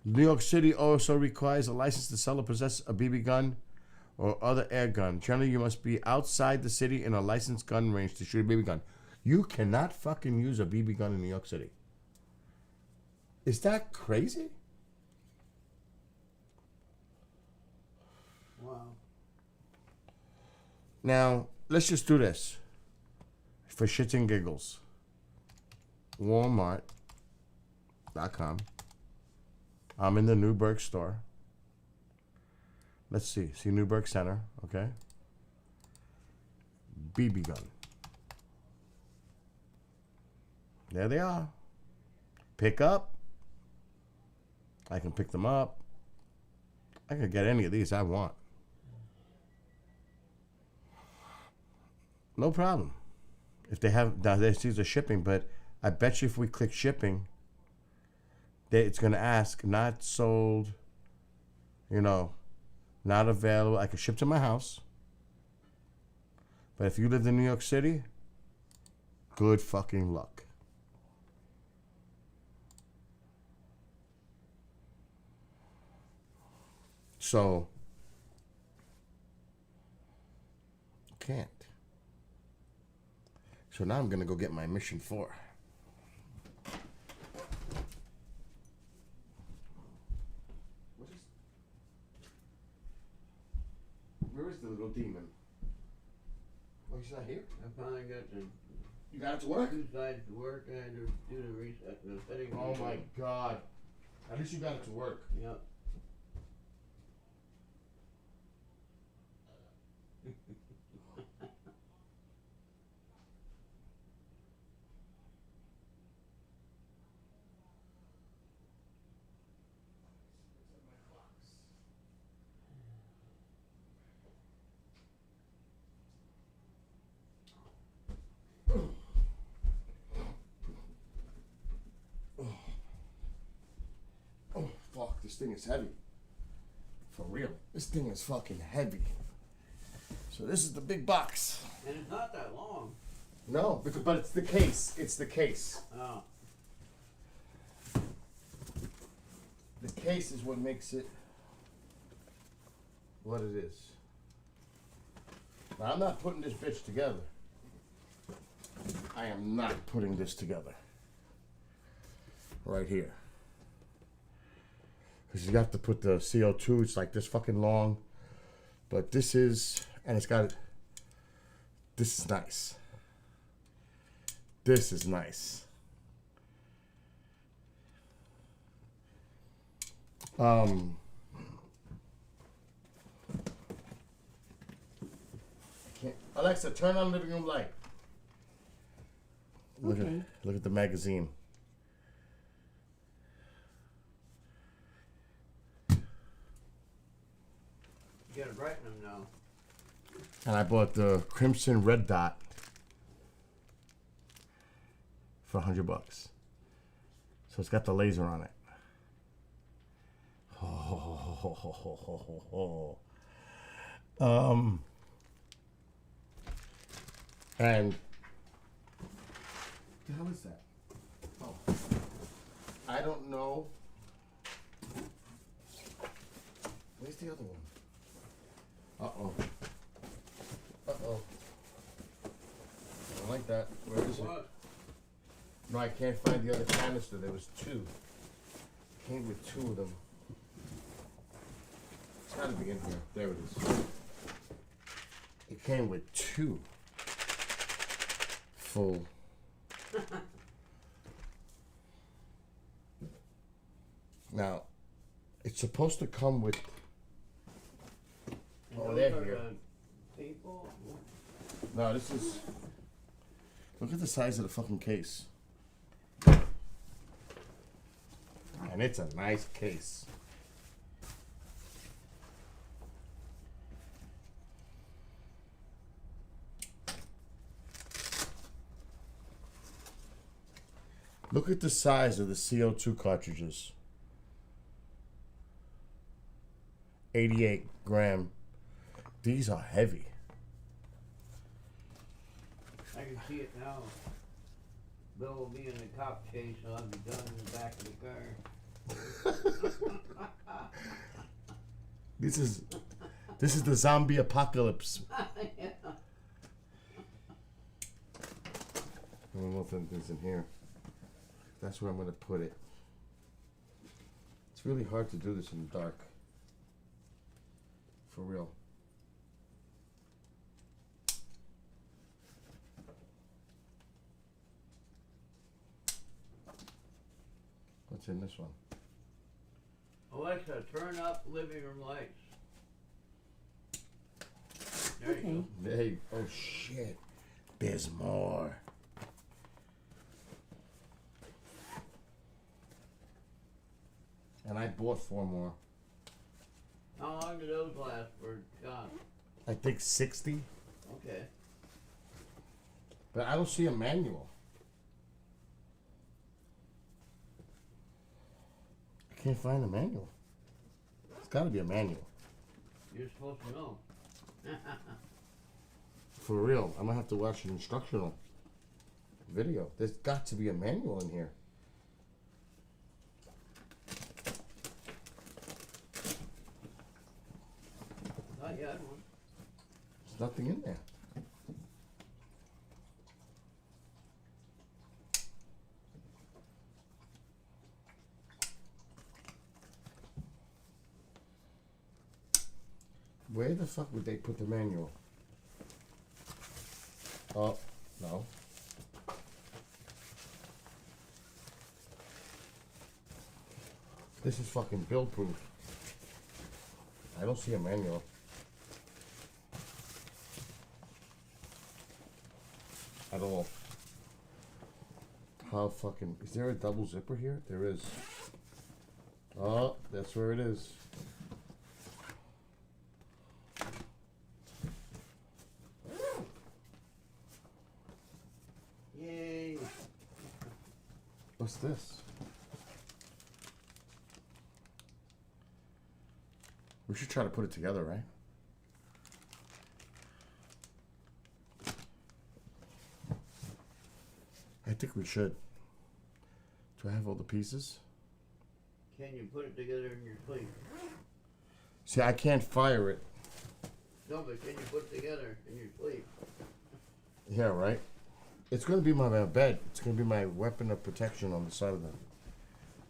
S1: New York City also requires a license to sell or possess a BB gun or other air gun. Generally, you must be outside the city in a licensed gun range to shoot a BB gun. You cannot fucking use a BB gun in New York City. Is that crazy?
S2: Wow.
S1: Now, let's just do this. For shits and giggles. Walmart.com. I'm in the Newburgh store. Let's see. See Newburgh Center, okay? BB gun. There they are. Pick up. I can pick them up. I can get any of these I want. No problem. If they have, now these are shipping, but I bet you if we click shipping, it's going to ask not sold, you know, not available. I can ship to my house. But if you lived in New York City, good fucking luck. So, can't. So now I'm going to go get my mission 4. Where is the little demon? Oh, he's not here?
S2: I finally got the
S1: You got it to work?
S2: 2 sides to work. I had to do the reset, the setting.
S1: Oh my God. At least you got it to work.
S2: Yep.
S1: Oh, fuck. This thing is heavy. For real. This thing is fucking heavy. So this is the big box.
S2: And it's not that long.
S1: No, but it's the case. It's the case.
S2: Oh.
S1: The case is what makes it what it is. Now, I'm not putting this bitch together. I am not putting this together. Right here. Because you got to put the CO2. It's like this fucking long. But this is, and it's got, this is nice. This is nice. Alexa, turn on living room light.
S2: Okay.
S1: Look at the magazine.
S2: You gotta brighten them now.
S1: And I bought the Crimson Red Dot for $100. So it's got the laser on it. And the hell is that? Oh, I don't know. Where's the other one? Uh-oh. Uh-oh. I don't like that. Where is it? No, I can't find the other canister. There was 2. Came with 2 of them. It's gotta be in here. There it is. It came with 2 full. Now, it's supposed to come with. Oh, they're here.
S2: People?
S1: No, this is. Look at the size of the fucking case. And it's a nice case. Look at the size of the CO2 cartridges. 88 gram. These are heavy.
S2: I can see it now. Bill will be in the cop chase, so I'll be done in the back of the car.
S1: This is the zombie apocalypse.
S2: Yeah.
S1: I don't know if anything's in here. That's where I'm gonna put it. It's really hard to do this in the dark. For real. What's in this one?
S2: Alexa, turn up living room lights. There you go.
S1: Hey, oh shit. There's more. And I bought 4 more.
S2: How long do those last for John?
S1: I think 60.
S2: Okay.
S1: But I don't see a manual. I can't find a manual. It's got to be a manual.
S2: You're supposed to know.
S1: For real, I'm gonna have to watch an instructional video. There's got to be a manual in here.
S2: Thought you had one.
S1: There's nothing in there. Where the fuck would they put the manual? Oh, no. This is fucking build proof. I don't see a manual. At all. How fucking... Is there a double zipper here? There is. Oh, that's where it is.
S2: Yay.
S1: What's this? We should try to put it together, right? I think we should. Do I have all the pieces?
S2: Can you put it together in your sleep?
S1: See, I can't fire it.
S2: No, but can you put it together in your sleep?
S1: Yeah, right? It's going to be my bed. It's going to be my weapon of protection on the side of the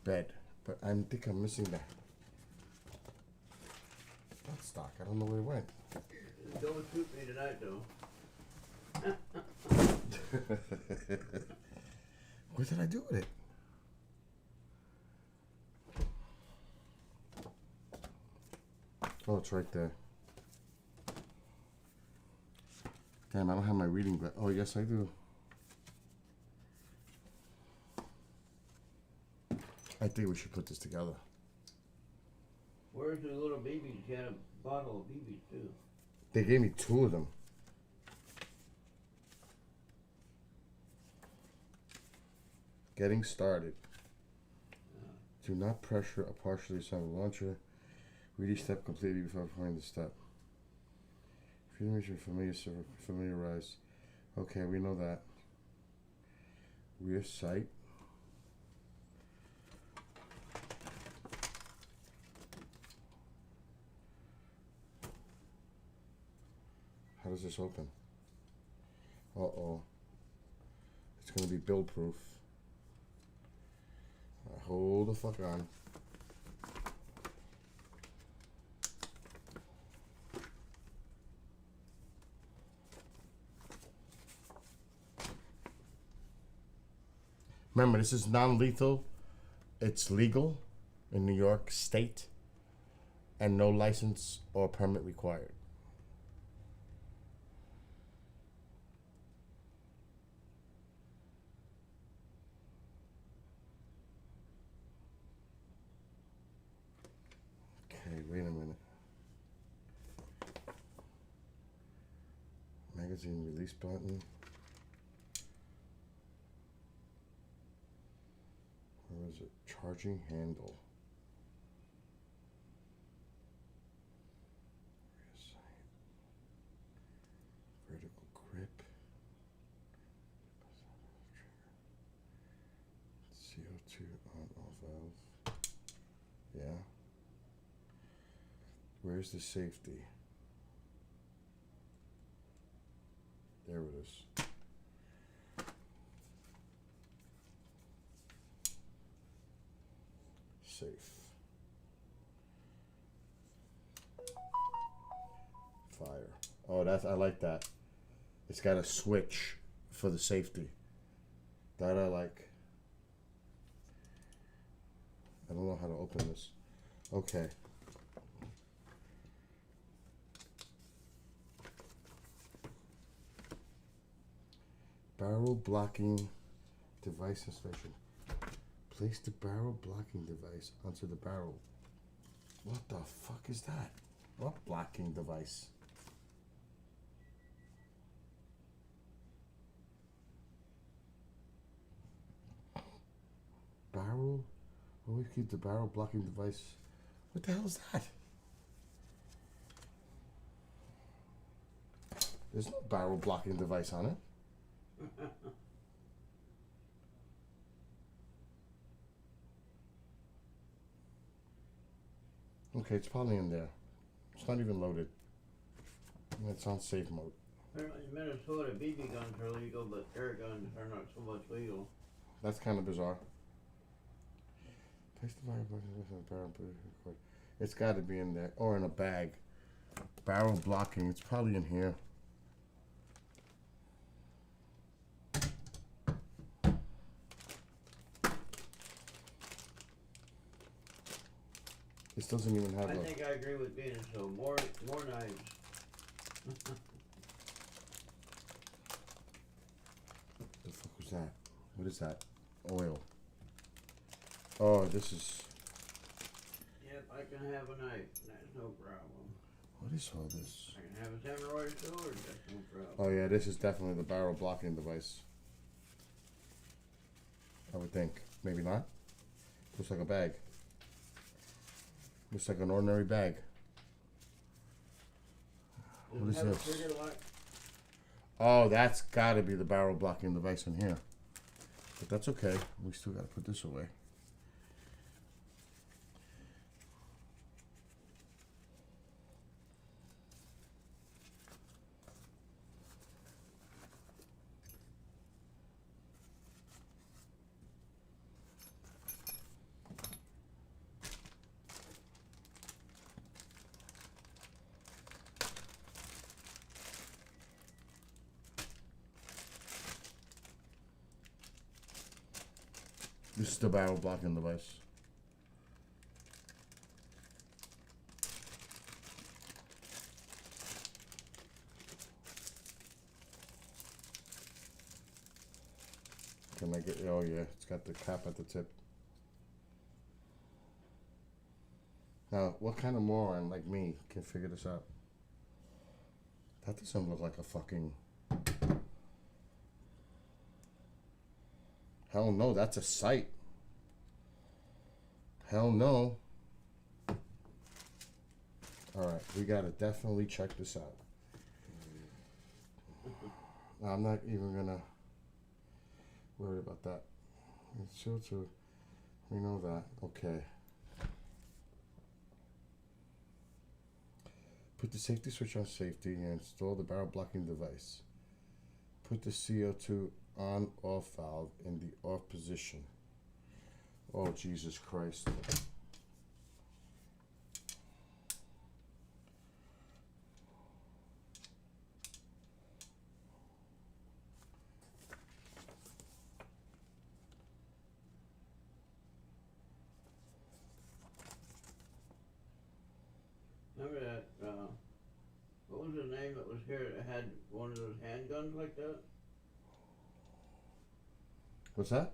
S1: bed. But I think I'm missing that. That stock. I don't know where it went.
S2: Don't shoot me tonight, though.
S1: What did I do with it? Oh, it's right there. Damn, I don't have my reading glass. Oh, yes, I do. I think we should put this together.
S2: Where's the little BBs? You had a bottle of BBs, too.
S1: They gave me 2 of them. Getting started. Do not pressure a partially assembled launcher. Read each step completely before performing the step. If you make familiarize. Okay, we know that. Rear sight. How does this open? Uh-oh. It's going to be build proof. Hold the fuck on. Remember, this is non-lethal. It's legal in New York State and no license or permit required. Okay, wait a minute. Magazine release button. Where is it? Charging handle. Vertical grip. CO2 on-off valve. Yeah. Where's the safety? There it is. Safe. Fire. Oh, that's, I like that. It's got a switch for the safety. That I like. I don't know how to open this. Okay. Barrel blocking device installation. Place the barrel blocking device onto the barrel. What the fuck is that? What blocking device? Barrel? Always keep the barrel blocking device. What the hell is that? There's no barrel blocking device on it. Okay, it's probably in there. It's not even loaded. It's on safe mode.
S2: Apparently in Minnesota, BB guns are legal, but air guns are not so much legal.
S1: That's kind of bizarre. Place the barrel blocking device on the barrel. It's got to be in there. Or in a bag. Barrel blocking. It's probably in here. This doesn't even have
S2: I
S1: a...
S2: think I agree with Venus, so more knives.
S1: The fuck was that? What is that? Oil. Oh, this is...
S2: Yep, I can have a knife. That's no problem.
S1: What is all this?
S2: I can have a samurai sword. That's no problem.
S1: Oh yeah, this is definitely the barrel blocking device. I would think. Maybe not. Looks like a bag. Looks like an ordinary bag. What is this? Oh, that's gotta be the barrel blocking device in here. But that's okay. We still gotta put this away. This is the barrel blocking device. Can I get, oh yeah, it's got the cap at the tip. Now, what kind of moron like me can figure this out? That doesn't look like a fucking... Hell no, that's a sight. Hell no. Alright, we gotta definitely check this out. I'm not even gonna worry about that. It's chill to, we know that. Okay. Put the safety switch on safety and install the barrel blocking device. Put the CO2 on/off valve in the off position. Oh, Jesus Christ.
S2: Remember that, what was the name that was here that had one of those handguns like that?
S1: What's that?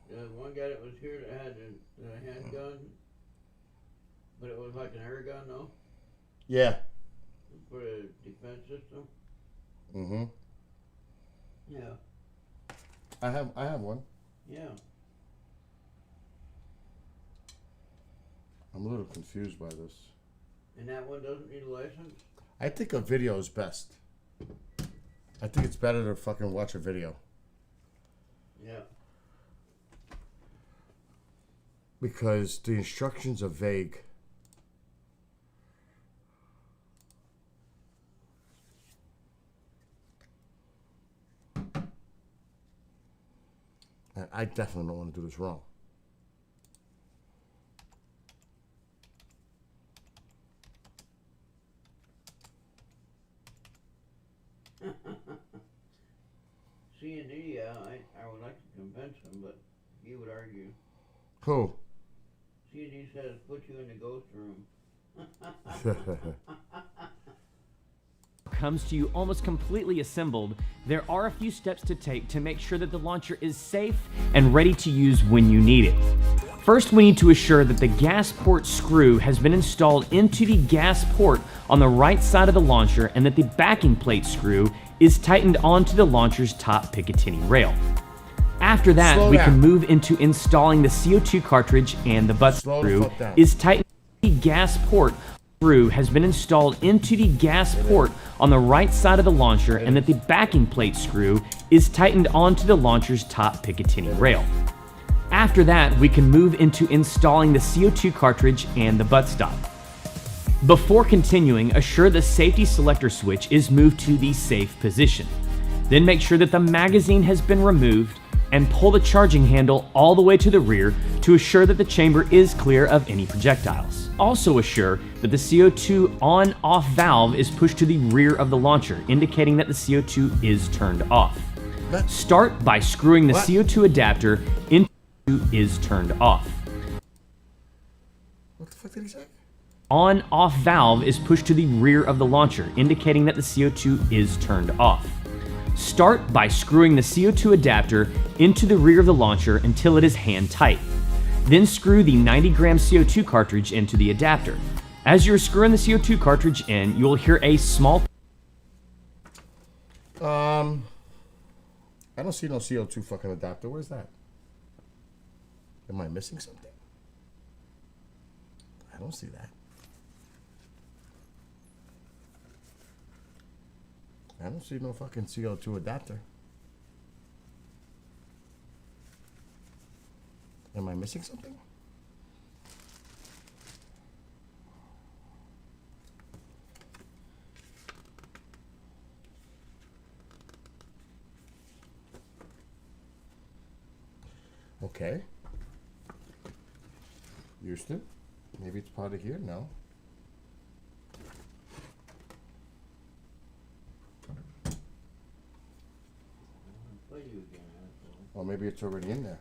S2: The one guy that was here that had the handgun, but it was like an air gun, no?
S1: Yeah.
S2: For the defense system?
S1: Mm-hmm.
S2: Yeah.
S1: I have one.
S2: Yeah.
S1: I'm a little confused by this.
S2: And that one doesn't need a license?
S1: I think a video is best. I think it's better to fucking watch a video.
S2: Yeah.
S1: Because the instructions are vague. And I definitely don't want to do this wrong.
S2: C&D, I would like to convince him, but he would argue.
S1: Who?
S2: C&D says put you in the ghost room.
S14: comes to you almost completely assembled, there are a few steps to take to make sure that the launcher is safe and ready to use when you need it. First, we need to assure that the gas port screw has been installed into the gas port on the right side of the launcher and that the backing plate screw is tightened onto the launcher's top Picatinny rail. After that, we can move into installing the CO2 cartridge, and the butt screw is tightened. The gas port screw has been installed into the gas port on the right side of the launcher and that the backing plate screw is tightened onto the launcher's top Picatinny rail. After that, we can move into installing the CO2 cartridge and the buttstock. Before continuing, assure the safety selector switch is moved to the safe position. Then make sure that the magazine has been removed and pull the charging handle all the way to the rear to assure that the chamber is clear of any projectiles. Also assure that the CO2 on-off valve is pushed to the rear of the launcher, indicating that the CO2 is turned off. Start by screwing the CO2 adapter into is turned off.
S1: What the fuck did he say?
S14: On-off valve is pushed to the rear of the launcher, indicating that the CO2 is turned off. Start by screwing the CO2 adapter into the rear of the launcher until it is hand tight. Then screw the 90-gram CO2 cartridge into the adapter. As you're screwing the CO2 cartridge in, you will hear a small...
S1: I don't see no CO2 fucking adapter. Where's that? Am I missing something? I don't see that. I don't see no fucking CO2 adapter. Am I missing something? Okay. Houston? Maybe it's part of here? No. Or maybe it's already in there.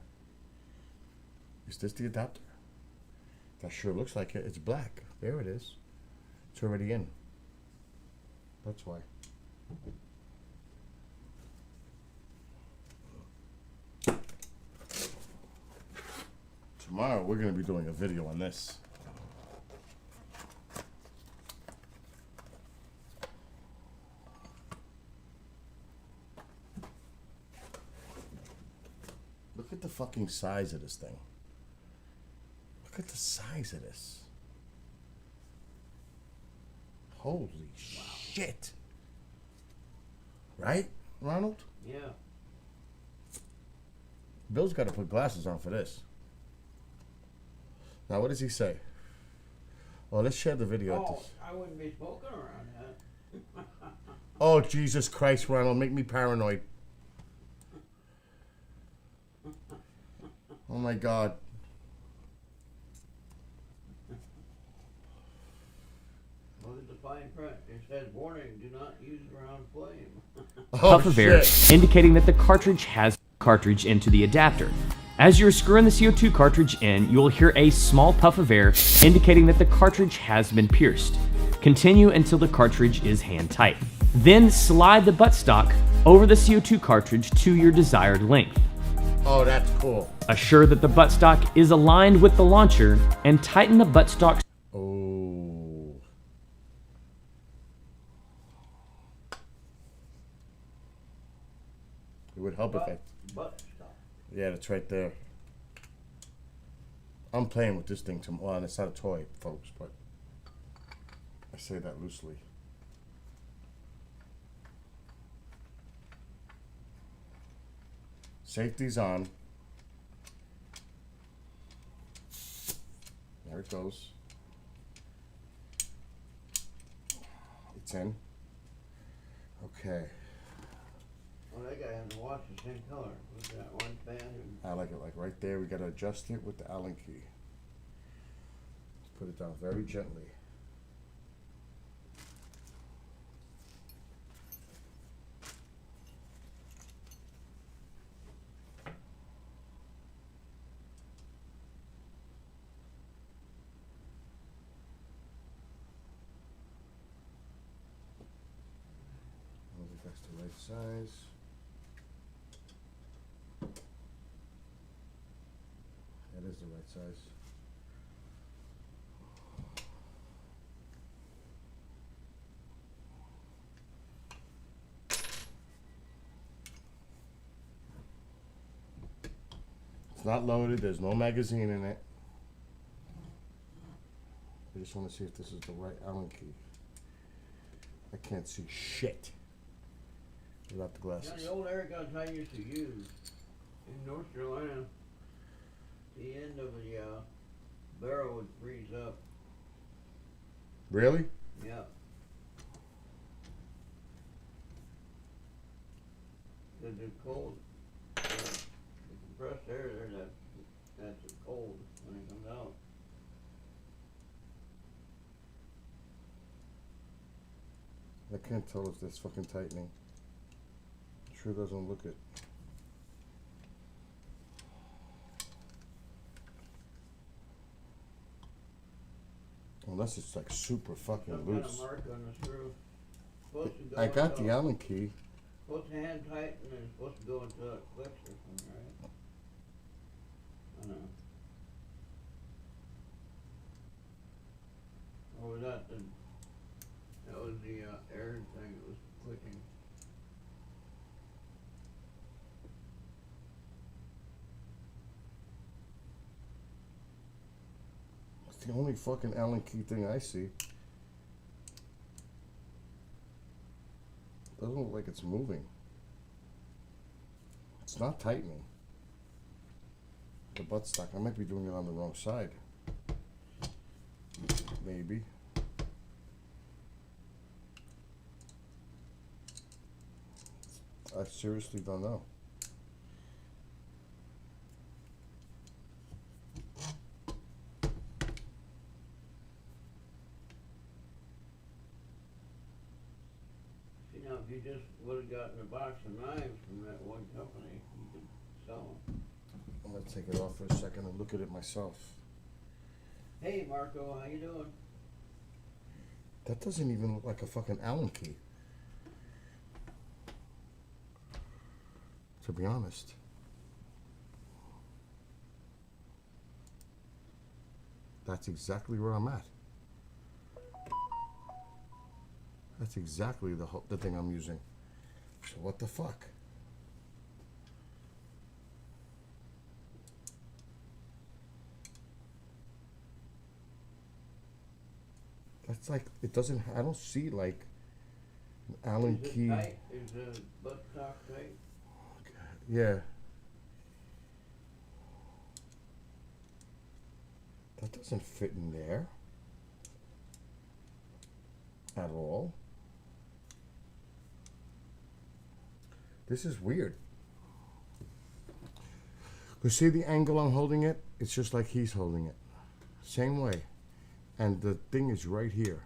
S1: Is this the adapter? That sure looks like it. It's black. There it is. It's already in. That's why. Tomorrow we're going to be doing a video on this. Look at the fucking size of this thing. Look at the size of this. Holy shit. Right, Ronald?
S2: Yeah.
S1: Bill's got to put glasses on for this. Now, what does he say? Oh, let's share the video.
S2: Oh, I wouldn't be smoking around that.
S1: Oh, Jesus Christ, Ronald, make me paranoid. Oh, my God.
S2: Look at the fine print. It says, warning, do not use around flame.
S14: Puff of air, indicating that the cartridge has cartridge into the adapter. As you're screwing the CO2 cartridge in, you will hear a small puff of air, indicating that the cartridge has been pierced. Continue until the cartridge is hand tight. Then slide the buttstock over the CO2 cartridge to your desired length.
S1: Oh, that's cool.
S14: Assure that the buttstock is aligned with the launcher and tighten the buttstock.
S1: Oh. It would help if I... Yeah, that's right there. I'm playing with this thing tomorrow. Well, it's not a toy, folks, but I say that loosely. Safety's on. There it goes. It's in. Okay.
S2: Well, that guy has to watch the same color with that one fan.
S1: I like it like right there. We gotta adjust it with the Allen key. Let's put it down very gently. that's the right size. That is the right size. It's not loaded, there's no magazine in it. I just want to see if this is the right Allen key. I can't see shit without the glasses.
S2: Now, the old air guns I used to use in North Carolina, the end of the barrel would freeze up.
S1: Really?
S2: Yeah. The cold, the compressed air there, that's cold when it comes out.
S1: I can't tell if that's fucking tightening. Sure doesn't look it. Unless it's like super fucking
S2: Some kind of
S1: loose.
S2: mark on the screw. Supposed to go
S1: I got
S2: into-
S1: the Allen key.
S2: Supposed to hand tighten and it's supposed to go into a click or something, right? I don't know. Or was that was the air thing that was clicking.
S1: It's the only fucking Allen key thing I see. Doesn't look like it's moving. It's not tightening. The buttstock. I might be doing it on the wrong side. Maybe. I seriously don't know.
S2: See, now if you just would have gotten a box of knives from that one company, you could sell them.
S1: I'm gonna take it off for a second and look at it myself.
S2: Hey Marco, how you doing?
S1: That doesn't even look like a fucking Allen key. To be honest. That's exactly where I'm at. That's exactly the thing I'm using. So what the fuck? That's like, it doesn't, I don't see like an Allen
S2: Is it
S1: key.
S2: tight? Is the buttstock tight?
S1: Yeah. That doesn't fit in there at all. This is weird. You see the angle I'm holding it? It's just like he's holding it. Same way. And the thing is right here.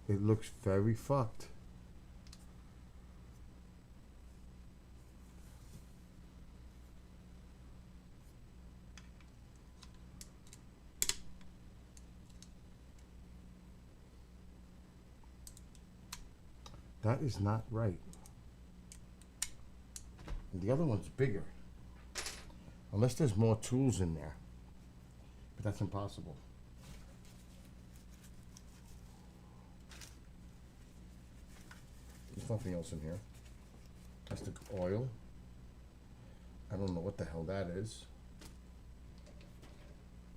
S1: It looks very fucked. That is not right. And the other one's bigger. Unless there's more tools in there. But that's impossible. There's nothing else in here. That's the oil. I don't know what the hell that is.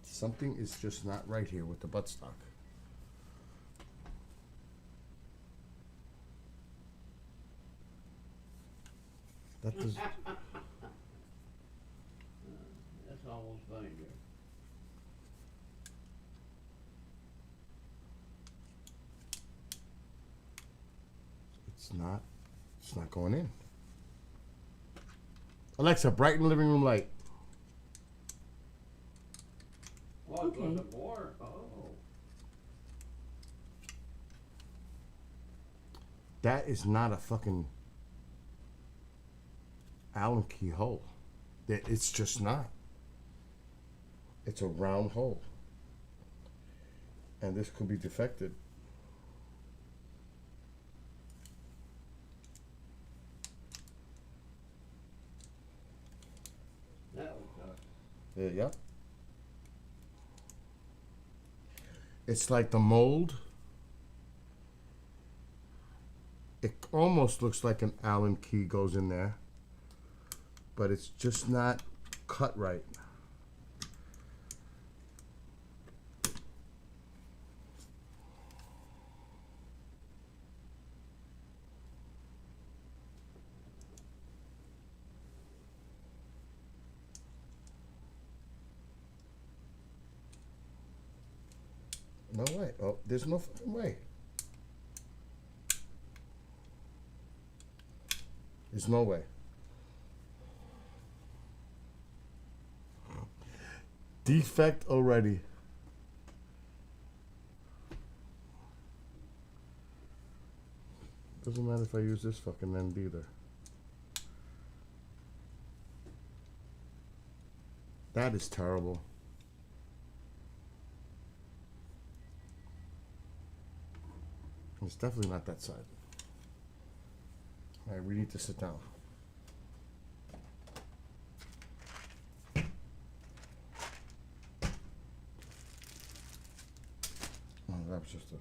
S1: Something is just not right here with the buttstock. That does.
S2: That's almost funny, Joe.
S1: It's not going in. Alexa, brighten living room light.
S2: Oh, it wasn't more. Oh.
S1: That is not a fucking Allen key hole. It's just not. It's a round hole. And this could be defected.
S2: That was
S1: Yep. It's like the mold. It almost looks like an Allen key goes in there, but it's just not cut right. No way. Oh, there's no fucking way. There's no way. Defect already. Doesn't matter if I use this fucking end either. That is terrible. It's definitely not that side. All right, we need to sit down. Oh, that was just a...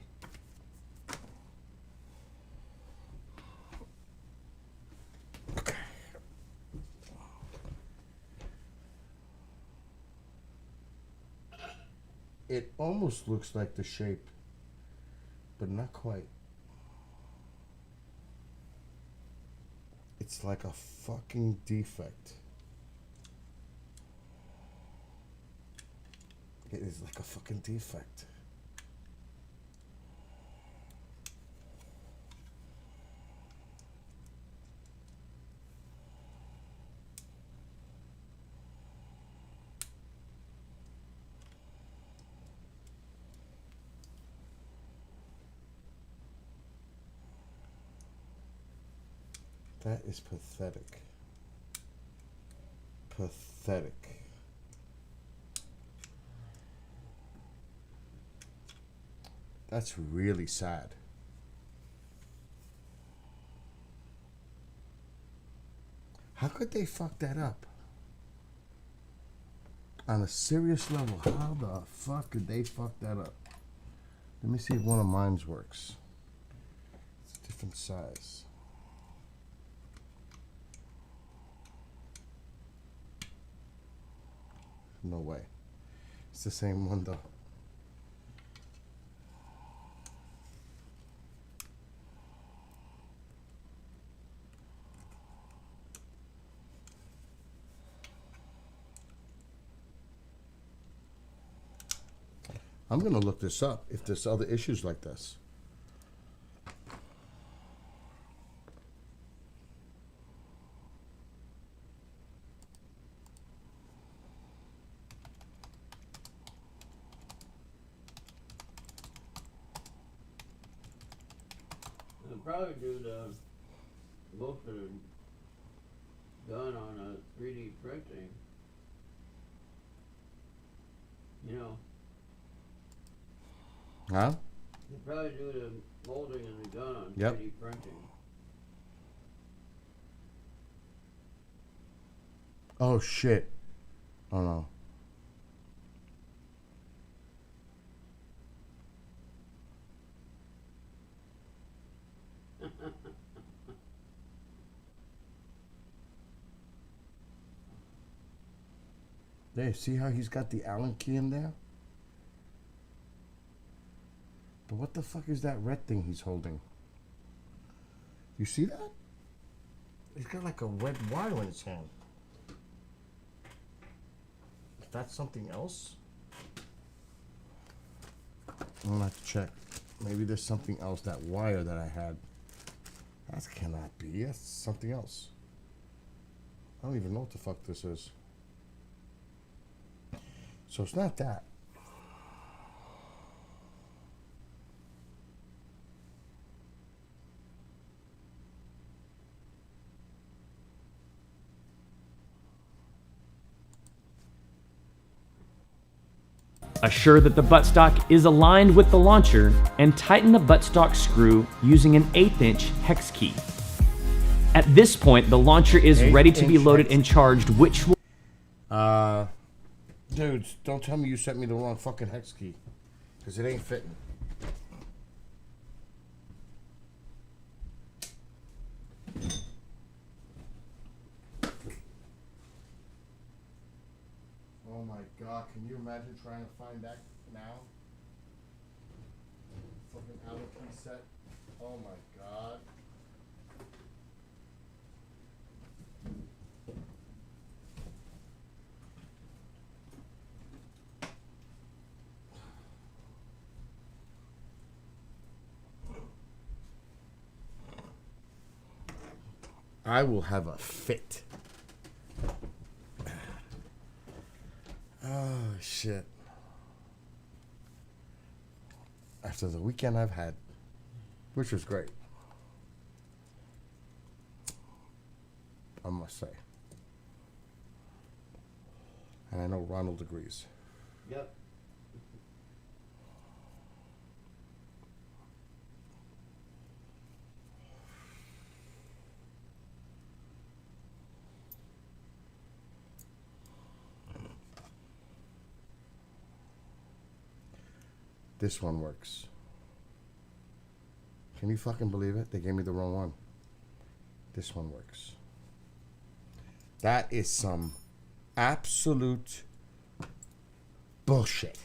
S1: Okay. It almost looks like the shape, but not quite. It's like a fucking defect. It is like a fucking defect. That is pathetic. Pathetic. That's really sad. How could they fuck that up? On a serious level, how the fuck could they fuck that up? Let me see if one of mine works. It's a different size. No way. It's the same one though. I'm gonna look this up if there's other issues like this.
S2: They'll probably do the most of the gun on a 3D printing. You know.
S1: Huh?
S2: They probably do the molding of the gun on
S1: Yep.
S2: 3D printing.
S1: Oh shit. Oh no. There, see how he's got the Allen key in there? But what the fuck is that red thing he's holding? You see that? He's got like a red wire in his hand. Is that something else? I'm gonna have to check. Maybe there's something else, that wire that I had. That cannot be. That's something else. I don't even know what the fuck this is. So it's not that.
S14: Assure that the buttstock is aligned with the launcher and tighten the buttstock screw using an 1/8" hex key. At this point, the launcher is ready to be loaded and charged, which will...
S1: Dudes, don't tell me you sent me the wrong fucking hex key, because it ain't fitting. Oh my god, can you imagine trying to find that now? Fucking Allen key set. Oh my god. I will have a fit. Oh, shit. After the weekend I've had, which was great, I must say. And I know Ronald agrees.
S2: Yep.
S1: This one works. Can you fucking believe it? They gave me the wrong one. This one works. That is some absolute bullshit.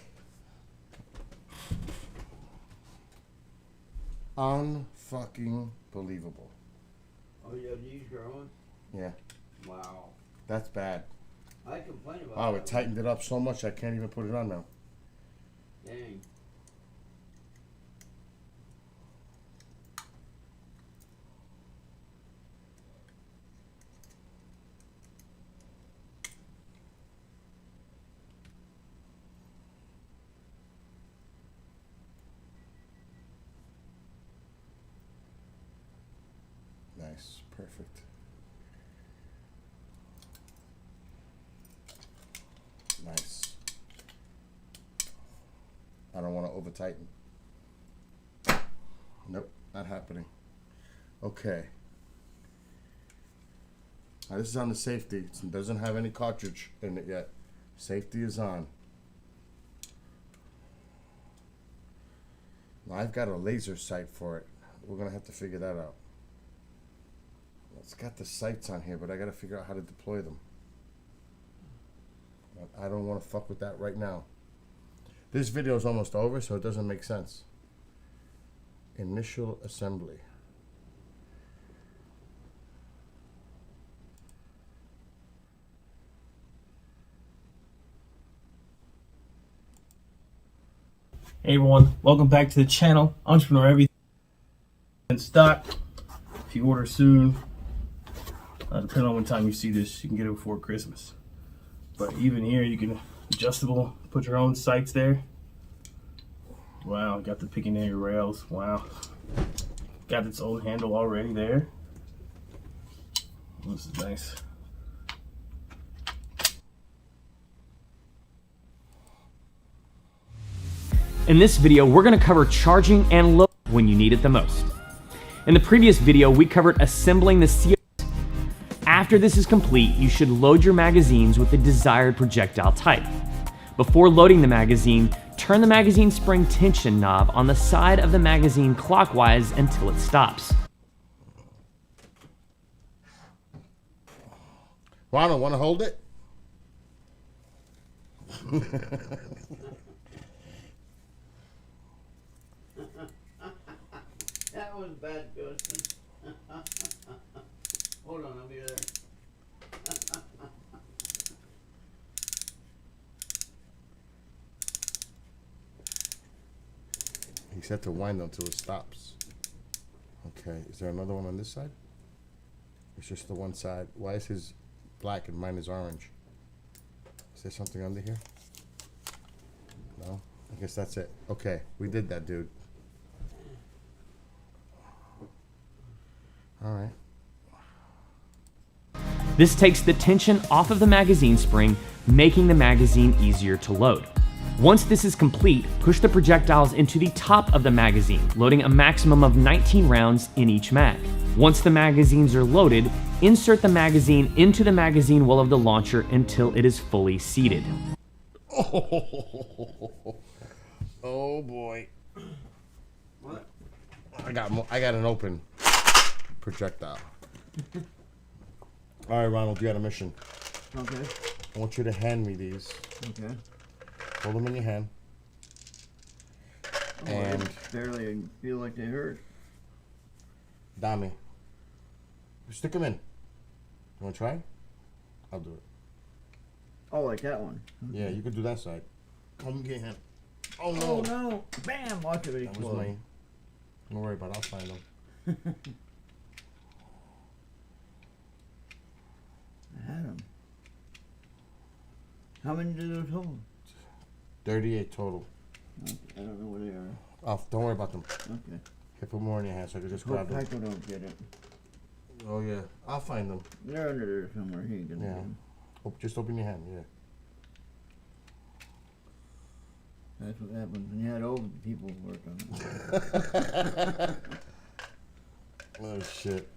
S1: Unfucking believable.
S2: Oh, you have to use your own?
S1: Yeah.
S2: Wow.
S1: That's bad.
S2: I complain about
S1: Oh,
S2: that.
S1: it tightened it up so much I can't even put it on now.
S2: Dang.
S1: Nice. Perfect. Nice. I don't want to over tighten. Nope, not happening. Okay. Now this is on the safety. It doesn't have any cartridge in it yet. Safety is on. Now I've got a laser sight for it. We're gonna have to figure that out. It's got the sights on here, but I gotta figure out how to deploy them. I don't want to fuck with that right now. This video is almost over, so it doesn't make sense. Initial assembly.
S15: Hey everyone, welcome back to the channel. Entrepreneur Everything in stock. If you order soon, depending on what time you see this, you can get it before Christmas. But even here, you can adjustable, put your own sights there. Wow, got the Piccaninny rails. Wow, got its own handle already there. This is nice.
S14: In this video, we're going to cover charging and load when you need it the most. In the previous video, we covered assembling the CO. After this is complete, you should load your magazines with the desired projectile type. Before loading the magazine, turn the magazine spring tension knob on the side of the magazine clockwise until it stops.
S1: Ronald, want to hold it?
S2: That was bad, Justin. Hold on, I'll be there.
S1: He said to wind until it stops. Okay, is there another one on this side? It's just the one side. Why is his black and mine is orange? Is there something under here? No? I guess that's it. Okay, we did that, dude. All right.
S14: This takes the tension off of the magazine spring, making the magazine easier to load. Once this is complete, push the projectiles into the top of the magazine, loading a maximum of 19 rounds in each mag. Once the magazines are loaded, insert the magazine into the magazine well of the launcher until it is fully seated.
S1: Oh boy.
S2: What?
S1: I got an open projectile. All right, Ronald, you got a mission.
S2: Okay.
S1: I want you to hand me these.
S2: Okay.
S1: Hold them in your hand.
S2: Oh,
S1: And
S2: I barely feel like they hurt.
S1: Dami, stick them in. You want to try? I'll do it.
S2: Oh, like that one.
S1: Yeah, you can do that side. Come get him. Oh no!
S2: Oh no! Bam! Watch it.
S1: That was mine. Don't worry about it. I'll find them.
S2: I had them. How many do those hold?
S1: 38 total.
S2: Okay, I don't know where they are.
S1: Oh, don't worry about them.
S2: Okay.
S1: Okay, put more in your hand so I can just
S2: Hope
S1: grab them.
S2: Tycho don't get it.
S1: Oh yeah, I'll find them.
S2: They're under there somewhere. He can get
S1: Yeah.
S2: them.
S1: Just open your hand. Yeah.
S2: That's what happens when you had old people work on it.
S1: Oh shit.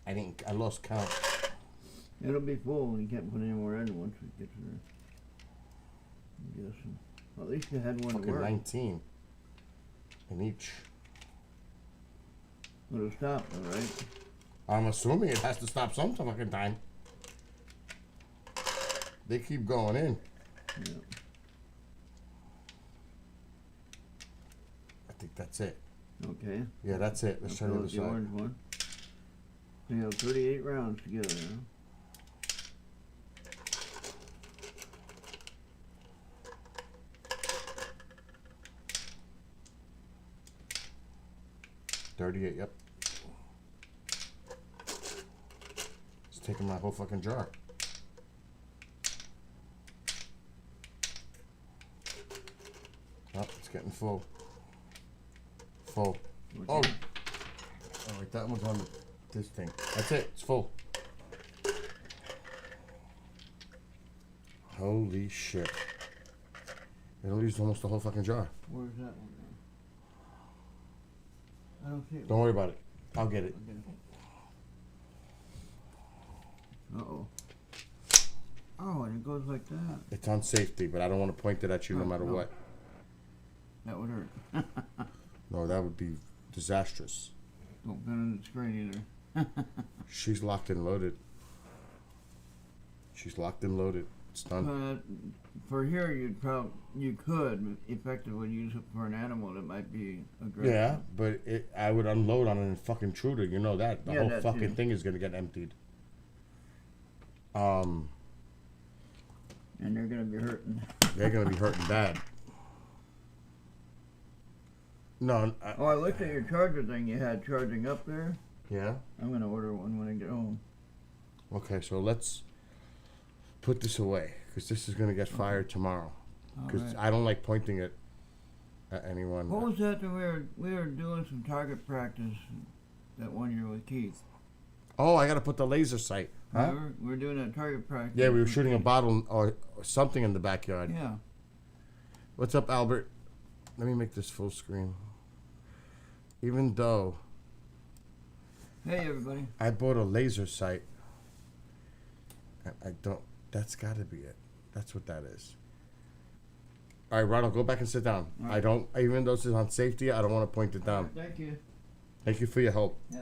S1: I lost count.
S2: It'll be full when you can't put any more in once it gets there. I'm guessing. Well, at least you had one to
S1: Fucking
S2: work.
S1: 19 in each.
S2: It'll stop, all right?
S1: I'm assuming it has to stop some fucking time. They keep going in.
S2: Yeah.
S1: I think that's it.
S2: Okay.
S1: Yeah, that's it. Let's try the
S2: Fill
S1: other
S2: up the
S1: side.
S2: orange one. So you have 38 rounds together now.
S1: Yep. It's taking my whole fucking jar. Oh, it's getting full. Full. Oh! Oh, wait, that one's on this thing. That's it. It's full. Holy shit. It'll use almost the whole fucking jar.
S2: Where's that one now? I don't see it.
S1: Don't worry about it. I'll get it.
S2: Uh-oh. Oh, and it goes like that.
S1: It's on safety, but I don't want to point it at you no matter what.
S2: That would hurt.
S1: No, that would be disastrous.
S2: Don't put it in the screen either.
S1: She's locked and loaded. She's locked and loaded. It's done.
S2: For here, you could effectively use it for an animal that might be aggressive.
S1: Yeah, but I would unload on a fucking intruder. You know that. The
S2: Yeah,
S1: whole
S2: that
S1: fucking
S2: too.
S1: thing is gonna get emptied.
S2: And they're gonna be hurting.
S1: They're gonna be hurting bad. No.
S2: I looked at your charger thing you had charging up there.
S1: Yeah.
S2: I'm gonna order one when I get home.
S1: Okay, so let's put this away because this is gonna get fired tomorrow. Because
S2: Alright.
S1: I don't like pointing it at anyone.
S2: What was that we were doing some target practice that one year with Keith?
S1: Oh, I gotta put the laser sight. Huh?
S2: Remember? We were doing that target practice.
S1: Yeah, we were
S2: with
S1: shooting a
S2: Keith.
S1: bottle or something in the backyard.
S2: Yeah.
S1: What's up, Albert? Let me make this full screen. Even though
S2: Hey, everybody.
S1: I bought a laser sight, I don't. That's got to be it. That's what that is. All right, Ronald, go back and sit down.
S2: All
S1: I
S2: right.
S1: don't. Even though this is on safety, I don't want to point it down.
S2: Thank you.
S1: Thank you for your help.
S2: Yeah.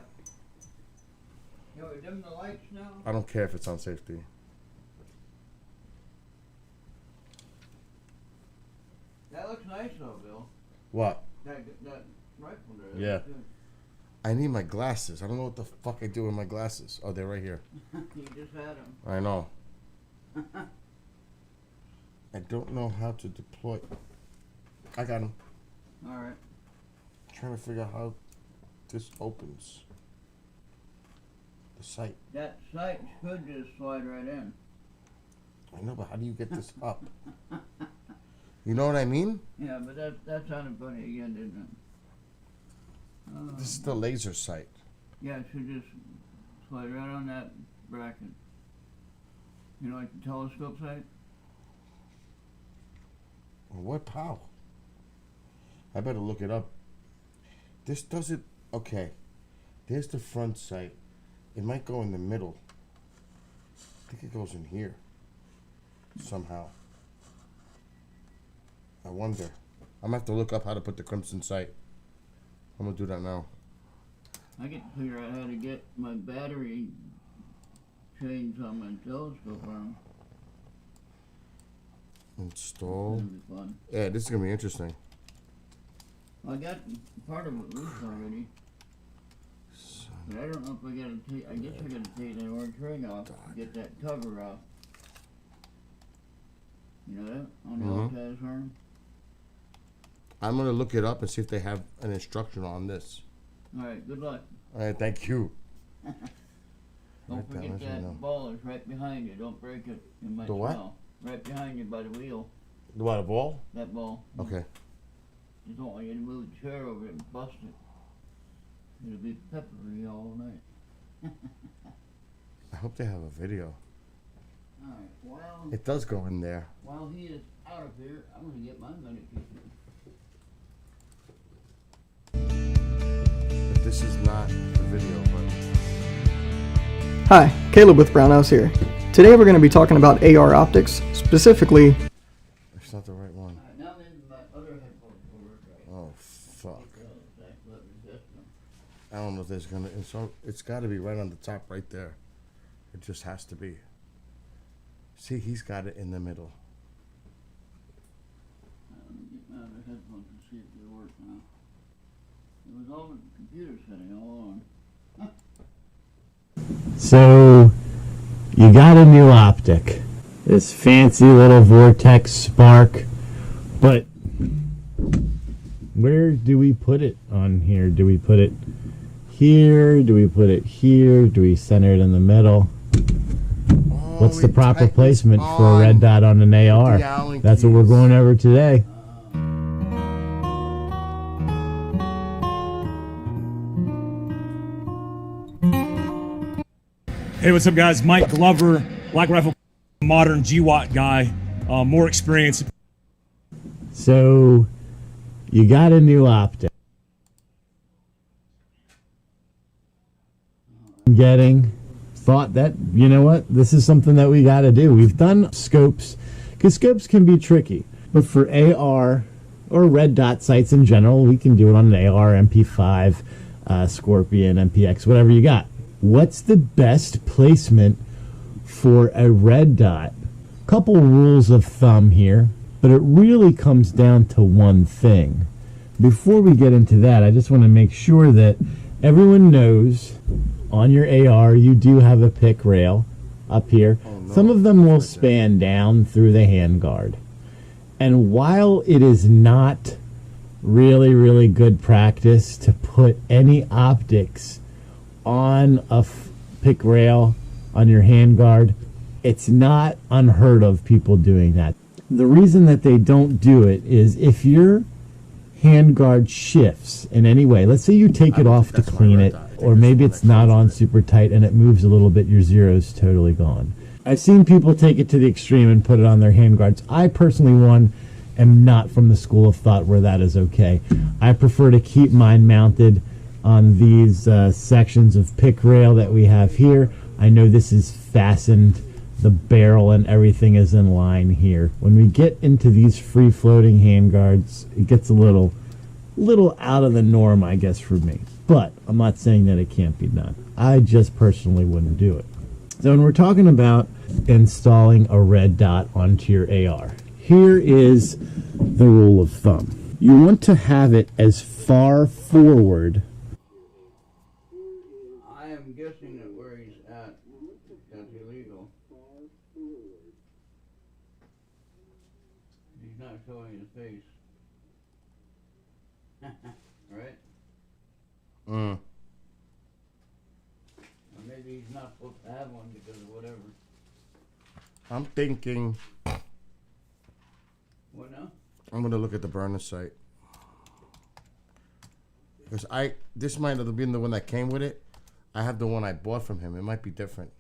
S2: You want to dim the lights now?
S1: I don't care if it's on safety.
S2: That looks nice though, Bill.
S1: What?
S2: That rifle there.
S1: Yeah.
S2: That's good.
S1: I need my glasses. I don't know what the fuck I do with my glasses. Oh, they're right here.
S2: You just had them.
S1: I know. I don't know how to deploy. I got them.
S2: All right.
S1: Trying to figure out how this opens. The sight.
S2: That sight should just slide right in.
S1: I know, but how do you get this up? You know what I mean?
S2: Yeah, but that sounded funny again, didn't it?
S1: This is the laser sight.
S2: Yeah, it should just slide right on that bracket. You know, like the telescope sight?
S1: What how? I better look it up. This doesn't. Okay. There's the front sight. It might go in the middle. I think it goes in here. Somehow. I wonder. I'm gonna have to look up how to put the crimson sight. I'm gonna do that now.
S2: I can figure out how to get my battery changed on my telescope arm.
S1: Install.
S2: That'll be fun.
S1: Yeah, this is gonna be interesting.
S2: I got part of it loose already. But I don't know if I gotta take, I guess I gotta take that orange ring off to get that cover off. You know that? On the Alta's arm?
S1: I'm gonna look it up and see if they have an instruction on this.
S2: Alright, good luck.
S1: Alright, thank you.
S2: Don't forget that ball is right behind you. Don't break it. You might
S1: The what?
S2: smell. Right behind you by the wheel.
S1: The what, a ball?
S2: That ball.
S1: Okay.
S2: You don't want you to move the chair over it and bust it. It'll be peppery all night.
S1: I hope they have a video.
S2: Alright, well...
S1: It does go in there.
S2: While he is out of here, I'm gonna get my medication.
S1: But this is not the video, but...
S16: Hi, Caleb with Brown House here. Today we're going to be talking about AR optics, specifically...
S1: It's not the right one.
S2: Now then, my other headphones will work right.
S1: Oh, fuck. I don't know if there's gonna... It's gotta be right on the top right there. It just has to be. See, he's got it in the middle.
S2: Let me get my other headphones and see if they work now. It was all in the computer setting all on.
S17: So, you got a new optic. This fancy little vortex spark. But, where do we put it on here? Do we put it here? Do we put it here? Do we center it in the middle? What's the proper placement for a red dot on an AR? That's what we're going over today.
S18: Hey, what's up, guys? Mike Glover, Black Rifle, modern GWAT guy, more experience.
S17: So, you got a new optic. Thought that, you know what, this is something that we got to do. We've done scopes, because scopes can be tricky. But for AR, or red dot sights in general, we can do it on an AR, MP5, Scorpion, MPX, whatever you got. What's the best placement for a red dot? Couple rules of thumb here, but it really comes down to one thing. Before we get into that, I just want to make sure that everyone knows on your AR you do have a pick rail up here. Some of them will span down through the handguard. And while it is not really good practice to put any optics on a pick rail on your handguard, it's not unheard of people doing that. The reason that they don't do it is if your handguard shifts in any way, let's say you take it off to clean it, or maybe it's not on super tight and it moves a little bit, your zero's totally gone. I've seen people take it to the extreme and put it on their handguards. I personally, am not from the school of thought where that is okay. I prefer to keep mine mounted on these sections of pick rail that we have here. I know this is fastened, the barrel and everything is in line here. When we get into these free floating handguards, it gets a little out of the norm, I guess, for me. But I'm not saying that it can't be done. I just personally wouldn't do it. So when we're talking about installing a red dot onto your AR, here is the rule of thumb. You want to have it as far forward.
S2: I am guessing that where he's at, that's illegal. He's not showing his face. Right? Or maybe he's not supposed to have one because of whatever.
S1: I'm thinking...
S2: What now?
S1: I'm gonna look at the burner site. Because this might have been the one that came with it. I have the one I bought from him. It might be different.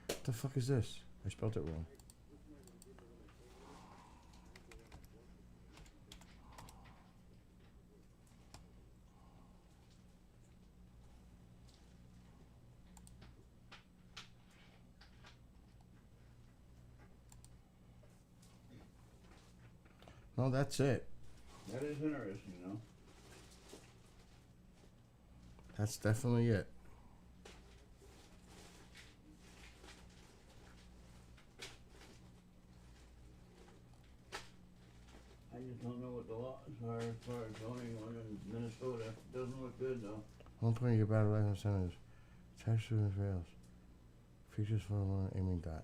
S1: What the fuck is this? I spelled it wrong. No, that's it.
S2: That is interesting, though.
S1: That's definitely it.
S2: I just don't know what the laws are as far as zoning one in Minnesota. Doesn't look good, though.
S1: 1 point your battle life incentives. Attached to the rails. Features for one aiming dot.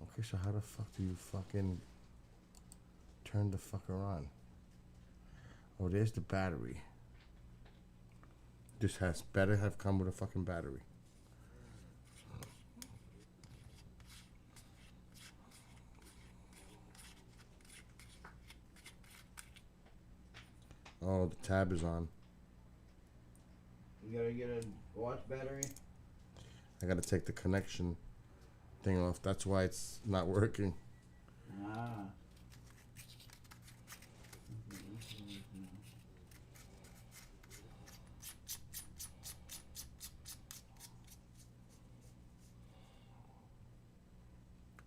S1: Okay, so how the fuck do you fucking turn the fucker on? Oh, there's the battery. This has better have come with a fucking battery. Oh, the tab is on.
S2: You gotta get a watch battery.
S1: I gotta take the connection thing off. That's why it's not working.
S2: Ah.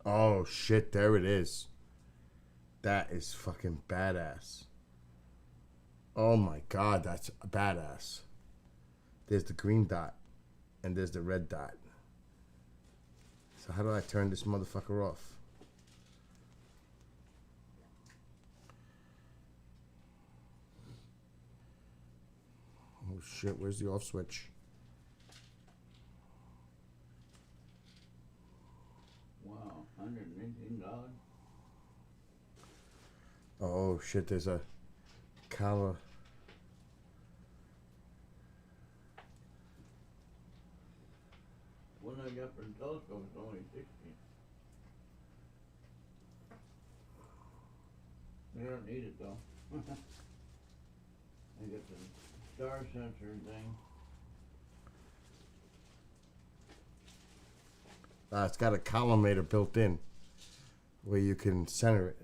S1: Oh shit, there it is. That is fucking badass. Oh my god, that's badass. There's the green dot and there's the red dot. So how do I turn this motherfucker off? Oh shit, where's the off switch?
S2: Wow, $118.
S1: Oh shit, there's a color.
S2: One I got for the telescope is only 60. I don't need it though. I got the star sensor thing.
S1: It's got a collimator built in where you can center it.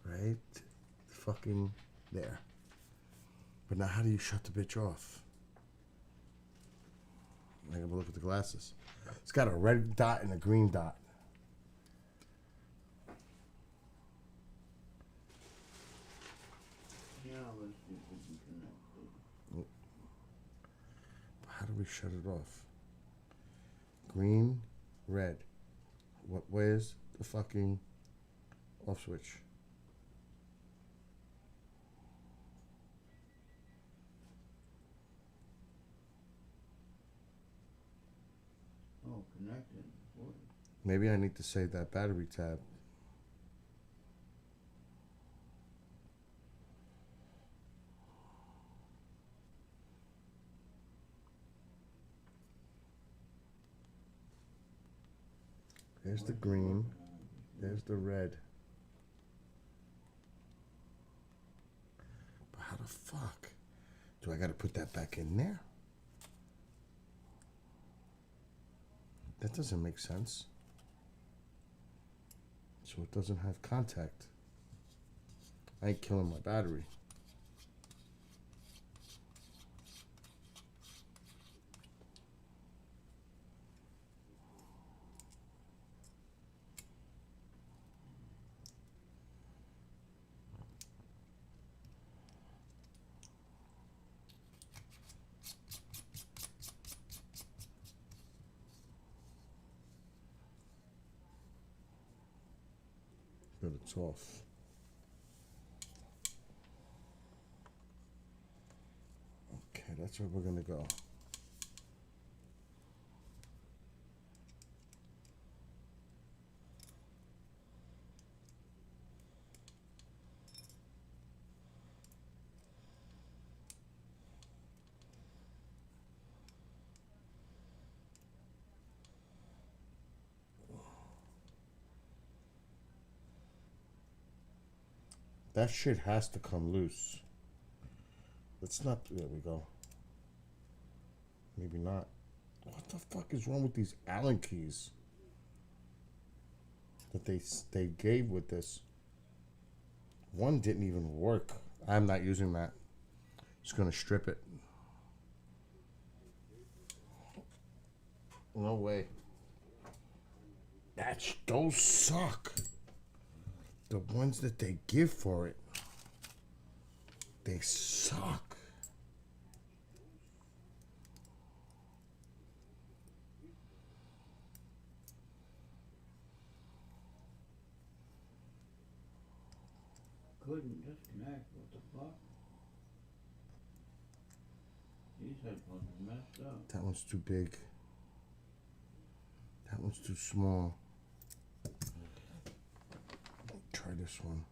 S1: Right fucking there. But now how do you shut the bitch off? I gotta look at the glasses. It's got a red dot and a green dot.
S2: Yeah, let's see if we can connect it.
S1: How do we shut it off? Green, red. Where's the fucking off switch?
S2: Oh, connected. Boy.
S1: Maybe I need to save that battery tab. There's the green. There's the red. But how the fuck? Do I gotta put that back in there? That doesn't make sense. So it doesn't have contact. I ain't killing my battery. But it's off. Okay, that's where we're gonna go. That shit has to come loose. Let's not. There we go. Maybe not. What the fuck is wrong with these Allen keys that they gave with this? One didn't even work. I'm not using that. Just gonna strip it. No way. Those suck. The ones that they give for it, they suck.
S2: Couldn't disconnect. What the fuck? These headphones are messed up.
S1: That one's too big. That one's too small. Try this one.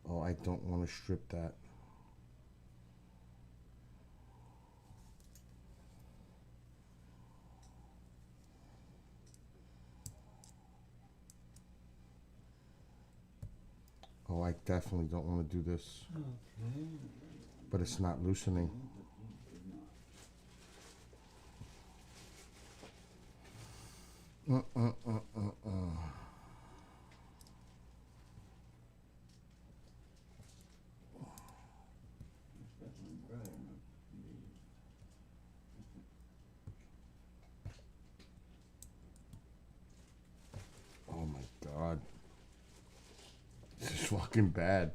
S1: Oh, I don't want to strip that. Oh, I definitely don't want to do this.
S2: Okay.
S1: But it's not loosening. Oh my God. This is fucking bad.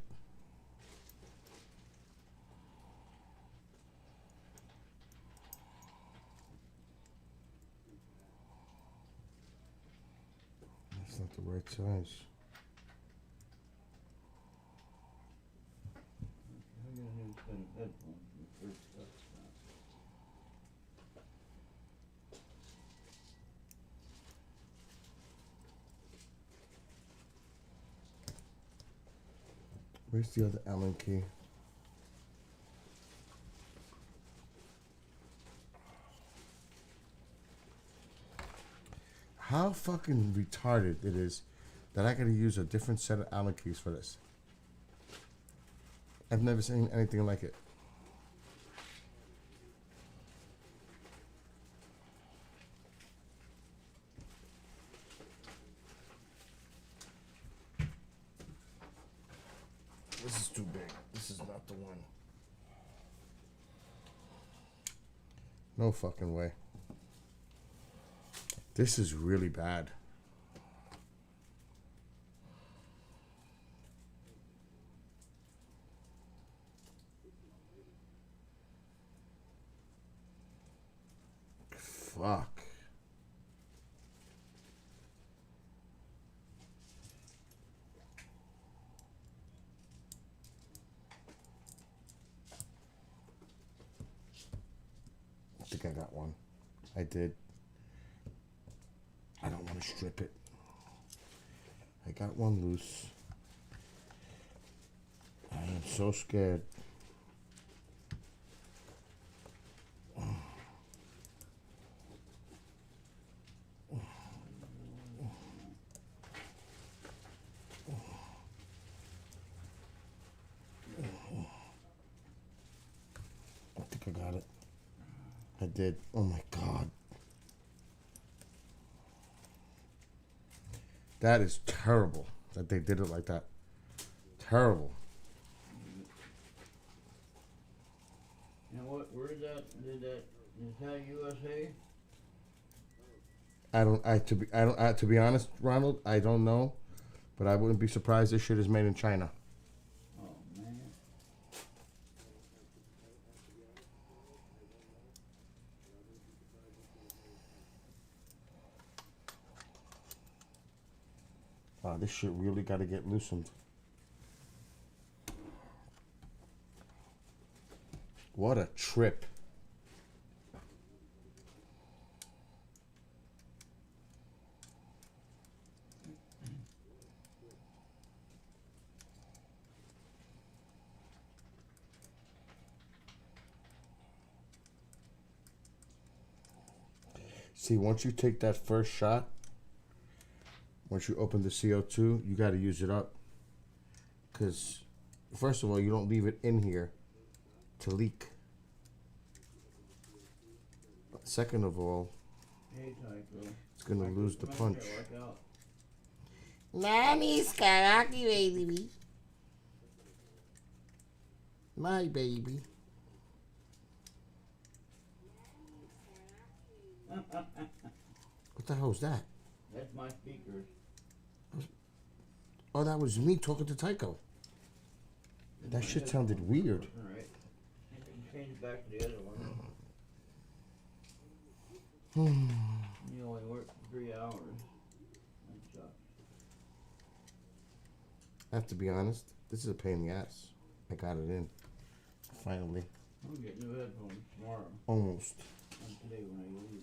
S1: That's not the right size.
S2: I got a new set of headphones from the first stuff.
S1: Where's the other Allen key? How fucking retarded it is that I gotta use a different set of Allen keys for this. I've never seen anything like it. This is too big. This is not the one. No fucking way. This is really bad. Fuck. I think I got one. I did. I don't want to strip it. I got one loose. I am so scared. I think I got it. I did. Oh my God. That is terrible that they did it like that. Terrible.
S2: And where is that, is that USA?
S1: To be honest, Ronald, I don't know, but I wouldn't be surprised this shit is made in China.
S2: Oh, man.
S1: Wow, this shit really got to get loosened. What a trip. See, once you take that first shot, once you open the CO2, you got to use it up. Because, first of all, you don't leave it in here to leak. But second of all, it's going to lose the punch.
S13: Mommy's karaoke baby. My baby.
S1: What the hell was that?
S2: That's my speakers.
S1: Oh, that was me talking to Tycho. That shit sounded weird.
S2: Alright. I can change it back to the other one. You only work for 3 hours. That sucks.
S1: I have to be honest, this is a pain in the ass. I got it in. Finally.
S2: I'll get new headphones tomorrow.
S1: Almost.
S2: And today when I leave.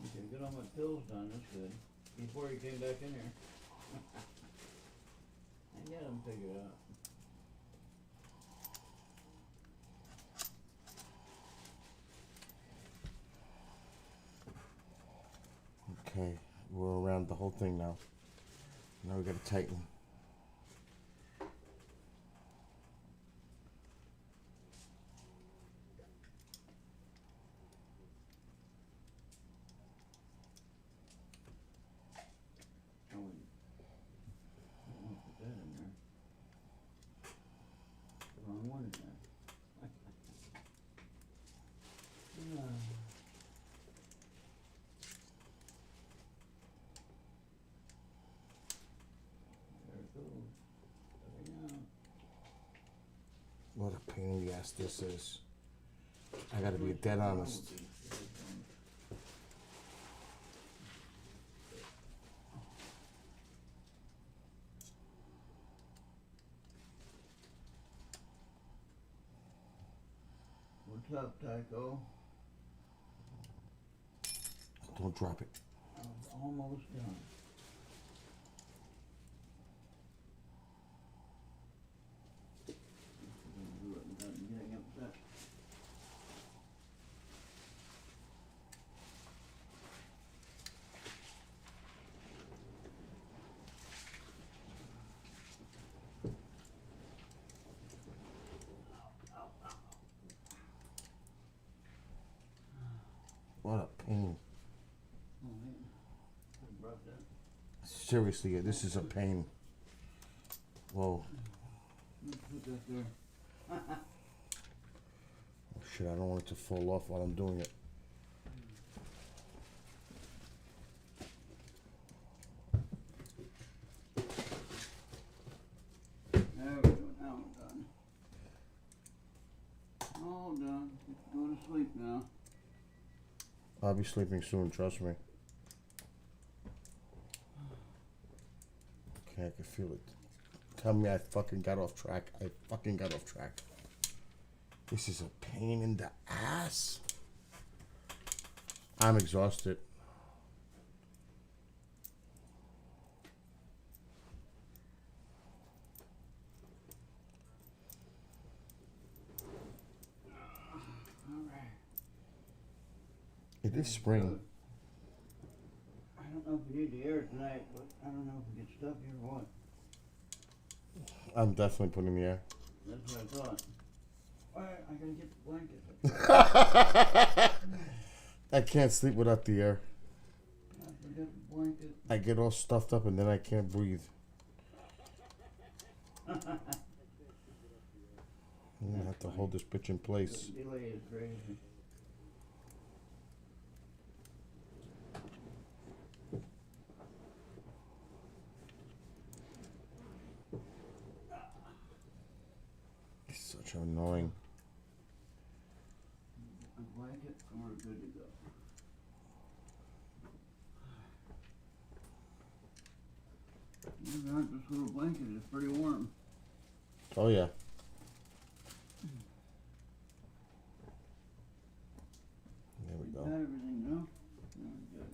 S2: Okay, get all my pills done, that's good. Before you came back in here. I got them figured out.
S1: Okay, we're around the whole thing now. Now we gotta tighten. What a pain in the ass this is. I gotta be dead honest.
S2: What's up, Tycho?
S1: Don't drop it.
S2: I'm almost done.
S1: What a pain. Seriously, this is a pain. Whoa.
S2: Put that there.
S1: Oh, shit, I don't want it to fall off while I'm doing it.
S2: There we go, now I'm done. All done. Go to sleep now.
S1: I'll be sleeping soon, trust me. Okay, I can feel it. Tell me I fucking got off track. I fucking got off track. This is a pain in the ass. I'm exhausted. It is spring.
S2: I don't know if we need the air tonight, but I don't know if we get stuck here or what.
S1: I'm definitely putting the air.
S2: That's what I thought. Alright, I gotta get the blanket.
S1: I can't sleep without the air.
S2: I forgot the blanket.
S1: I get all stuffed up and then I can't breathe. I'm gonna have to hold this bitch in place.
S2: The delay is crazy.
S1: Such annoying.
S2: A blanket and we're good to go. This little blanket is pretty warm.
S1: Oh yeah. There we go.
S2: Got everything now? Yeah, good.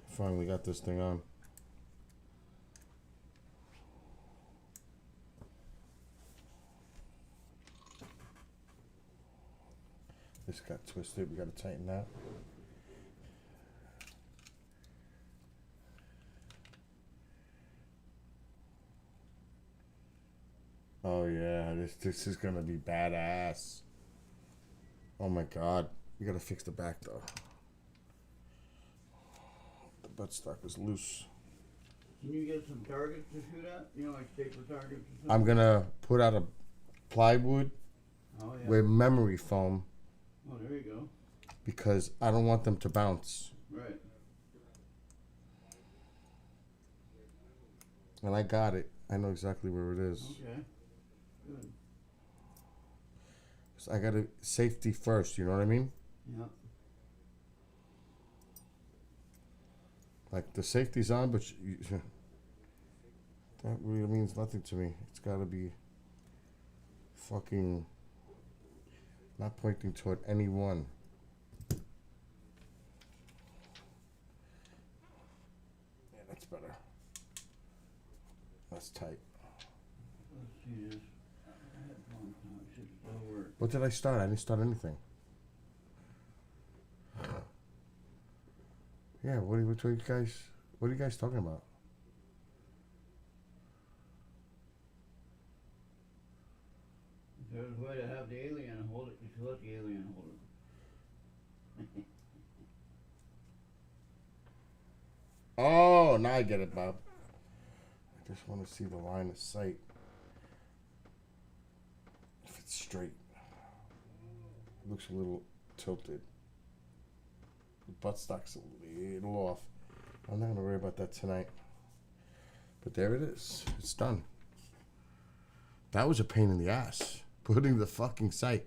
S1: Finally got this thing on. This got twisted. We got to tighten that. Oh yeah, this is gonna be badass. Oh my god, we gotta fix the back though. The buttstock is loose.
S2: Can you get some targets to shoot at? You know, like paper targets or something?
S1: I'm gonna put out a plywood with memory foam.
S2: Oh, there you go.
S1: Because I don't want them to bounce.
S2: Right.
S1: And I got it. I know exactly where it is.
S2: Okay. Good.
S1: So I got to safety first, you know what I mean?
S2: Yeah.
S1: Like the safety's on, but that really means nothing to me. It's got to be fucking not pointing toward anyone. Yeah, that's better. That's tight.
S2: Let's see this. Headphones now. It should still work.
S1: What did I start? I didn't start anything. Yeah, what are you guys talking about?
S2: If there's a way to have the alien hold it, you should let the alien hold it.
S1: Oh, now I get it, Bob. I just want to see the line of sight. If it's straight. It looks a little tilted. The buttstock's a little off. I'm not going to worry about that tonight. But there it is. It's done. That was a pain in the ass. Putting the fucking sight.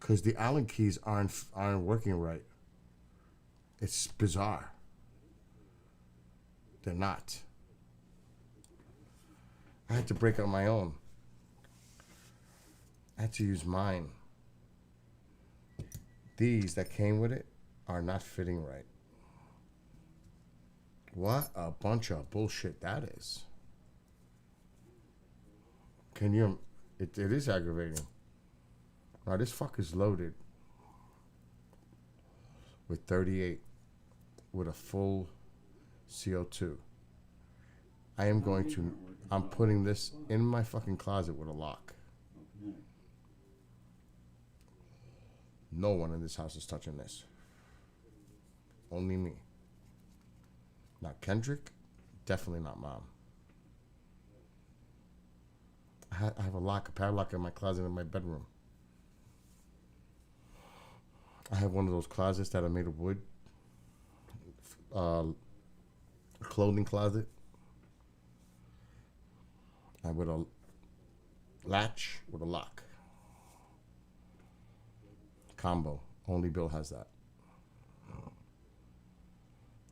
S1: Because the Allen keys aren't working right. It's bizarre. They're not. I had to break out my own. I had to use mine. These that came with it are not fitting right. What a bunch of bullshit that is. Can you... It is aggravating. Now this fucker's loaded with 38 with a full CO2. I am going to... I'm putting this in my fucking closet with a lock. No one in this house is touching this. Only me. Not Kendrick. Definitely not Mom. I have a padlock in my closet in my bedroom. I have one of those closets that are made of wood. Clothing closet. And with a latch with a lock. Combo. Only Bill has that.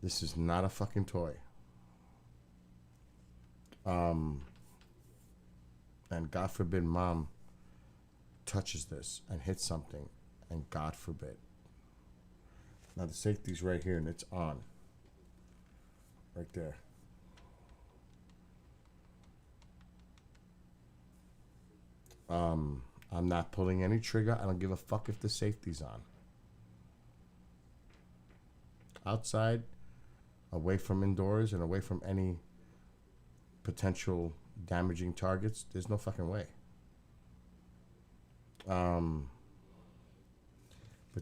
S1: This is not a fucking toy. And God forbid Mom touches this and hits something. And God forbid. Now the safety's right here and it's on. Right there. I'm not pulling any trigger. I don't give a fuck if the safety's on. Outside, away from indoors and away from any potential damaging targets, there's no fucking way. But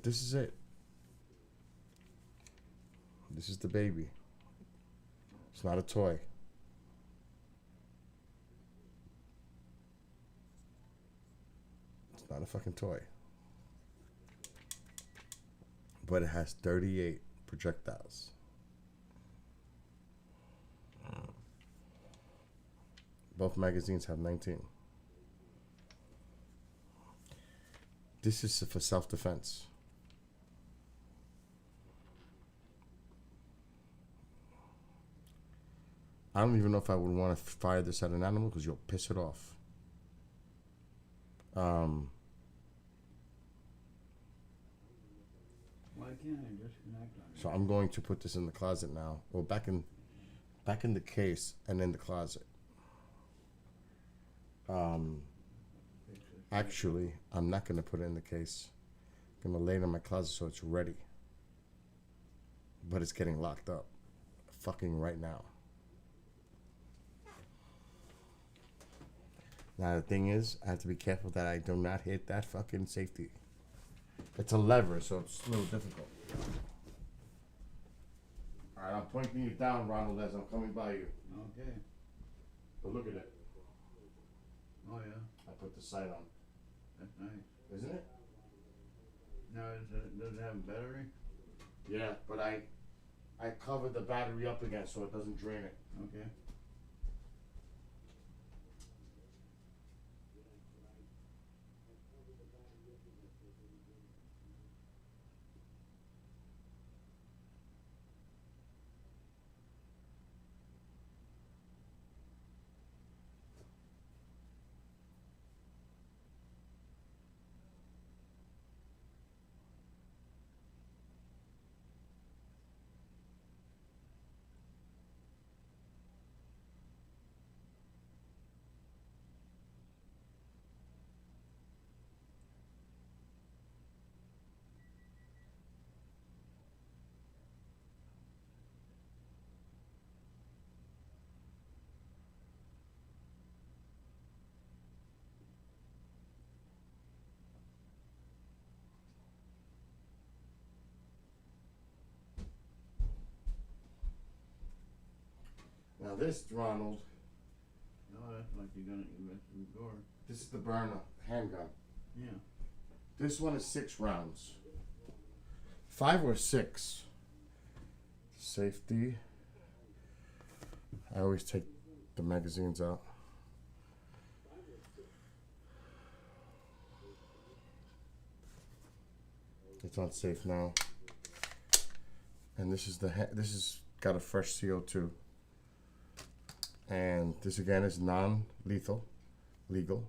S1: this is it. This is the baby. It's not a toy. It's not a fucking toy. But it has 38 projectiles. Both magazines have 19. This is for self-defense. I don't even know if I would want to fire this at an animal because you'll piss it off.
S2: Why can't I disconnect on it?
S1: So I'm going to put this in the closet now. Well, back in the case and in the closet. Actually, I'm not going to put it in the case Gonna lay it in my closet so it's ready. But it's getting locked up. Fucking right now. Now the thing is, I have to be careful that I do not hit that fucking safety. It's a lever, so it's a little difficult. Alright, I'm pointing you down, Ronald, as I'm coming by you.
S2: Okay.
S1: But look at it.
S2: Oh yeah.
S1: I put the sight on.
S2: That's nice.
S1: Isn't it?
S2: Now, does it have a battery?
S1: Yeah, but I covered the battery up again so it doesn't drain it.
S2: Okay.
S1: Now this, Ronald,
S2: Oh, that's like you're gonna invest in the door.
S1: this is the burner handgun.
S2: Yeah.
S1: This one is 6 rounds. 5 or 6. Safety. I always take the magazines out. It's on safe now. And this is this is got a fresh seal too. And this again is non-lethal, legal.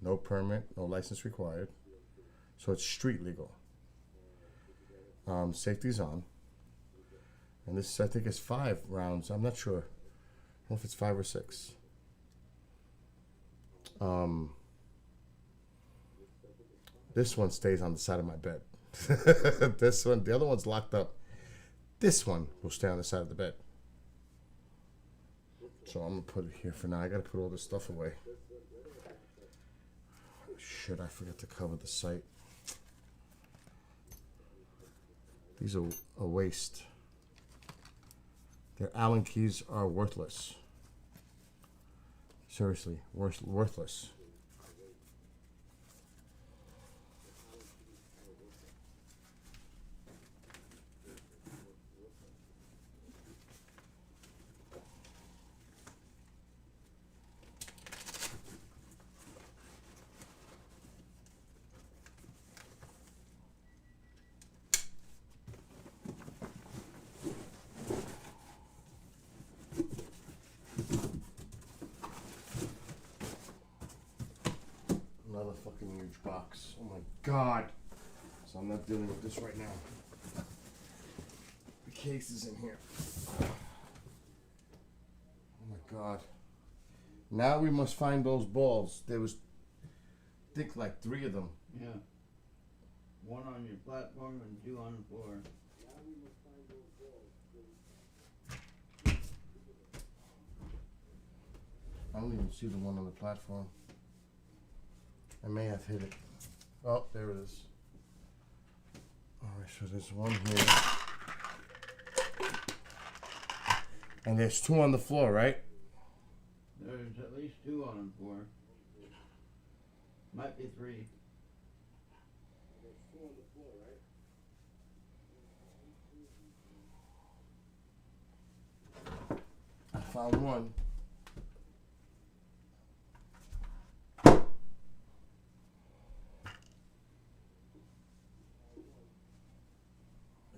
S1: No permit, no license required. So it's street legal. Safety's on. And this, I think, is 5 rounds. I'm not sure. I don't know if it's 5 or 6. This one stays on the side of my bed. This one, the other one's locked up. This one will stay on the side of the bed. So I'm gonna put it here for now. I gotta put all this stuff away. Shit, I forgot to cover the site. These are a waste. Their Allen keys are worthless. Seriously, worthless. Another fucking huge box. Oh my god. So I'm not dealing with this right now. The case is in here. Oh my god. Now we must find those balls. There was, I think, like 3 of them.
S2: Yeah. 1 on your platform and 2 on the floor.
S1: I don't even see the one on the platform. I may have hit it. Oh, there it is. Alright, so there's 1 here. And there's 2 on the floor, right?
S2: There's at least 2 on the floor. Might be 3.
S1: I found 1.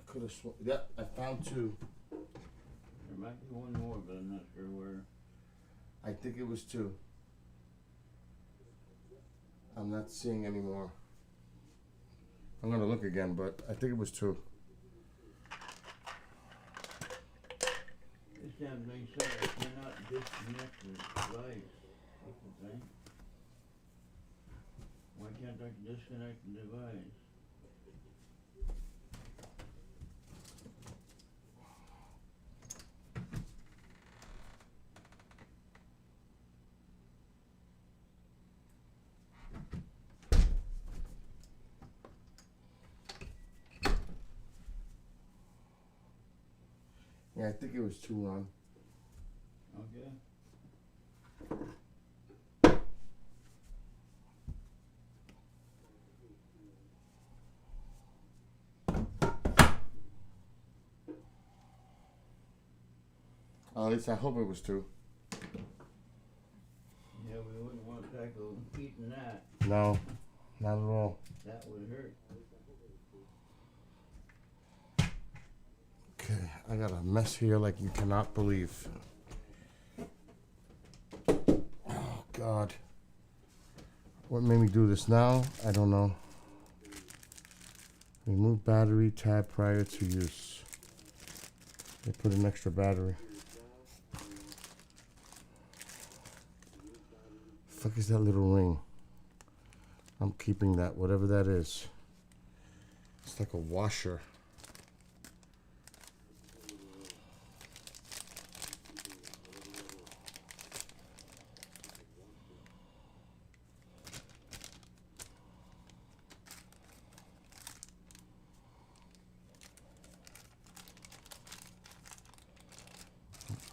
S1: Could have sworn. Yep, I found 2.
S2: There might be 1 more, but I'm not sure where.
S1: I think it was 2. I'm not seeing any more. I'm gonna look again, but I think it was 2.
S2: This damn thing says I cannot disconnect the device. What's the thing? Why can't I disconnect the device?
S1: Yeah, I think it was too long.
S2: Okay.
S1: At least I hope it was two.
S2: Yeah, we wouldn't want to tackle eating that.
S1: No, not at all.
S2: That would hurt.
S1: Okay, I got a mess here like you cannot believe. Oh, God. What made me do this now? I don't know. Remove battery tab prior to use. They put an extra battery. Fuck is that little ring? I'm keeping that, whatever that is. It's like a washer.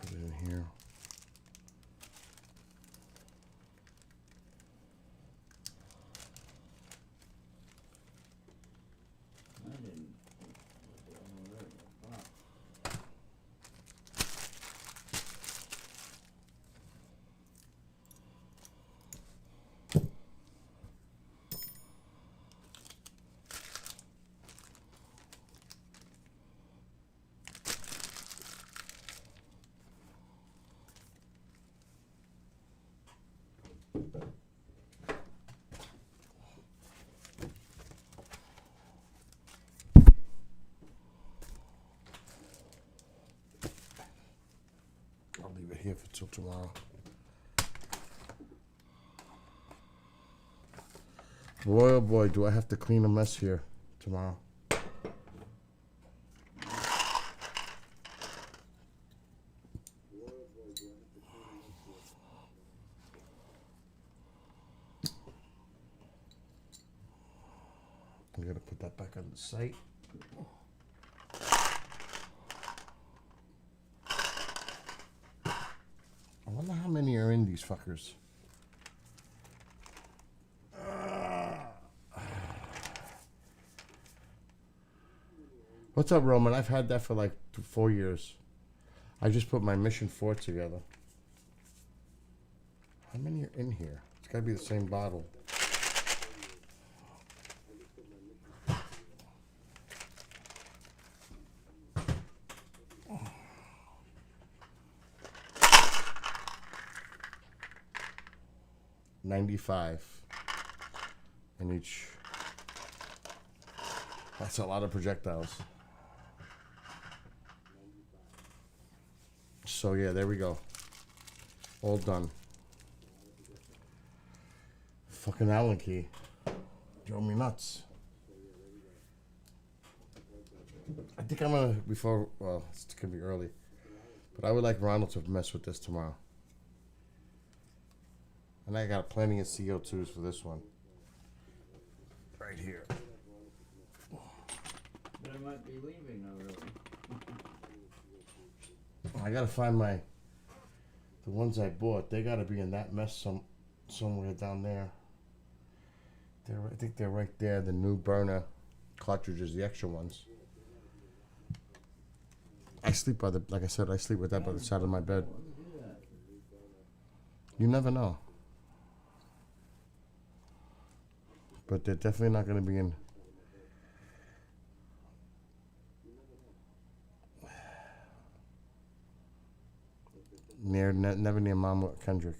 S1: Put it in here.
S2: I didn't.
S1: I'll leave it here for till tomorrow. Boy, oh boy, do I have to clean a mess here tomorrow. I'm gonna put that back on the site. I wonder how many are in these fuckers. What's up, Roman? I've had that for like 4 years. I just put my Mission 4 together. How many are in here? It's gotta be the same bottle. $95 in each. That's a lot of projectiles. So yeah, there we go. All done. Fucking Allen key. Drove me nuts. I think I'm gonna, well, it's gonna be early. But I would like Ronald to mess with this tomorrow. And I got plenty of CO2s for this one. Right here.
S2: But I might be leaving already.
S1: I gotta find the ones I bought. They gotta be in that mess somewhere down there. I think they're right there. The new burner cartridges, the extra ones. I sleep like I said, I sleep with that by the side of my bed. You never know. But they're definitely not gonna be in. Never near Mama Kendrick.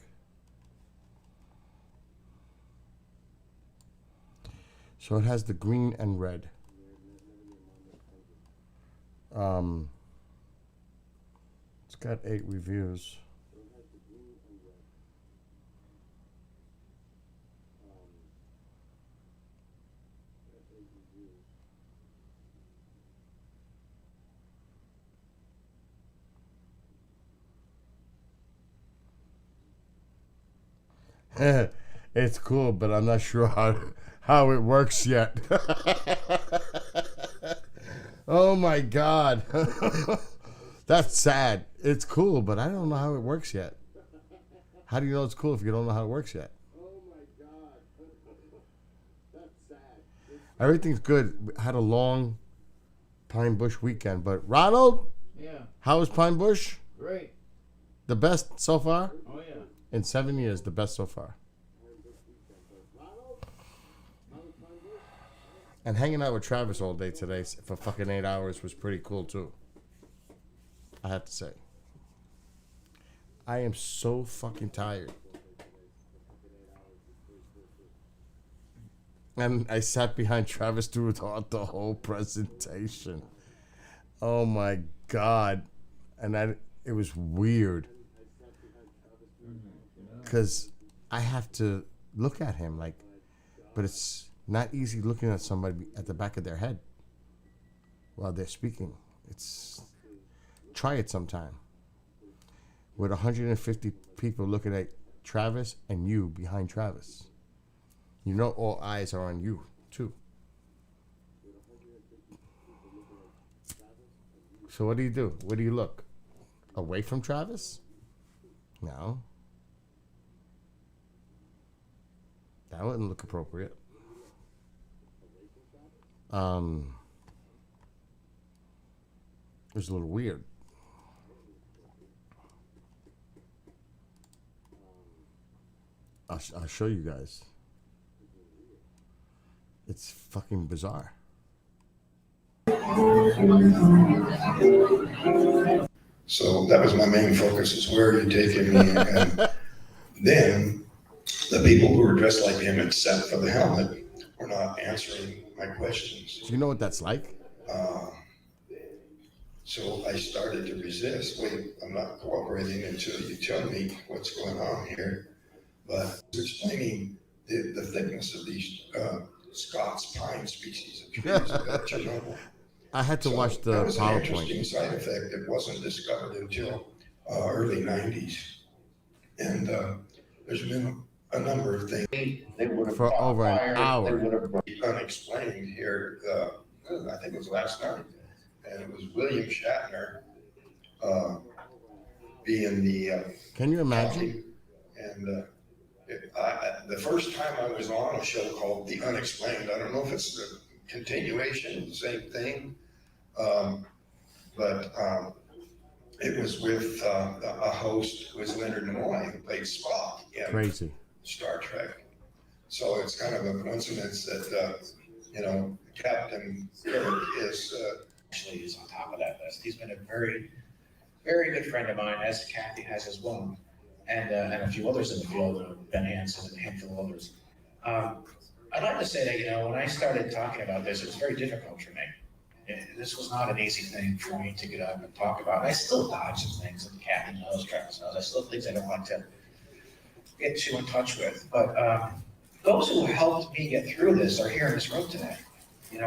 S1: So it has the green and red. It's got 8 reviews. It's cool, but I'm not sure how it works yet. Oh my God. That's sad. It's cool, but I don't know how it works yet. How do you know it's cool if you don't know how it works yet? Everything's good. Had a long Pine Bush weekend, but Ronald,
S2: Yeah.
S1: how was Pine Bush?
S2: Great.
S1: The best so far?
S2: Oh yeah.
S1: In 7 years, the best so far. And hanging out with Travis all day today for fucking 8 hours was pretty cool too. I have to say. I am so fucking tired. And I sat behind Travis throughout the whole presentation. Oh my God. And it was weird. Because I have to look at him like, but it's not easy looking at somebody at the back of their head while they're speaking. Try it sometime. With 150 people looking at Travis and you behind Travis. You know all eyes are on you, too. So what do? Where do you look? Away from Travis? No. That wouldn't look appropriate. It was a little weird. I'll show you guys. It's fucking bizarre.
S8: So that was my main focus, is where are you taking me? And then the people who were dressed like him, except for the helmet, were not answering my questions.
S1: Do you know what that's like?
S8: So I started to resist. Wait, I'm not cooperating until you tell me what's going on here. But explaining the thickness of these Scots pine species of trees at Chernobyl.
S1: I had to watch the
S8: that was an
S1: PowerPoint.
S8: interesting side effect that wasn't discovered until early 90s. And there's been a number of things. They would have
S1: For over an hour.
S8: They would have been unexplained here. I think it was last night. And it was William Shatner being the.
S1: Can you imagine?
S8: And the first time I was on a show called The Unexplained, I don't know if it's the continuation, the same thing, but it was with a host who was Leonard Nimoy, who played Spock in
S1: Crazy.
S8: Star Trek. So it's kind of a coincidence that, Captain Kirk is...
S7: Actually is on top of that list. He's been a very, very good friend of mine, as Kathy has as well. And a few others in the field, Ben Hansen and a handful of others. I'd like to say that, when I started talking about this, it was very difficult for me. This was not an easy thing for me to get up and talk about. I still dodge some things, and Kathy knows, Travis knows. I still things I don't want to get too in touch with. But those who helped me get through this are here in this room today.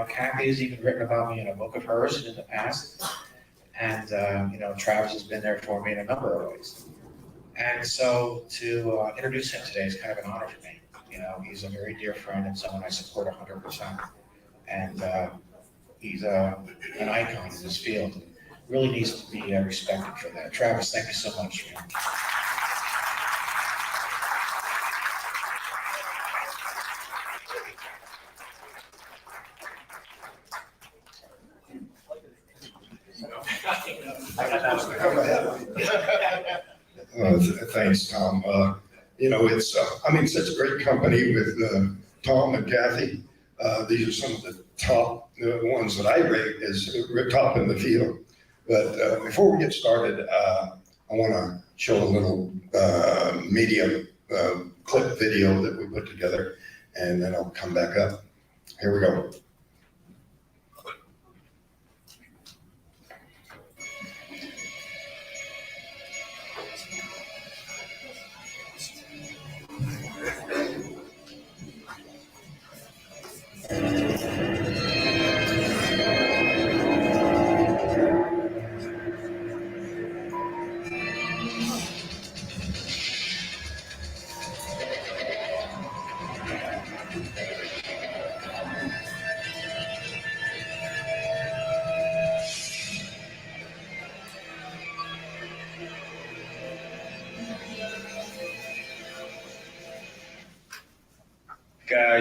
S7: Kathy has even written about me in a book of hers in the past. And, Travis has been there for me in a number of ways. And so to introduce him today is kind of an honor for me. He's a very dear friend and someone I support 100%. And he's an icon in this field and really needs to be respected for that. Travis, thank you so much, man.
S8: Thanks, Tom. It's such a great company with Tom and Kathy. These are some of the top ones that I rate as top in the field. But before we get started, I want to show a little media clip video that we put together, and then I'll come back up. Here we go.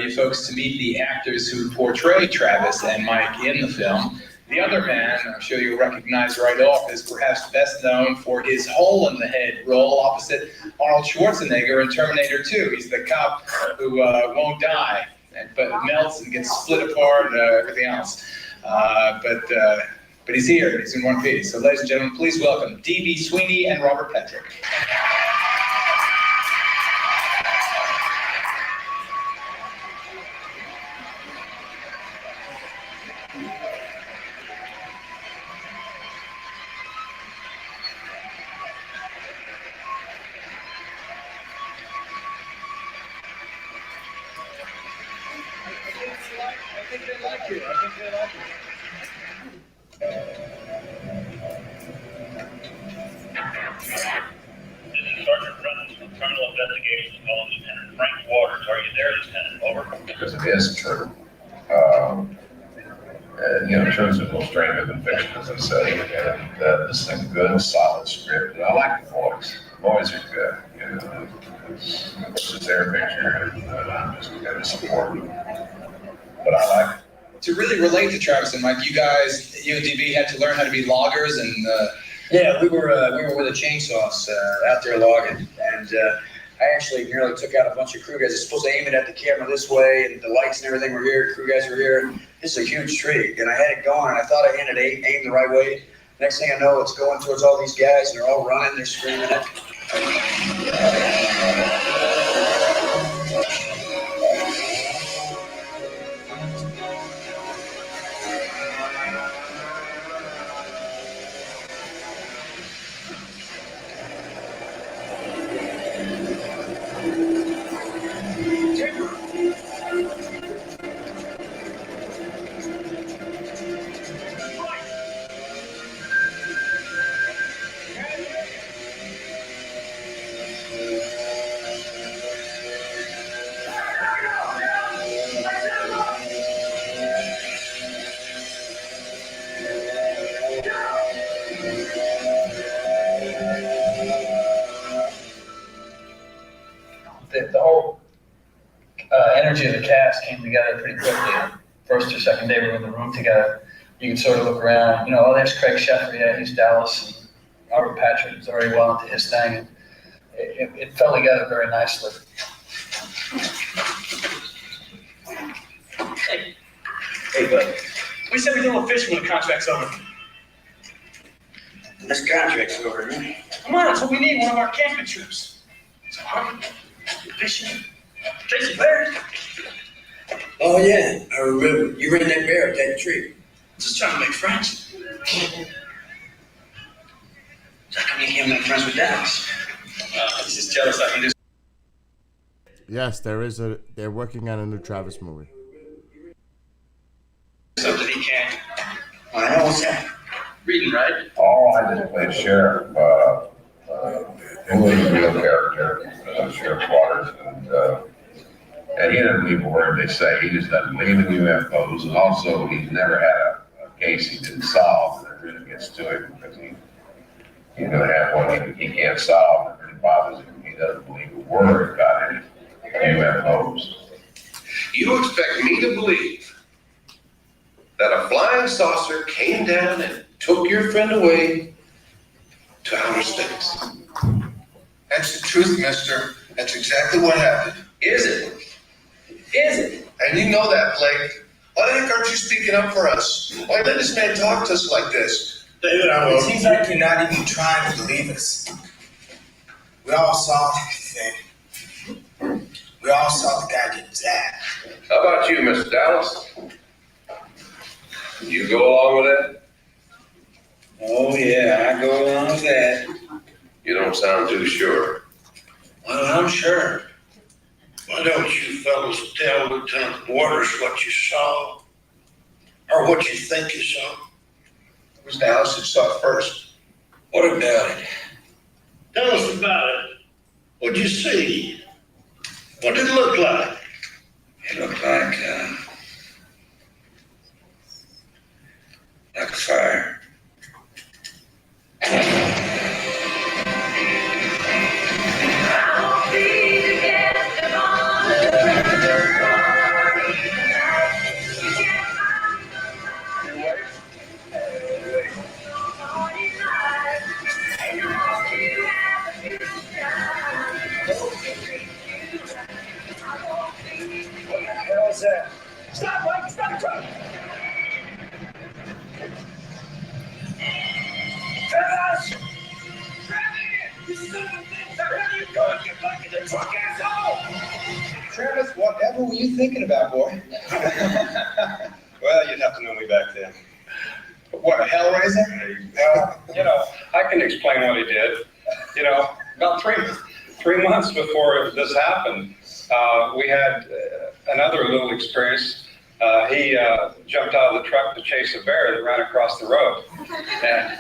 S19: you folks to meet the actors who portray Travis and Mike in the film. The other man, I'm sure you'll recognize right off, is perhaps best known for his hole-in-the-head role opposite Arnold Schwarzenegger in Terminator 2. He's the cop who won't die, but melts and gets split apart and everything else. But he's here. He's in one piece. So, ladies and gentlemen, please welcome D.B. Sweeney and Robert Patrick.
S20: I think they like you.
S21: This is Sergeant Reynolds from Criminal Investigations calling Lieutenant Frank Waters. Are you there, Lieutenant? Over.
S22: Because it is true. Truth is a little stranger than fiction, as I say. And this is a good, solid script. And I like the boys. The boys are good. This is their picture, and I'm just going to support them. But I like it.
S19: To really relate to Travis and Mike, you and DB had to learn how to be loggers and.
S7: Yeah, we were with the chainsaws out there logging, and I actually nearly took out a bunch of crew guys. I was supposed to aim it at the camera this way, and the lights and everything were here. Crew guys were here. This is a huge tree, and I had it going, and I thought I had it aimed the right way. Next thing I know, it's going towards all these guys, and they're all running. They're screaming it.
S23: The whole energy of the cast came together pretty quickly. First or second day we were in the room together. You could sort of look around, oh, there's Craig Sheffer, yeah, he's Dallas, and Robert Patrick is already well into his thing. And it fell together very nicely.
S21: Hey, bud. We said we don't fish when the contract's over.
S7: This contract's over, man.
S21: Come on, that's what we need, one of our camping trips. So, fishing, chasing bears.
S7: Oh, yeah, I remember. You ran that bear up that tree.
S21: Just trying to make friends.
S7: How come you can't make friends with Dallas?
S21: He's just jealous. I can just.
S1: Yes, they're working on a new Travis movie.
S21: Something he can't.
S7: I know, what's that?
S21: Reading, right?
S22: Oh, I just played sheriff. He was a real character, Sheriff Waters, and he doesn't believe a word they say. He just doesn't believe in UFOs, and also he's never had a case he didn't solve, and it really gets to him because he's going to have one he can't solve, and it really bothers him. He doesn't believe a word about any UFOs.
S24: You expect me to believe that a flying saucer came down and took your friend away to outer space?
S11: That's the truth, mister. That's exactly what happened.
S24: Is it?
S11: Is it?
S24: And you know that, Blake. Why the heck aren't you speaking up for us? Why let this man talk to us like this?
S25: David, it seems like you're not even trying to believe us. We all saw everything. We all saw the guy get zapped.
S24: How about you, Mr. Dallas? You go along with that?
S7: Oh, yeah, I go along with that.
S24: You don't sound too sure.
S11: Well, I'm sure. Why don't you fellas tell Lieutenant Waters what you saw? Or what you think you saw?
S24: It was Dallas who saw it first.
S11: What about it? Tell us about it. What'd you see? What did it look like?
S7: It looked like a fire.
S11: Travis! You son of a bitch! What are you doing? Get back in the truck, asshole!
S3: Travis, whatever were you thinking about, boy? Well, you'd have to know me back then. What, a hellraiser?
S4: Well, I can explain what he did. About three months before this happened, we had another little experience. He jumped out of the truck to chase a bear that ran across the road. And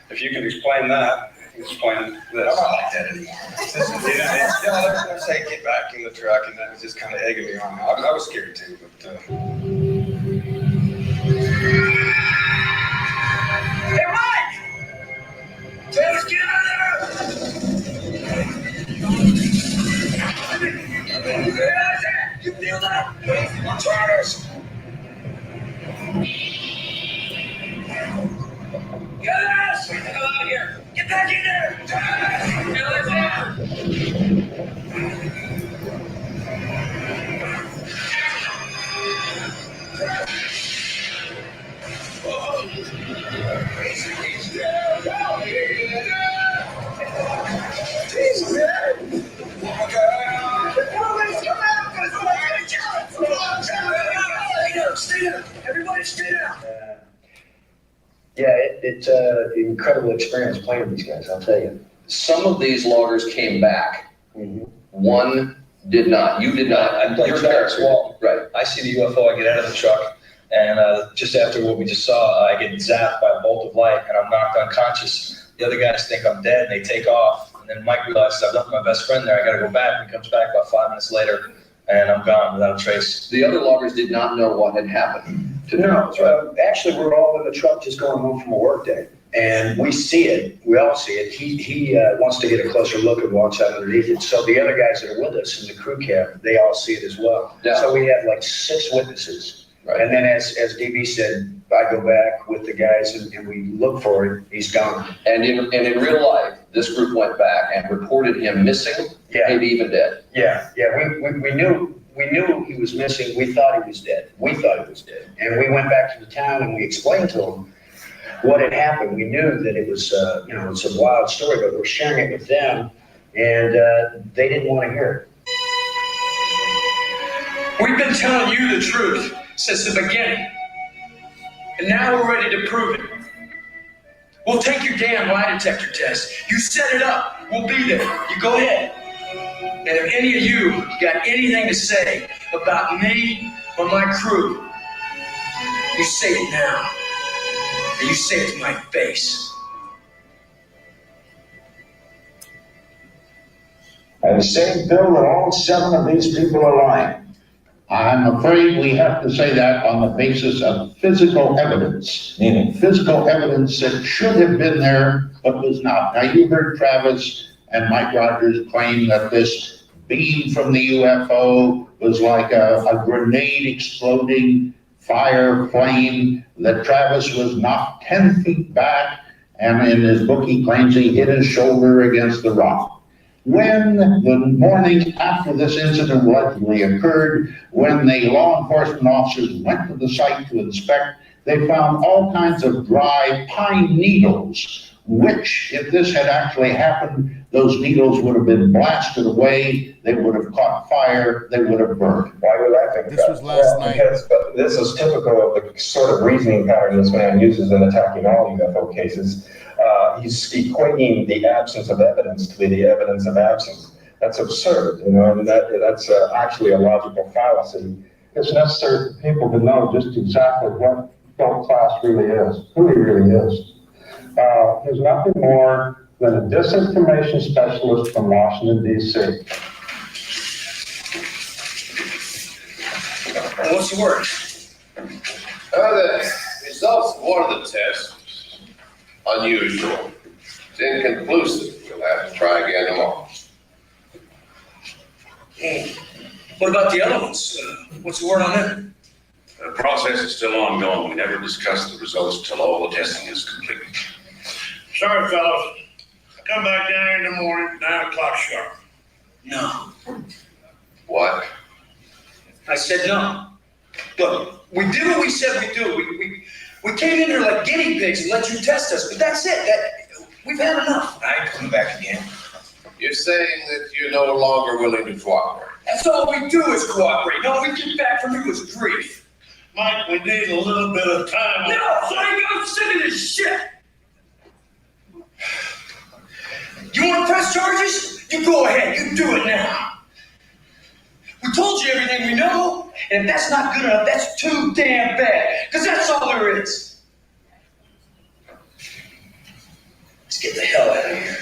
S4: if you can explain that, explain this.
S3: I'm not like that anymore. They're saying get back in the truck, and that was just kind of egging me on. I was scared too, but.
S11: Hey, Mike! Travis, get out of there! You feel that? Travis! Yes! Get the hell out of here! Get back in there! Travis! Get out Stay down! Everybody stay down!
S6: Yeah, it's an incredible experience playing with these guys, I'll tell you.
S12: Some of these loggers came back. One did not. You did not.
S23: I played Travis Wall. Right. I see the UFO, I get out of the truck, and just after what we just saw, I get zapped by a bolt of light, and I'm knocked unconscious. The other guys think I'm dead, and they take off. And then Mike realizes I've left my best friend there. I got to go back. And he comes back about 5 minutes later, and I'm gone without a trace.
S12: The other loggers did not know what had happened.
S6: No, actually, we're all in the truck just going home from a work day. And we see it. We all see it. He wants to get a closer look and walks out underneath it. So the other guys that are with us in the crew cab, they all see it as well.
S12: Yeah.
S6: So we have like 6 witnesses.
S12: Right.
S6: And then as DB said, I go back with the guys and we look for it. He's gone.
S12: And in real life, this group went back and reported him missing, maybe even dead.
S6: Yeah. We knew he was missing. We thought he was dead. And we went back to the town and we explained to him what had happened. We knew that it was, it's a wild story, but we're sharing it with them, and they didn't want to hear it.
S25: We've been telling you the truth since the beginning, and now we're ready to prove it. We'll take your damn lie detector test. You set it up. We'll be there. You go ahead. And if any of you got anything to say about me or my crew, you say it now. And you say it to my face.
S22: I say, Bill, that all 7 of these people are lying. I'm afraid we have to say that on the basis of physical evidence, meaning physical evidence that should have been there but was not. Now, you heard Travis and Mike Rogers claim that this beam from the UFO was like a grenade exploding fire flame, that Travis was knocked 10 feet back, and in his book he claims he hit his shoulder against the rock. When the morning after this incident allegedly occurred, when the law enforcement officers went to the site to inspect, they found all kinds of dry pine needles, which, if this had actually happened, those needles would have been blasted away, they would have caught fire, they would have burned.
S20: Why would I think
S1: This was last night.
S20: Because this is typical of the sort of reasoning pattern this man uses in attacking all UFO cases. He's equating the absence of evidence to be the evidence of absence. That's absurd, and that's actually a logical fallacy. It's necessary for people to know just exactly what Phil Klass really is, who he really is. He's nothing more than a disinformation specialist from Washington, D.C.
S25: What's the word?
S24: The results of one of the tests, unusual. It's inconclusive. We'll have to try again tomorrow.
S25: What about the other ones? What's the word on them?
S21: The process is still ongoing. We never discuss the results until all the testing is complete.
S11: Sorry, fellas. Come back down here in the morning, 9 o'clock sharp.
S25: No.
S24: What?
S25: I said no. Look, We did what we said we'd do. We came in here like guinea pigs and let you test us, but that's it. We've had enough. I ain't coming back again.
S24: You're saying that you're no longer willing to cooperate?
S25: That's all we do is cooperate. All we get back from you is grief.
S11: Mike, we need a little bit of time.
S25: No, I'm sick of this shit. You want to press charges? You go ahead. You do it now. We told you everything we know, and if that's not good enough, that's too damn bad, because that's all there is. Let's get the hell out of here.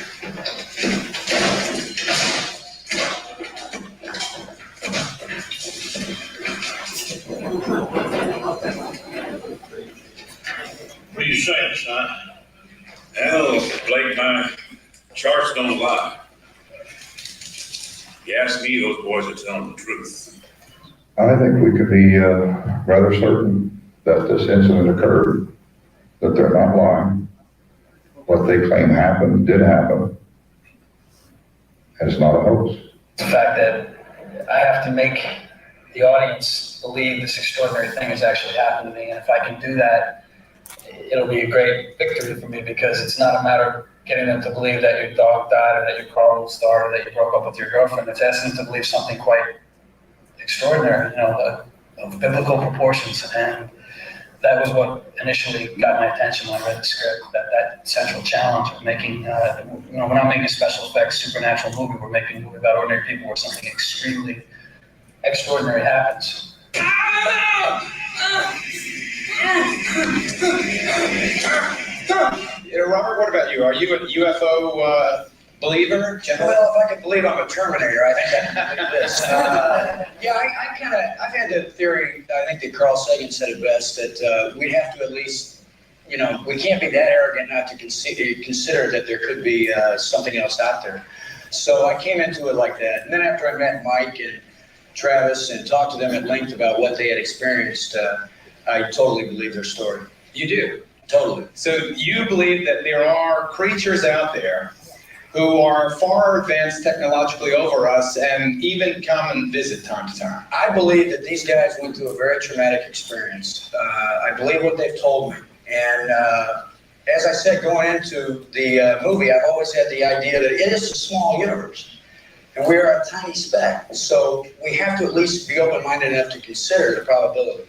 S11: What are you saying, son? Hell, Blake, my charts don't lie. If you ask me, those boys are telling the truth.
S20: I think we could be rather certain that this incident occurred, that they're not lying. What they claim happened did happen. And it's not a hoax.
S23: The fact that I have to make the audience believe this extraordinary thing has actually happened to me, and if I can do that, it'll be a great victory for me, because it's not a matter of getting them to believe that your dog died or that your car will start or that you broke up with your girlfriend. It's asking them to believe something quite extraordinary, of biblical proportions. And that was what initially got my attention when I read the script, that central challenge of making, we're not making a special effects supernatural movie, we're making a movie about ordinary people where something extremely extraordinary happens.
S5: Robert, what about you? Are you a UFO believer? Generally?
S6: Well, if I could believe I'm a Terminator, I think I can believe this. I've had the theory, I think that Carl Sagan said it best, that we'd have to at least, we can't be that arrogant not to consider that there could be something else out there. So I came into it like that. And then after I met Mike and Travis and talked to them at length about what they had experienced, I totally believe their story.
S5: You do?
S6: Totally.
S5: So you believe that there are creatures out there who are far advanced technologically over us and even come and visit time to time?
S6: I believe that these guys went through a very traumatic experience. I believe what they've told me. And as I said, going into the movie, I've always had the idea that it is a small universe. And we are a tiny speck. So we have to at least be open-minded enough to consider the probability.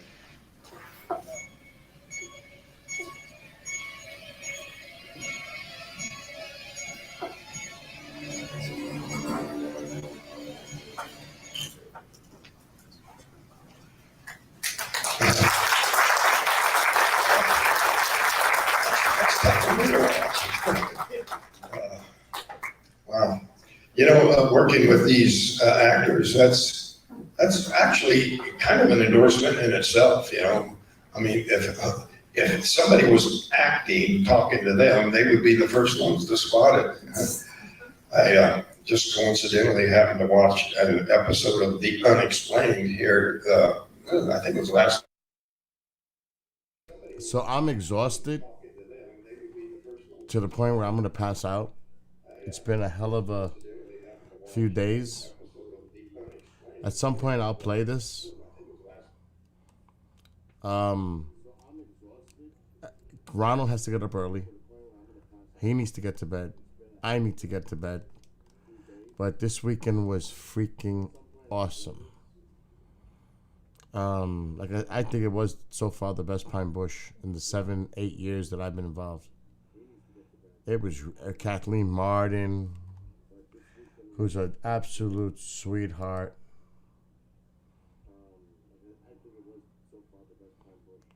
S8: Wow. Working with these actors, that's actually kind of an endorsement in itself, I mean, if somebody was acting, talking to them, they would be the first ones to spot it. I just coincidentally happened to watch an episode of The Unexplained here, I think it was last.
S1: So I'm exhausted to the point where I'm going to pass out. It's been a hell of a few days. At some point, I'll play this. Ronald has to get up early. He needs to get to bed. I need to get to bed. But this weekend was freaking awesome. I think it was so far the best Pine Bush in the 7-8 years that I've been involved. It was Kathleen Martin, who's an absolute sweetheart.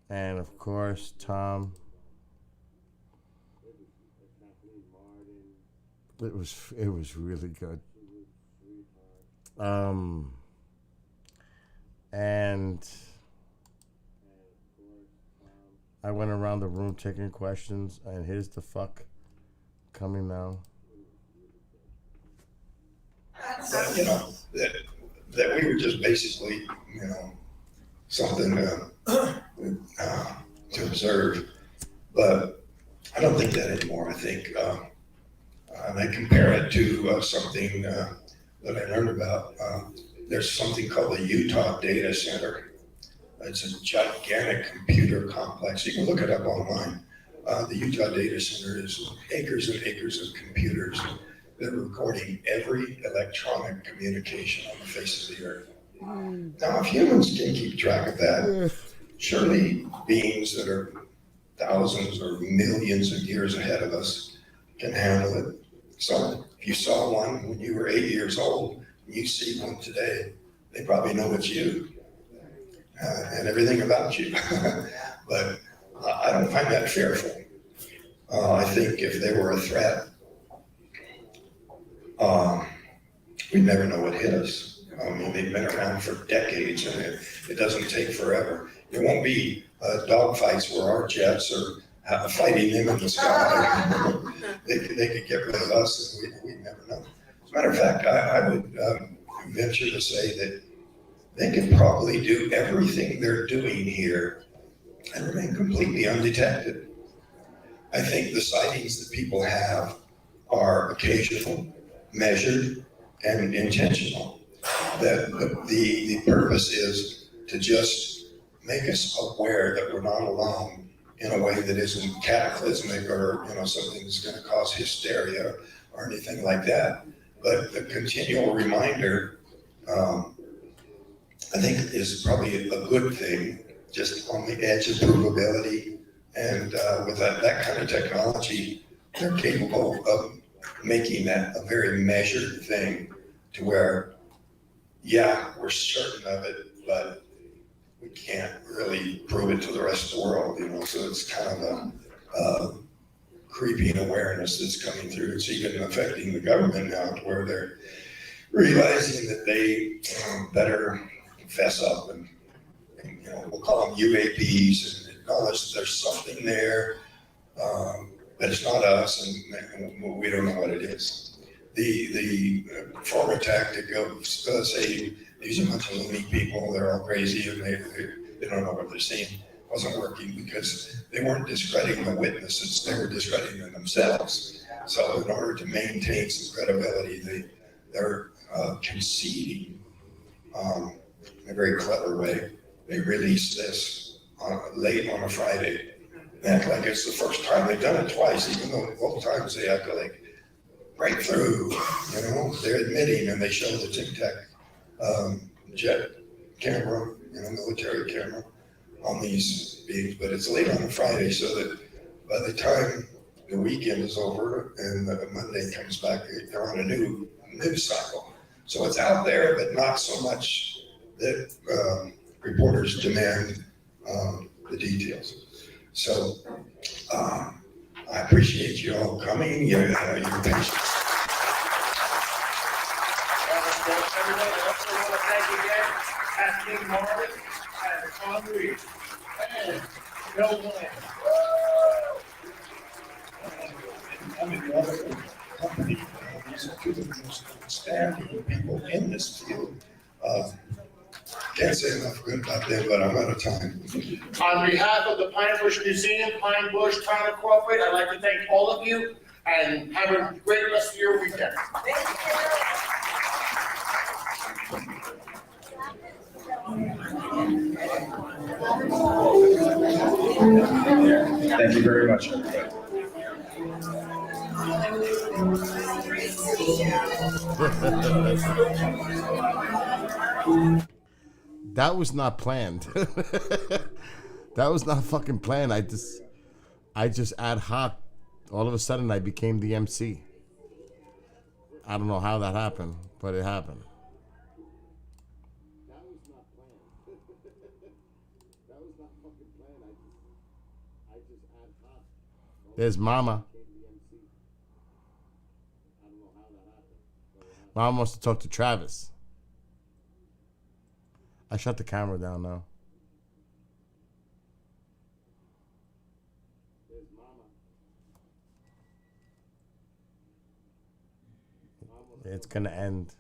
S1: And of course, Tom. It was really good. And I went around the room taking questions, and here's the fuck coming now.
S8: That we were just basically, something to observe. But I don't think that anymore. I think, and I compare it to something that I learned about. There's something called the Utah Data Center. It's a gigantic computer complex. You can look it up online. The Utah Data Center is acres and acres of computers that are recording every electronic communication on the face of the earth. Now, if humans can keep track of that, surely beings that are thousands or millions of years ahead of us can handle it. So if you saw one when you were 8 years old, and you see one today, they probably know it's you and everything about you. But I don't find that fearful. I think if they were a threat, we'd never know what hit us. I mean, they've been around for decades, and it doesn't take forever. There won't be dogfights where our jets are fighting them in the sky. They could get rid of us, and we'd never know. As a matter of fact, I would venture to say that they could probably do everything they're doing here and remain completely undetected. I think the sightings that people have are occasional, measured, and intentional. That the purpose is to just make us aware that we're not alone in a way that isn't cataclysmic or something that's going to cause hysteria or anything like that. But the continual reminder, I think, is probably a good thing, just on the edge of provability. And with that kind of technology, they're capable of making that a very measured thing to where, yeah, we're certain of it, but we can't really prove it to the rest of the world, so it's kind of a creeping awareness that's coming through. It's even affecting the government now to where they're realizing that they better fess up and we'll call them UAPs and acknowledge that there's something there, but it's not us, and we don't know what it is. The former tactic of saying these are a bunch of loony people, they're all crazy, and they don't know what they're seeing, wasn't working because they weren't discrediting the witnesses, they were discrediting themselves. So in order to maintain some credibility, they're conceding in a very clever way. They released this late on a Friday. They act like it's the first time they've done it twice, even though both times they act like breakthrough, they're admitting, and they show the Tic Tac jet camera, military camera on these beings, but it's late on a Friday, so that by the time the weekend is over and the Monday comes back, they're on a new news cycle. So it's out there, but not so much that reporters demand the details. So I appreciate you all coming, your patience.
S11: Everybody, I also want to thank again Kathleen Marley and Tom Reed and Bill Bland.
S8: I'm in the other company. These are two of the most outstanding people in this field. Can't say enough good about them, but I'm out of time.
S11: On behalf of the Pine Bush Museum, Pine Bush Town Incorporated, I'd like to thank all of you and have a great rest of your weekend.
S5: Thank you very much.
S1: That was not planned. That was not fucking planned. I just ad hoc, all of a sudden I became the MC. I don't know how that happened, but it happened. That was not planned. That was not fucking planned. I just ad hoc. There's Mama. I don't know how that happened. Mama wants to talk to Travis. I shut the camera down now. There's Mama. It's gonna end.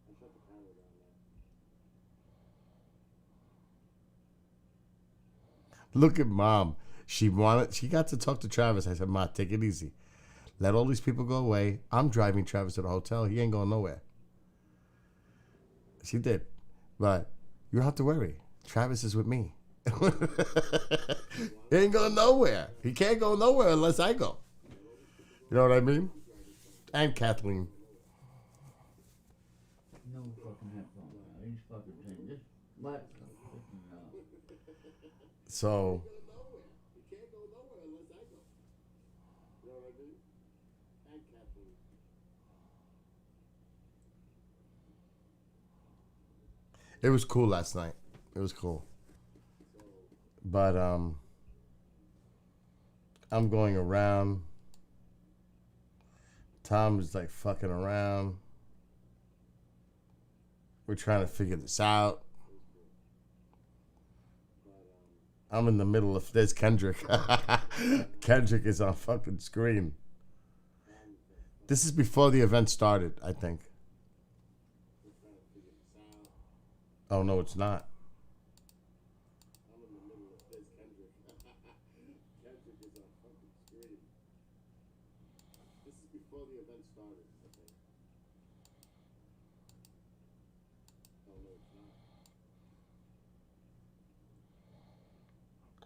S1: I shut the camera down now. Look at Mom. She got to talk to Travis. I said, Ma, take it easy. Let all these people go away. I'm driving Travis to the hotel. He ain't going nowhere. She did. But You don't have to worry. Travis is with me. He ain't going nowhere. He can't go nowhere unless I go. You know what I mean? And Kathleen.
S2: No fucking headphones. These fucking things. Just let.
S1: So. It was cool last night. It was cool. But I'm going around. Tom is like fucking around. We're trying to figure this out. I'm in the middle of this. Kendrick. Kendrick is on fucking screen. This is before the event started, I think. Oh, no, it's not.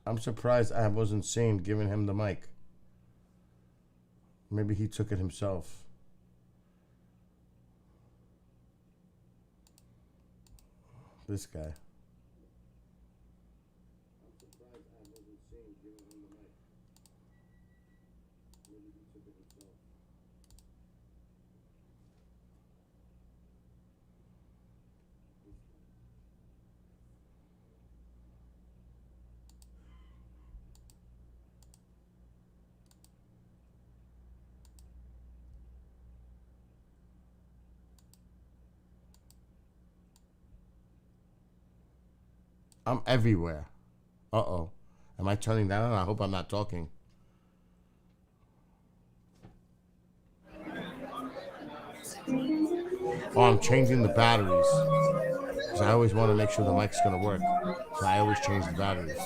S1: I'm surprised I wasn't seen giving him the mic. Maybe he took it himself. This guy. I'm everywhere. Uh-oh. Am I turning that on? I hope I'm not talking. Oh, I'm changing the batteries. Because I always want to make sure the mic's going to work. So I always change the batteries.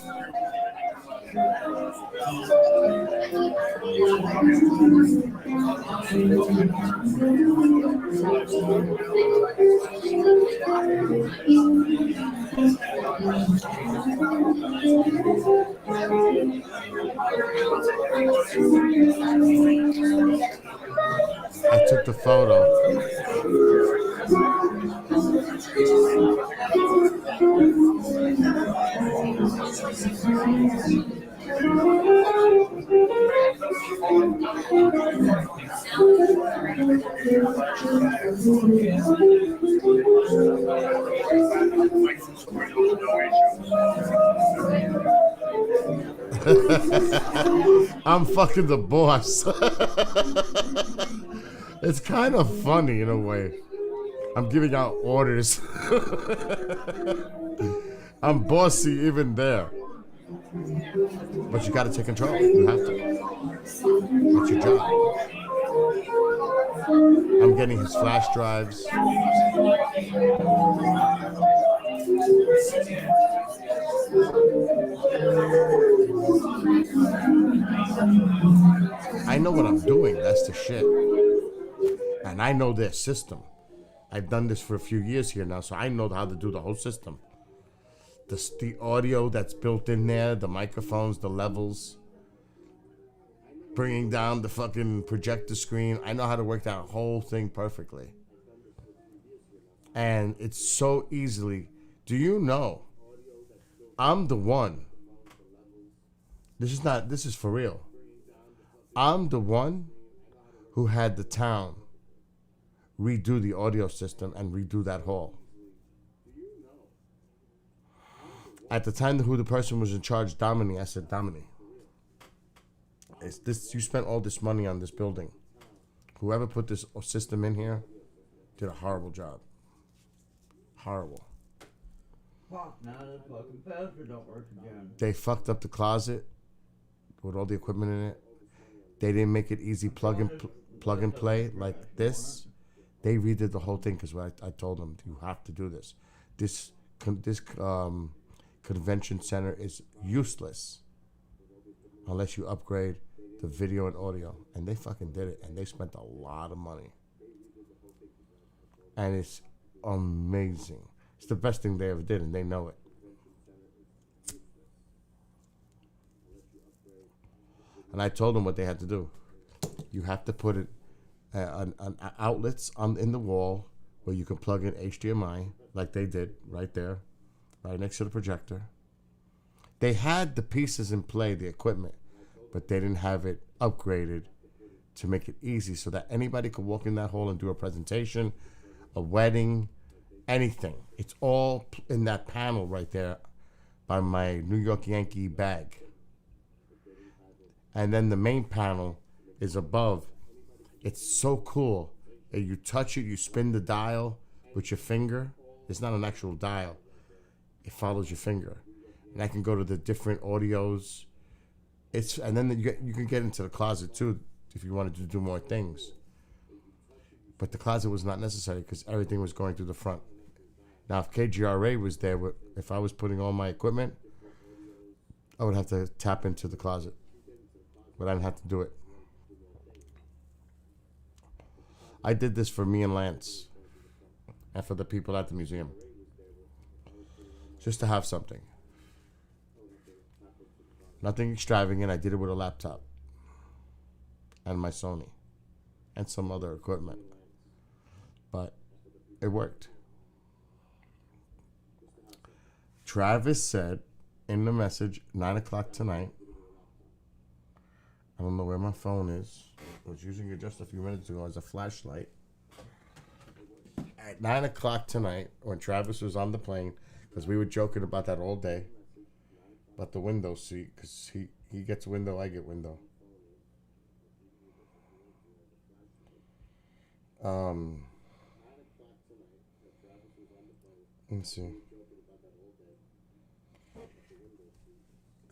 S1: I took the photo. I'm fucking the boss. It's kind of funny in a way. I'm giving out orders. I'm bossy even there. But you gotta take control. You have to. That's your job. I'm getting his flash drives. I know what I'm doing. That's the shit. And I know their system. I've done this for a few years here now, so I know how to do the whole system. The audio that's built in there, the microphones, the levels, bringing down the fucking projector screen. I know how to work that whole thing perfectly. And it's so easily. Do you know? I'm the one. This is for real. I'm the one who had the town redo the audio system and redo that hall. At the time, who the person was in charge, Domini, I said, Domini, you spent all this money on this building. Whoever put this system in here did a horrible job. Horrible.
S2: Fuck, now the fucking pastor don't work again.
S1: They fucked up the closet with all the equipment in it. They didn't make it easy plug and play like this. They redid the whole thing because I told them you have to do this. This convention center is useless unless you upgrade the video and audio. And they fucking did it, and they spent a lot of money. And it's amazing. It's the best thing they ever did, and they know it. And I told them what they had to do. You have to put it on outlets in the wall where you can plug in HDMI, like they did right there, right next to the projector. They had the pieces in play, the equipment, but they didn't have it upgraded to make it easy so that anybody could walk in that hall and do a presentation, a wedding, anything. It's all in that panel right there by my New York Yankee bag. And then the main panel is above. It's so cool. You touch it, you spin the dial with your finger. It's not an actual dial. It follows your finger. And I can go to the different audios. And then you can get into the closet too if you wanted to do more things. But the closet was not necessary because everything was going through the front. Now, if KGRA was there, if I was putting all my equipment, I would have to tap into the closet. But I didn't have to do it. I did this for me and Lance and for the people at the museum. Just to have something. Nothing extravagant. I did it with a laptop and my Sony and some other equipment. But it worked. Travis said in the message, 9 o'clock tonight. I don't know where my phone is. I was using it just a few minutes ago as a flashlight. At 9 o'clock tonight, when Travis was on the plane, because we were joking about that all day, about the window seat, because he gets window, I get window. Let's see.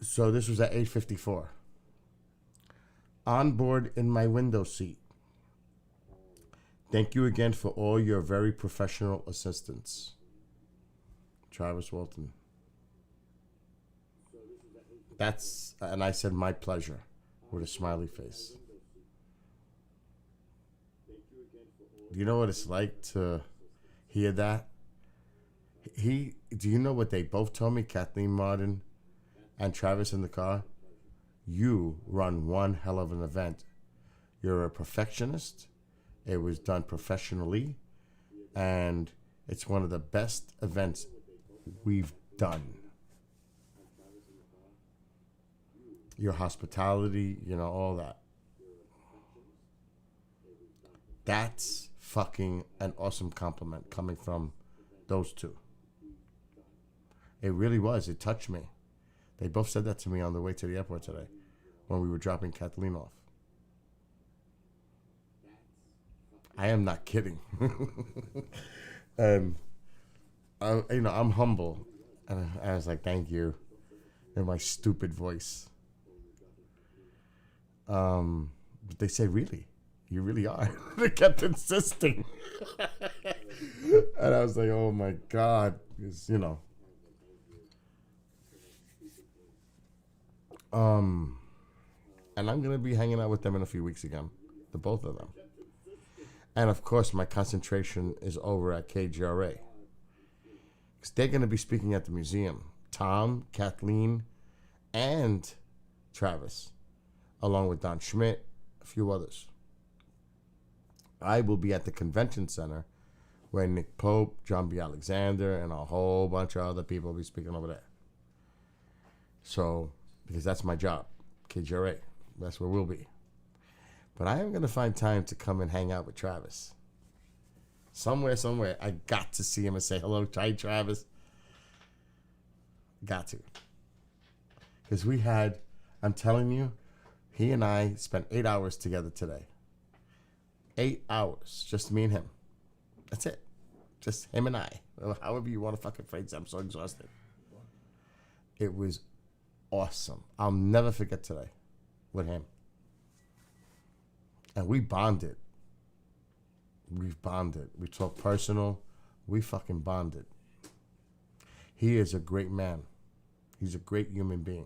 S1: So this was at 8:54. On board in my window seat. Thank you again for all your very professional assistance. Travis Walton. And I said, my pleasure, with a smiley face. Do you know what it's like to hear that? Do you know what they both told me, Kathleen Martin and Travis in the car? You run one hell of an event. You're a perfectionist. It was done professionally. And it's one of the best events we've done. Your hospitality, all that. That's fucking an awesome compliment coming from those two. It really was. It touched me. They both said that to me on the way to the airport today when we were dropping Kathleen off. I am not kidding. I'm humble. And I was like, thank you. In my stupid voice. But they said, really? You really are? They kept insisting. And I was like, oh my God. Because, and I'm going to be hanging out with them in a few weeks again. The both of them. And of course, my concentration is over at KGRA. Because they're going to be speaking at the museum. Tom, Kathleen, and Travis. Along with Don Schmidt, a few others. I will be at the convention center where Nick Pope, John B. Alexander, and a whole bunch of other people will be speaking over there. So, because that's my job, KGRA. That's where we'll be. But I am going to find time to come and hang out with Travis. Somewhere, I got to see him and say hello. Hi, Travis. Got to. Because I'm telling you, he and I spent 8 hours together today. 8 hours. Just me and him. That's it. Just him and I. However you want to fucking phrase it. I'm so exhausted. It was awesome. I'll never forget today with him. And we bonded. We've bonded. We talked personal. We fucking bonded. He is a great man. He's a great human being.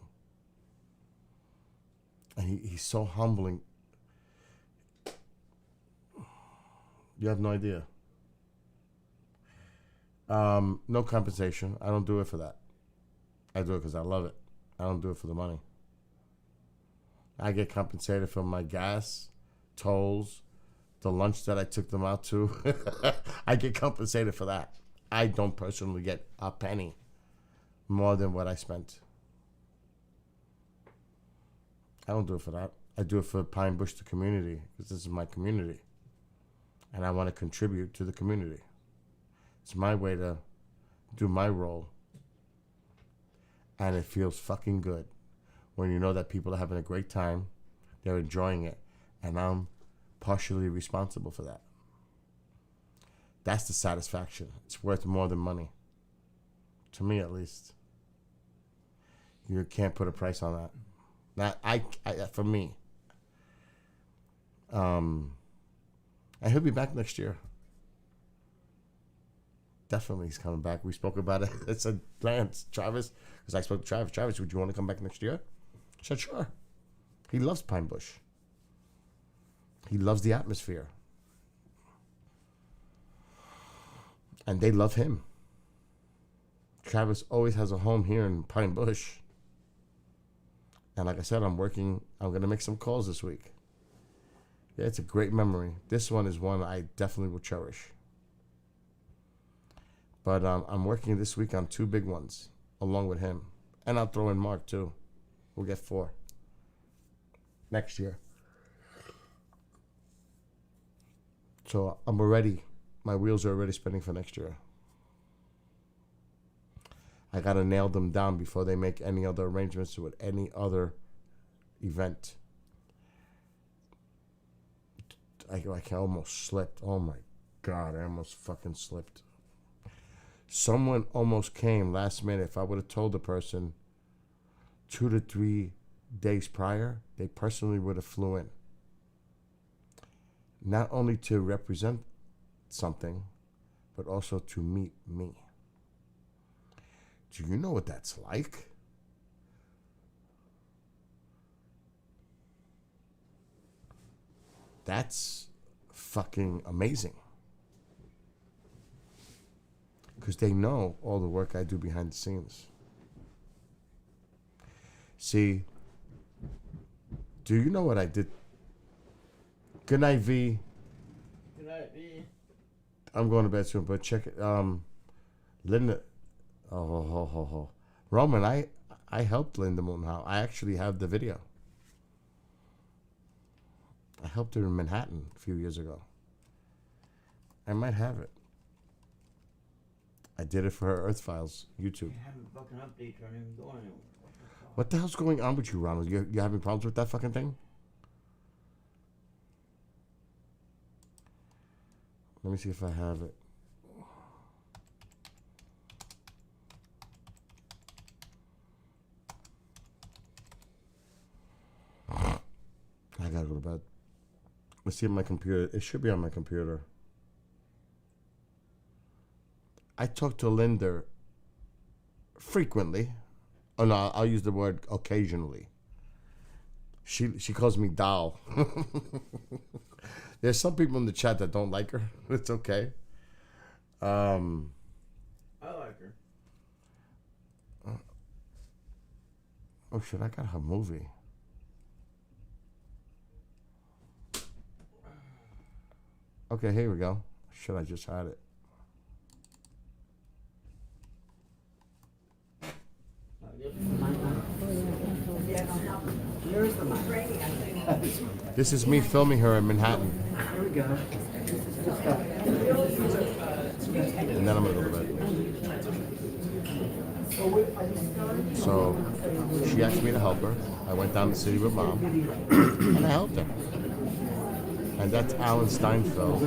S1: And he's so humbling. You have no idea. No compensation. I don't do it for that. I do it because I love it. I don't do it for the money. I get compensated for my gas, tolls, the lunch that I took them out to. I get compensated for that. I don't personally get a penny more than what I spent. I don't do it for that. I do it for Pine Bush, the community, because this is my community. And I want to contribute to the community. It's my way to do my role. And it feels fucking good when you know that people are having a great time, they're enjoying it, and I'm partially responsible for that. That's the satisfaction. It's worth more than money. To me, at least. You can't put a price on that. Not I for me. And he'll be back next year. Definitely he's coming back. We spoke about it. It's a plan. Travis, because I spoke to Travis. Travis, would you want to come back next year? I said, sure. He loves Pine Bush. He loves the atmosphere. And they love him. Travis always has a home here in Pine Bush. And like I said, I'm going to make some calls this week. Yeah, it's a great memory. This one is one I definitely will cherish. But I'm working this week on 2 big ones, along with him. And I'll throw in Mark, too. We'll get 4 next year. So I'm already, my wheels are already spinning for next year. I got to nail them down before they make any other arrangements with any other event. I almost slipped. Oh my God, I almost fucking slipped. Someone almost came last minute. If I would have told the person 2 to 3 days prior, they personally would have flew in. Not only to represent something, but also to meet me. Do you know what that's like? That's fucking amazing. Because they know all the work I do behind the scenes. See, do you know what I did? Good night, V.
S2: Good night, V.
S1: I'm going to bed soon, but check it. Linda. Roman, I helped Linda Moonhouse. I actually have the video. I helped her in Manhattan a few years ago. I might have it. I did it for her Earth Files YouTube.
S2: Having fucking updates aren't even going anywhere.
S1: What the hell's going on with you, Ronald? You having problems with that fucking thing? Let me see if I have it. I gotta go to bed. Let's see if my computer. It should be on my computer. I talk to Linda frequently. Oh no, I'll use the word occasionally. She calls me doll. There's some people in the chat that don't like her. It's okay.
S2: I like her.
S1: Oh shit, I got her movie. Okay, here we go. Shit, I just had it. This is me filming her in Manhattan.
S9: Here we go.
S1: And then I'm gonna go to bed. So she asked me to help her. I went down the city with Mom, and I helped her. And that's Alan Steinfeld.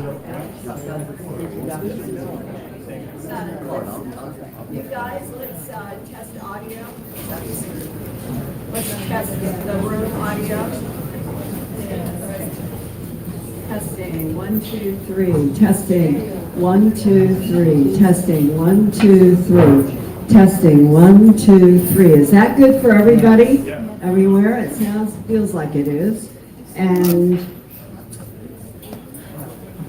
S10: You guys, let's test audio. Let's test the room audio. Testing 1, 2, 3. Testing 1, 2, 3. Testing 1, 2, 3. Testing 1, 2, 3. Is that good for everybody? Yeah. Everywhere? It feels like it is. And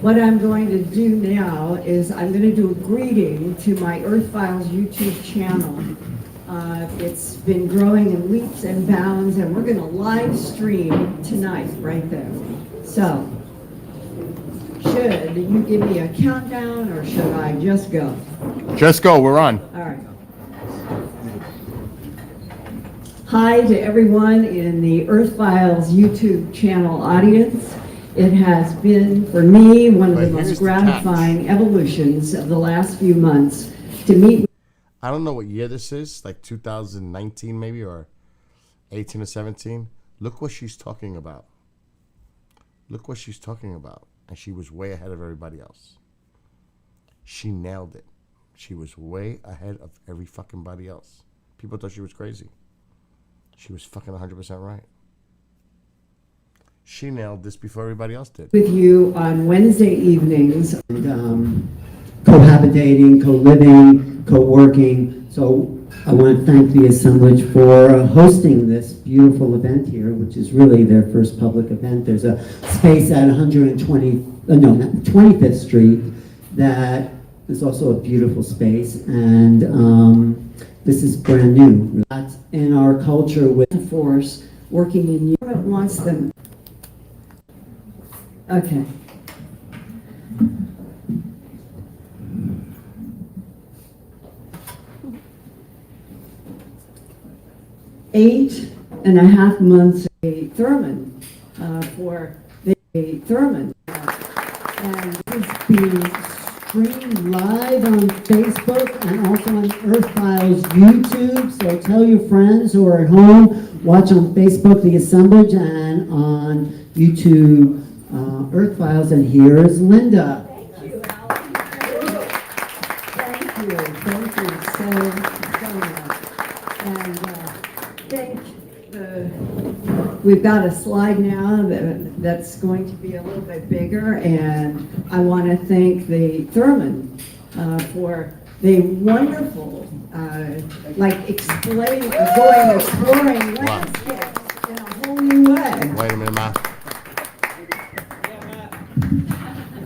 S10: What I'm going to do now is I'm going to do a greeting to my Earth Files YouTube channel. It's been growing in leaps and bounds, and we're going to live stream tonight right there. So, should you give me a countdown, or should I just go?
S1: Just go. We're on.
S10: All right. Hi to everyone in the Earth Files YouTube channel audience. It has been, for me, one of the most gratifying evolutions of the last few months to meet.
S1: I don't know what year this is, like 2019 maybe, or 18 or 17. Look what she's talking about. Look what she's talking about. And she was way ahead of everybody else. She nailed it. She was way ahead of every fucking body else. People thought she was crazy. She was fucking 100% right. She nailed this before everybody else did.
S10: With you on Wednesday evenings, and, cohabitating, co-living, co-working. So I want to thank the assemblage for hosting this beautiful event here, which is really their first public event. There's a space at 25th Street that is also a beautiful space, and this is brand new. That's in our culture with the force working in Europe wants them. Okay. Eight and a half months a Thurman for the Thurman, and it's being streamed live on Facebook and also on Earth Files YouTube. So tell your friends who are at home, watch on Facebook the assemblage, and on YouTube Earth Files. And here is Linda. Thank you, Alan. Thank you so much. And we've got a slide now that's going to be a little bit bigger, and I want to thank the Thurman for the wonderful, exploring landscapes in a whole new way.
S1: Wait a minute, Ma.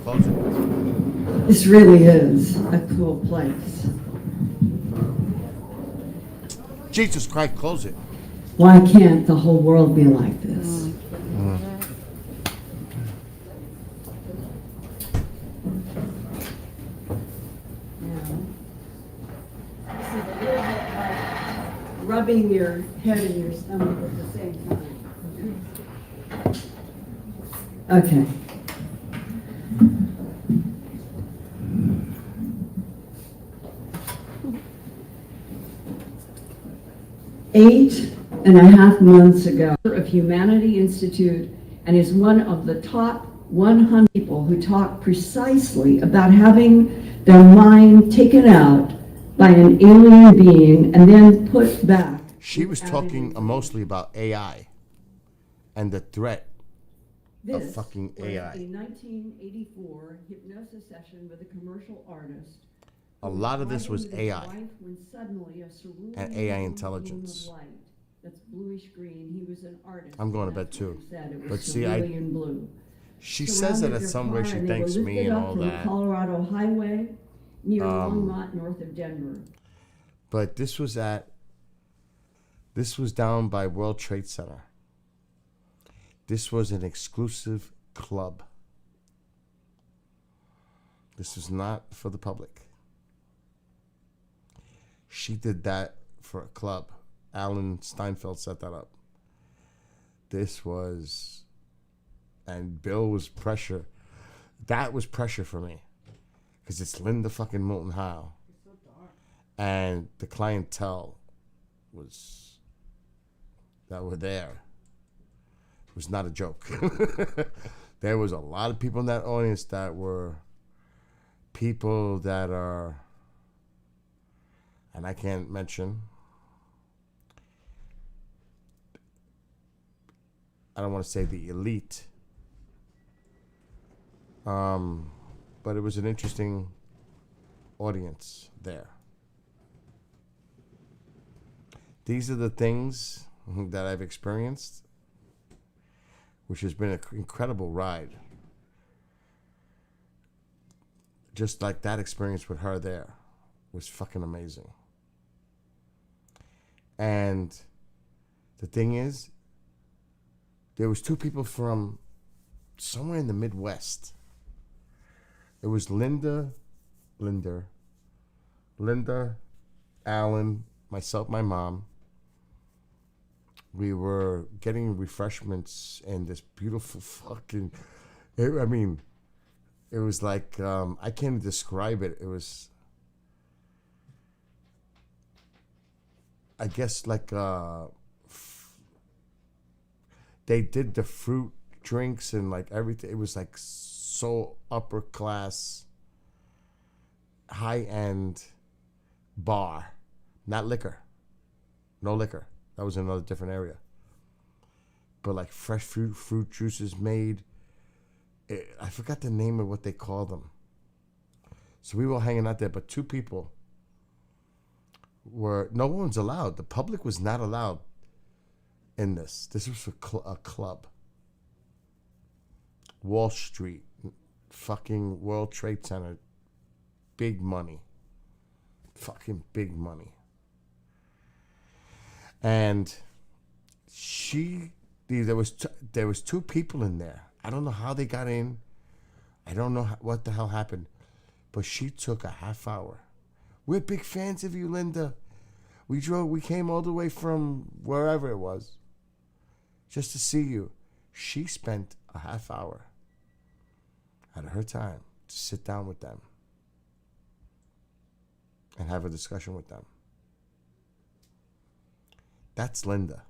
S1: Close it.
S10: This really is a cool place.
S1: Jesus Christ, close it.
S10: Why can't the whole world be like this? Rubbing your head in your stomach at the same time. Okay. Eight and a half months ago of Humanity Institute, and is one of the top 100 people who talk precisely about having their mind taken out by an alien being and then put back.
S1: She was talking mostly about AI and the threat of fucking AI.
S10: A 1984 hypnosis session with a commercial artist.
S1: A lot of this was AI and AI intelligence.
S10: That's bluish green. He was an artist.
S1: I'm going to bed too. But see,
S10: blue.
S1: She says that at some way she thanks me and all that.
S10: Colorado Highway near Longmont, north of Denver.
S1: But this was down by World Trade Center. This was an exclusive club. This was not for the public. She did that for a club. Alan Steinfeld set that up. This was, and Bill was pressure. That was pressure for me. Because it's Linda fucking Moulton Howe. And the clientele that were there was not a joke. There was a lot of people in that audience that were people that are, and I can't mention, I don't want to say the elite, but it was an interesting audience there. These are the things that I've experienced, which has been an incredible ride. just like that experience with her there was fucking amazing. And the thing is, there was two people from somewhere in the Midwest. It was Linda, Alan, myself, my mom. We were getting refreshments in this beautiful fucking... it was like... I can't describe it. It was... I guess like... they did the fruit drinks and like everything. It was like so upper class, high end bar, not liquor, no liquor. That was in another different area. But like fresh fruit juices made. I forgot the name of what they called them. So we were hanging out there, but two people were, no one's allowed. The public was not allowed in this. This was for a club. Wall Street, fucking World Trade Center, big money. Fucking big money. And there was two people in there. I don't know how they got in. I don't know what the hell happened. But she took a half hour. We're big fans of you, Linda. We came all the way from wherever it was just to see you. She spent a half hour out of her time to sit down with them and have a discussion with them. That's Linda.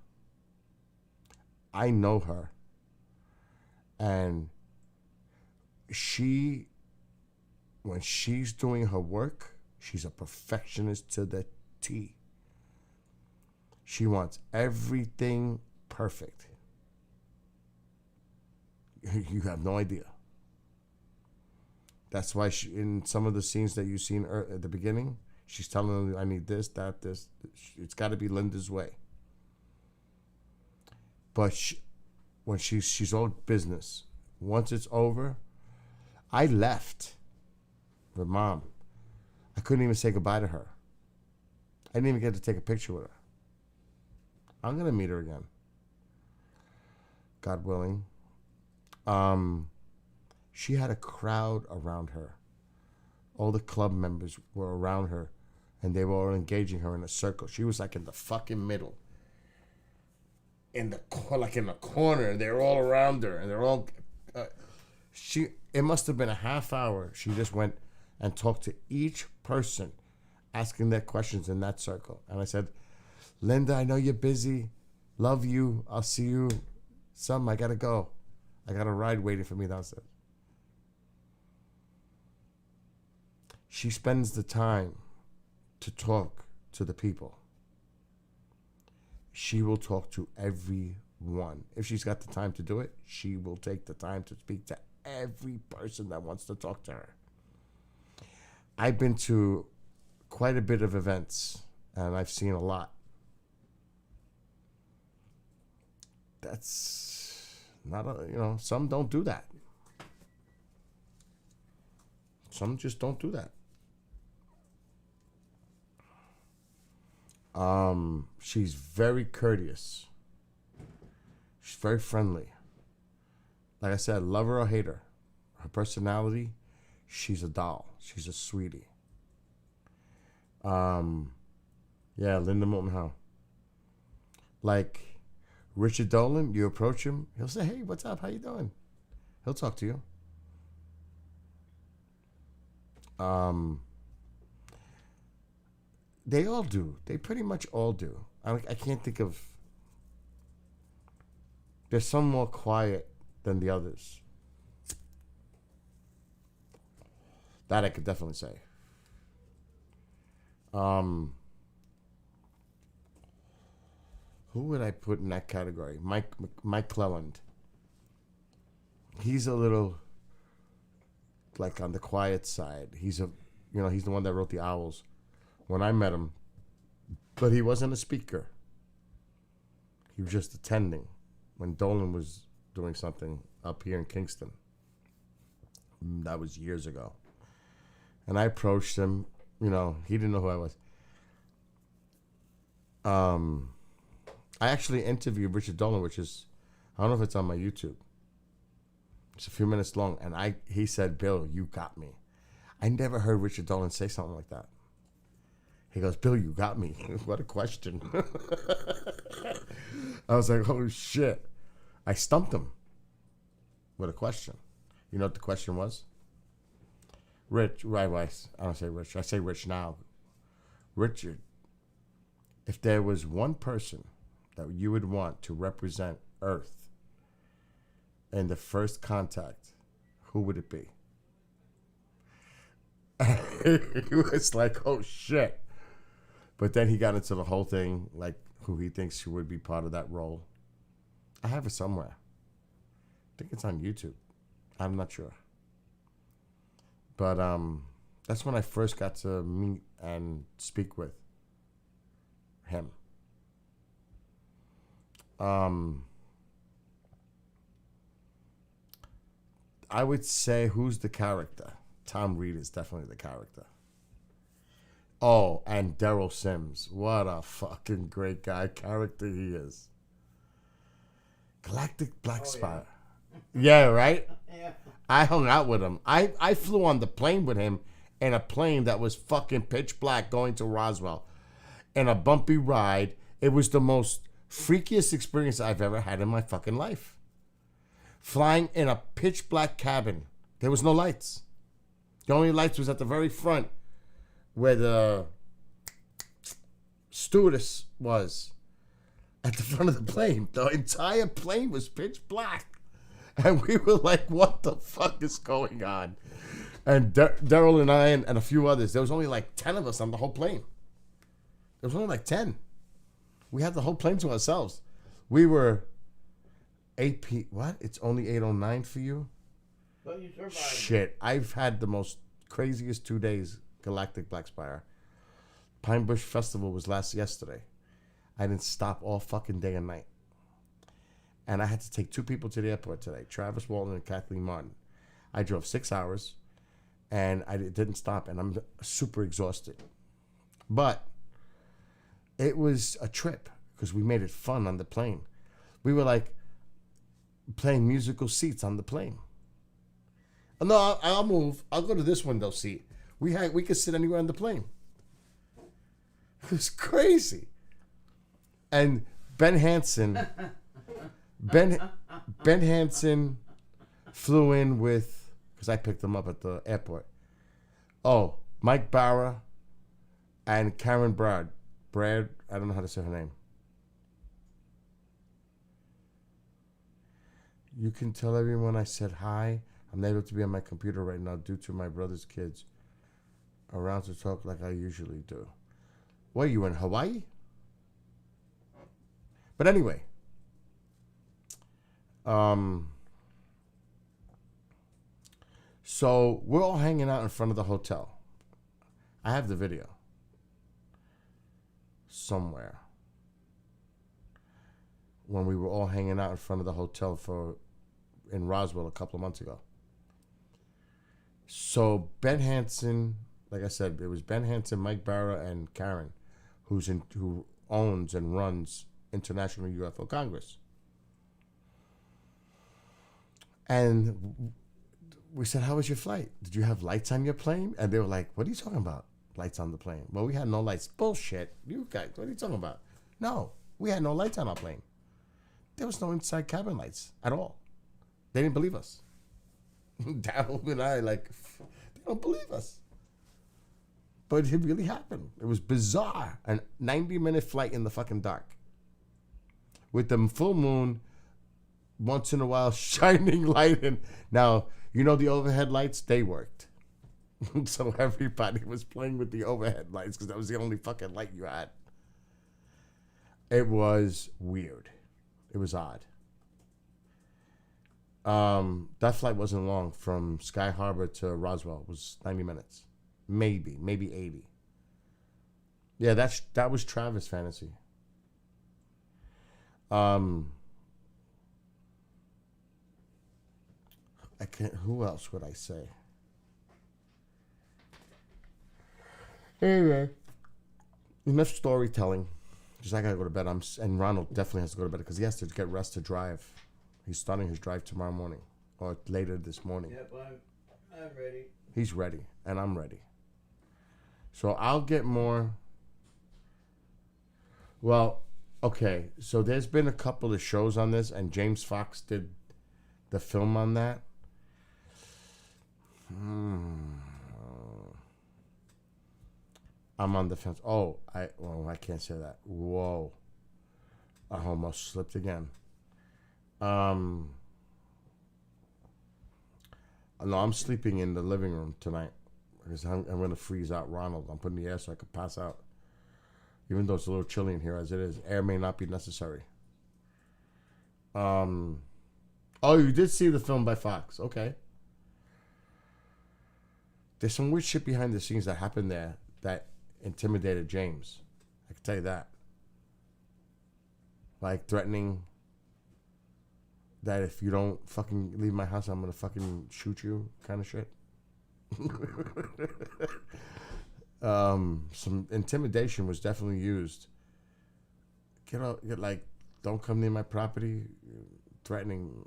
S1: I know her. And when she's doing her work, she's a perfectionist to the T. She wants everything perfect. You have no idea. That's why in some of the scenes that you've seen at the beginning, she's telling them, I need this, that, this. It's got to be Linda's way. But when she's all business. Once it's over, I left with Mom. I couldn't even say goodbye to her. I didn't even get to take a picture with her. I'm going to meet her again. God willing. She had a crowd around her. All the club members were around her, and they were all engaging her in a circle. She was like in the fucking middle. In the corner. They're all around her, and they're all... It must have been a half hour. She just went and talked to each person, asking their questions in that circle. And I said, Linda, I know you're busy. Love you. I'll see you. I gotta go. I got a ride waiting for me downstairs. She spends the time to talk to the people. She will talk to everyone. If she's got the time to do it, she will take the time to speak to every person that wants to talk to her. I've been to quite a bit of events, and I've seen a lot. That's not some don't do that. Some just don't do that. She's very courteous. She's very friendly. Like I said, love her or hate her. Her personality, she's a doll. She's a sweetie. Yeah, Linda Moulton Howe. Like Richard Dolan, you approach him, he'll say, hey, what's up? How you doing? He'll talk to you. They all do. They pretty much all do. I can't think of... There's some more quiet than the others. That I could definitely say. Who would I put in that category? Mike Cleland. He's a little like on the quiet side. He's the one that wrote The Owls when I met him. But he wasn't a speaker. He was just attending when Dolan was doing something up here in Kingston. That was years ago. And I approached him. You know, he didn't know who I was. I actually interviewed Richard Dolan, which is, I don't know if it's on my YouTube. It's a few minutes long, and he said, "Bill, you got me." I never heard Richard Dolan say something like that. He goes, "Bill, you got me." What a question. I was like, "Oh shit." I stumped him with a question. You know what the question was? Rich, right, I don't say Rich. I say Rich now. Richard, if there was one person that you would want to represent Earth in the first contact, who would it be? He was like, "Oh shit." But then he got into the whole thing, like who he thinks would be part of that role. I have it somewhere. I think it's on YouTube. I'm not sure. But that's when I first got to meet and speak with him. I would say, who's the character? Tom Reed is definitely the character. Oh, and Daryl Sims. What a fucking great guy character he is. Galactic Black Spire. Yeah, right?
S2: Yeah.
S1: I hung out with him. I flew on the plane with him in a plane that was fucking pitch black going to Roswell. In a bumpy ride. It was the most freakiest experience I've ever had in my fucking life. Flying in a pitch black cabin. There was no lights. The only lights was at the very front where the stewardess was. At the front of the plane. The entire plane was pitch black. And we were like, what the fuck is going on? And Daryl and I and a few others, there was only like 10 of us on the whole plane. There was only like 10. We had the whole plane to ourselves. We were 8 what? It's only 8:09 for you?
S2: But you survived.
S1: Shit. I've had the most craziest 2 days, Galactic Black Spire. Pine Bush Festival was yesterday. I didn't stop all fucking day and night. And I had to take 2 people to the airport today, Travis Walton and Kathleen Martin. I drove 6 hours, and I didn't stop, and I'm super exhausted. But it was a trip, because we made it fun on the plane. We were like playing musical seats on the plane. No, I'll move. I'll go to this window seat. We could sit anywhere on the plane. It was crazy. And Ben Hansen flew in with, because I picked him up at the airport. Oh, Mike Barra and Karen Brad, I don't know how to say her name. You can tell everyone I said hi. I'm not able to be on my computer right now due to my brother's kids around to talk like I usually do. What, are you in Hawaii? But anyway. So we're all hanging out in front of the hotel. I have the video. Somewhere. When we were all hanging out in front of the hotel in Roswell a couple of months ago. So Ben Hansen, like I said, it was Ben Hansen, Mike Barra, and Karen, who owns and runs International UFO Congress. And we said, how was your flight? Did you have lights on your plane? And they were like, what are you talking about? Lights on the plane. Well, we had no lights. Bullshit. You guys, what are you talking about? No, we had no lights on our plane. There was no inside cabin lights at all. They didn't believe us. Daryl and I, they don't believe us. But it really happened. It was bizarre. A 90-minute flight in the fucking dark. With the full moon once in a while shining light in. Now, you know the overhead lights? They worked. So everybody was playing with the overhead lights because that was the only fucking light you had. It was weird. It was odd. That flight wasn't long from Sky Harbor to Roswell. It was 90 minutes. Maybe 80. Yeah, that was Travis Fantasy. I can't. Who else would I say? Anyway, enough storytelling. Because I gotta go to bed. And Ronald definitely has to go to bed because he has to get rest to drive. He's starting his drive tomorrow morning or later this morning.
S2: Yep, I'm ready.
S1: He's ready, and I'm ready. So I'll get more. Well, okay. So there's been a couple of shows on this, and James Fox did the film on that. I'm on the fence. Oh, I can't say that. Whoa. I almost slipped again. No, I'm sleeping in the living room tonight because I'm going to freeze out Ronald. I'm putting the air so I could pass out. Even though it's a little chilly in here as it is, air may not be necessary. Oh, you did see the film by Fox. Okay. There's some weird shit behind the scenes that happened there that intimidated James. I can tell you that. Like threatening that if you don't fucking leave my house, I'm gonna fucking shoot you kind of shit. Some intimidation was definitely used. Get like, don't come near my property, threatening.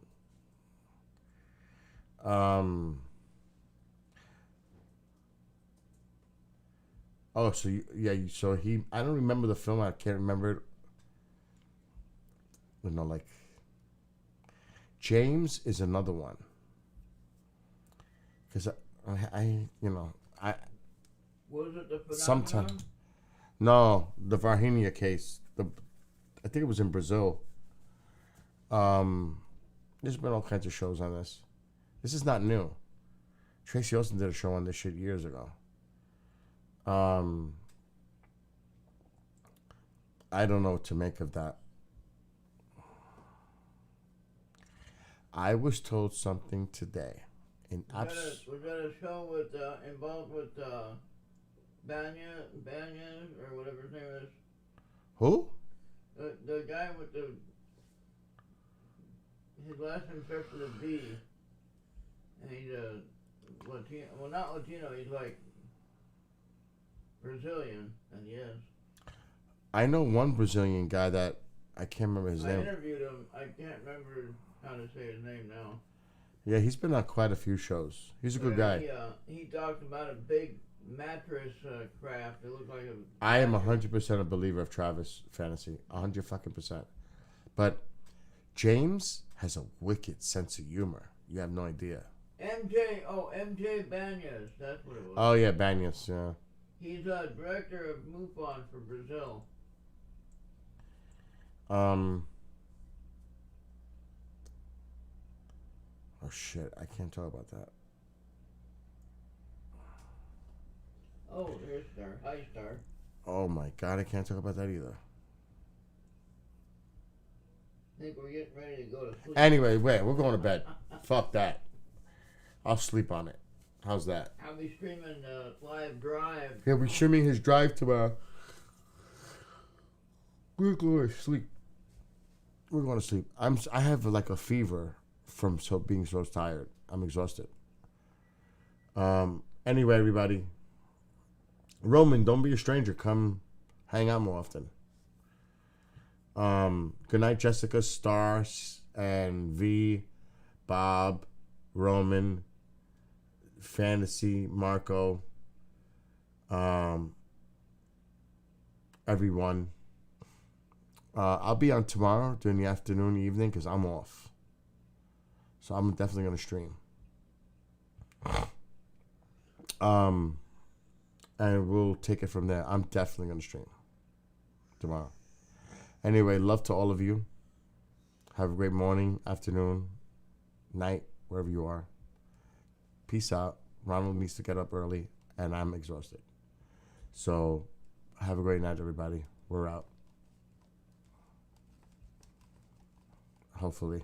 S1: Oh, so so I don't remember the film. I can't remember it. You know, like James is another one. Because I
S2: Was it the phenomenon?
S1: sometime. No, the Varhinia case. I think it was in Brazil. There's been all kinds of shows on this. This is not new. Tracy Olsen did a show on this shit years ago. I don't know what to make of that. I was told something today.
S2: Was that a show with involved with Banya or whatever his name is?
S1: Who?
S2: The guy with his last name starts with a B, and he's Latino. Well, not Latino. He's like Brazilian, and he is.
S1: I know one Brazilian guy that I can't remember his name.
S2: I interviewed him. I can't remember how to say his name now.
S1: Yeah, he's been on quite a few shows. He's a good guy.
S2: He talked about a big mattress craft. It looked like a.
S1: I am 100% a believer of Travis Fantasy, 100%. But James has a wicked sense of humor. You have no idea.
S2: MJ Banyas. That's what it was.
S1: Oh yeah, Banyas. Yeah.
S2: He's a director of MUFON for Brazil.
S1: Oh shit! I can't talk about that.
S2: Oh, there's Star. Hi, Star.
S1: Oh my god! I can't talk about that either.
S2: I think we're getting ready to go to sleep.
S1: Anyway, wait. We're going to bed. Fuck that. I'll sleep on it. How's that?
S2: I'll be streaming live drive.
S1: He'll be streaming his drive tomorrow. We're going to sleep. We're going to sleep. I have like a fever from being so tired. I'm exhausted. Anyway, everybody. Roman, don't be a stranger. Come hang out more often. Good night, Jessica, Stars, and V, Bob, Roman, Fantasy, Marco, everyone. I'll be on tomorrow during the afternoon, evening, because I'm off. So I'm definitely going to stream. And we'll take it from there. I'm definitely going to stream tomorrow. Anyway, love to all of you. Have a great morning, afternoon, night, wherever you are. Peace out. Ronald needs to get up early, and I'm exhausted. So, have a great night, everybody. We're out. Hopefully.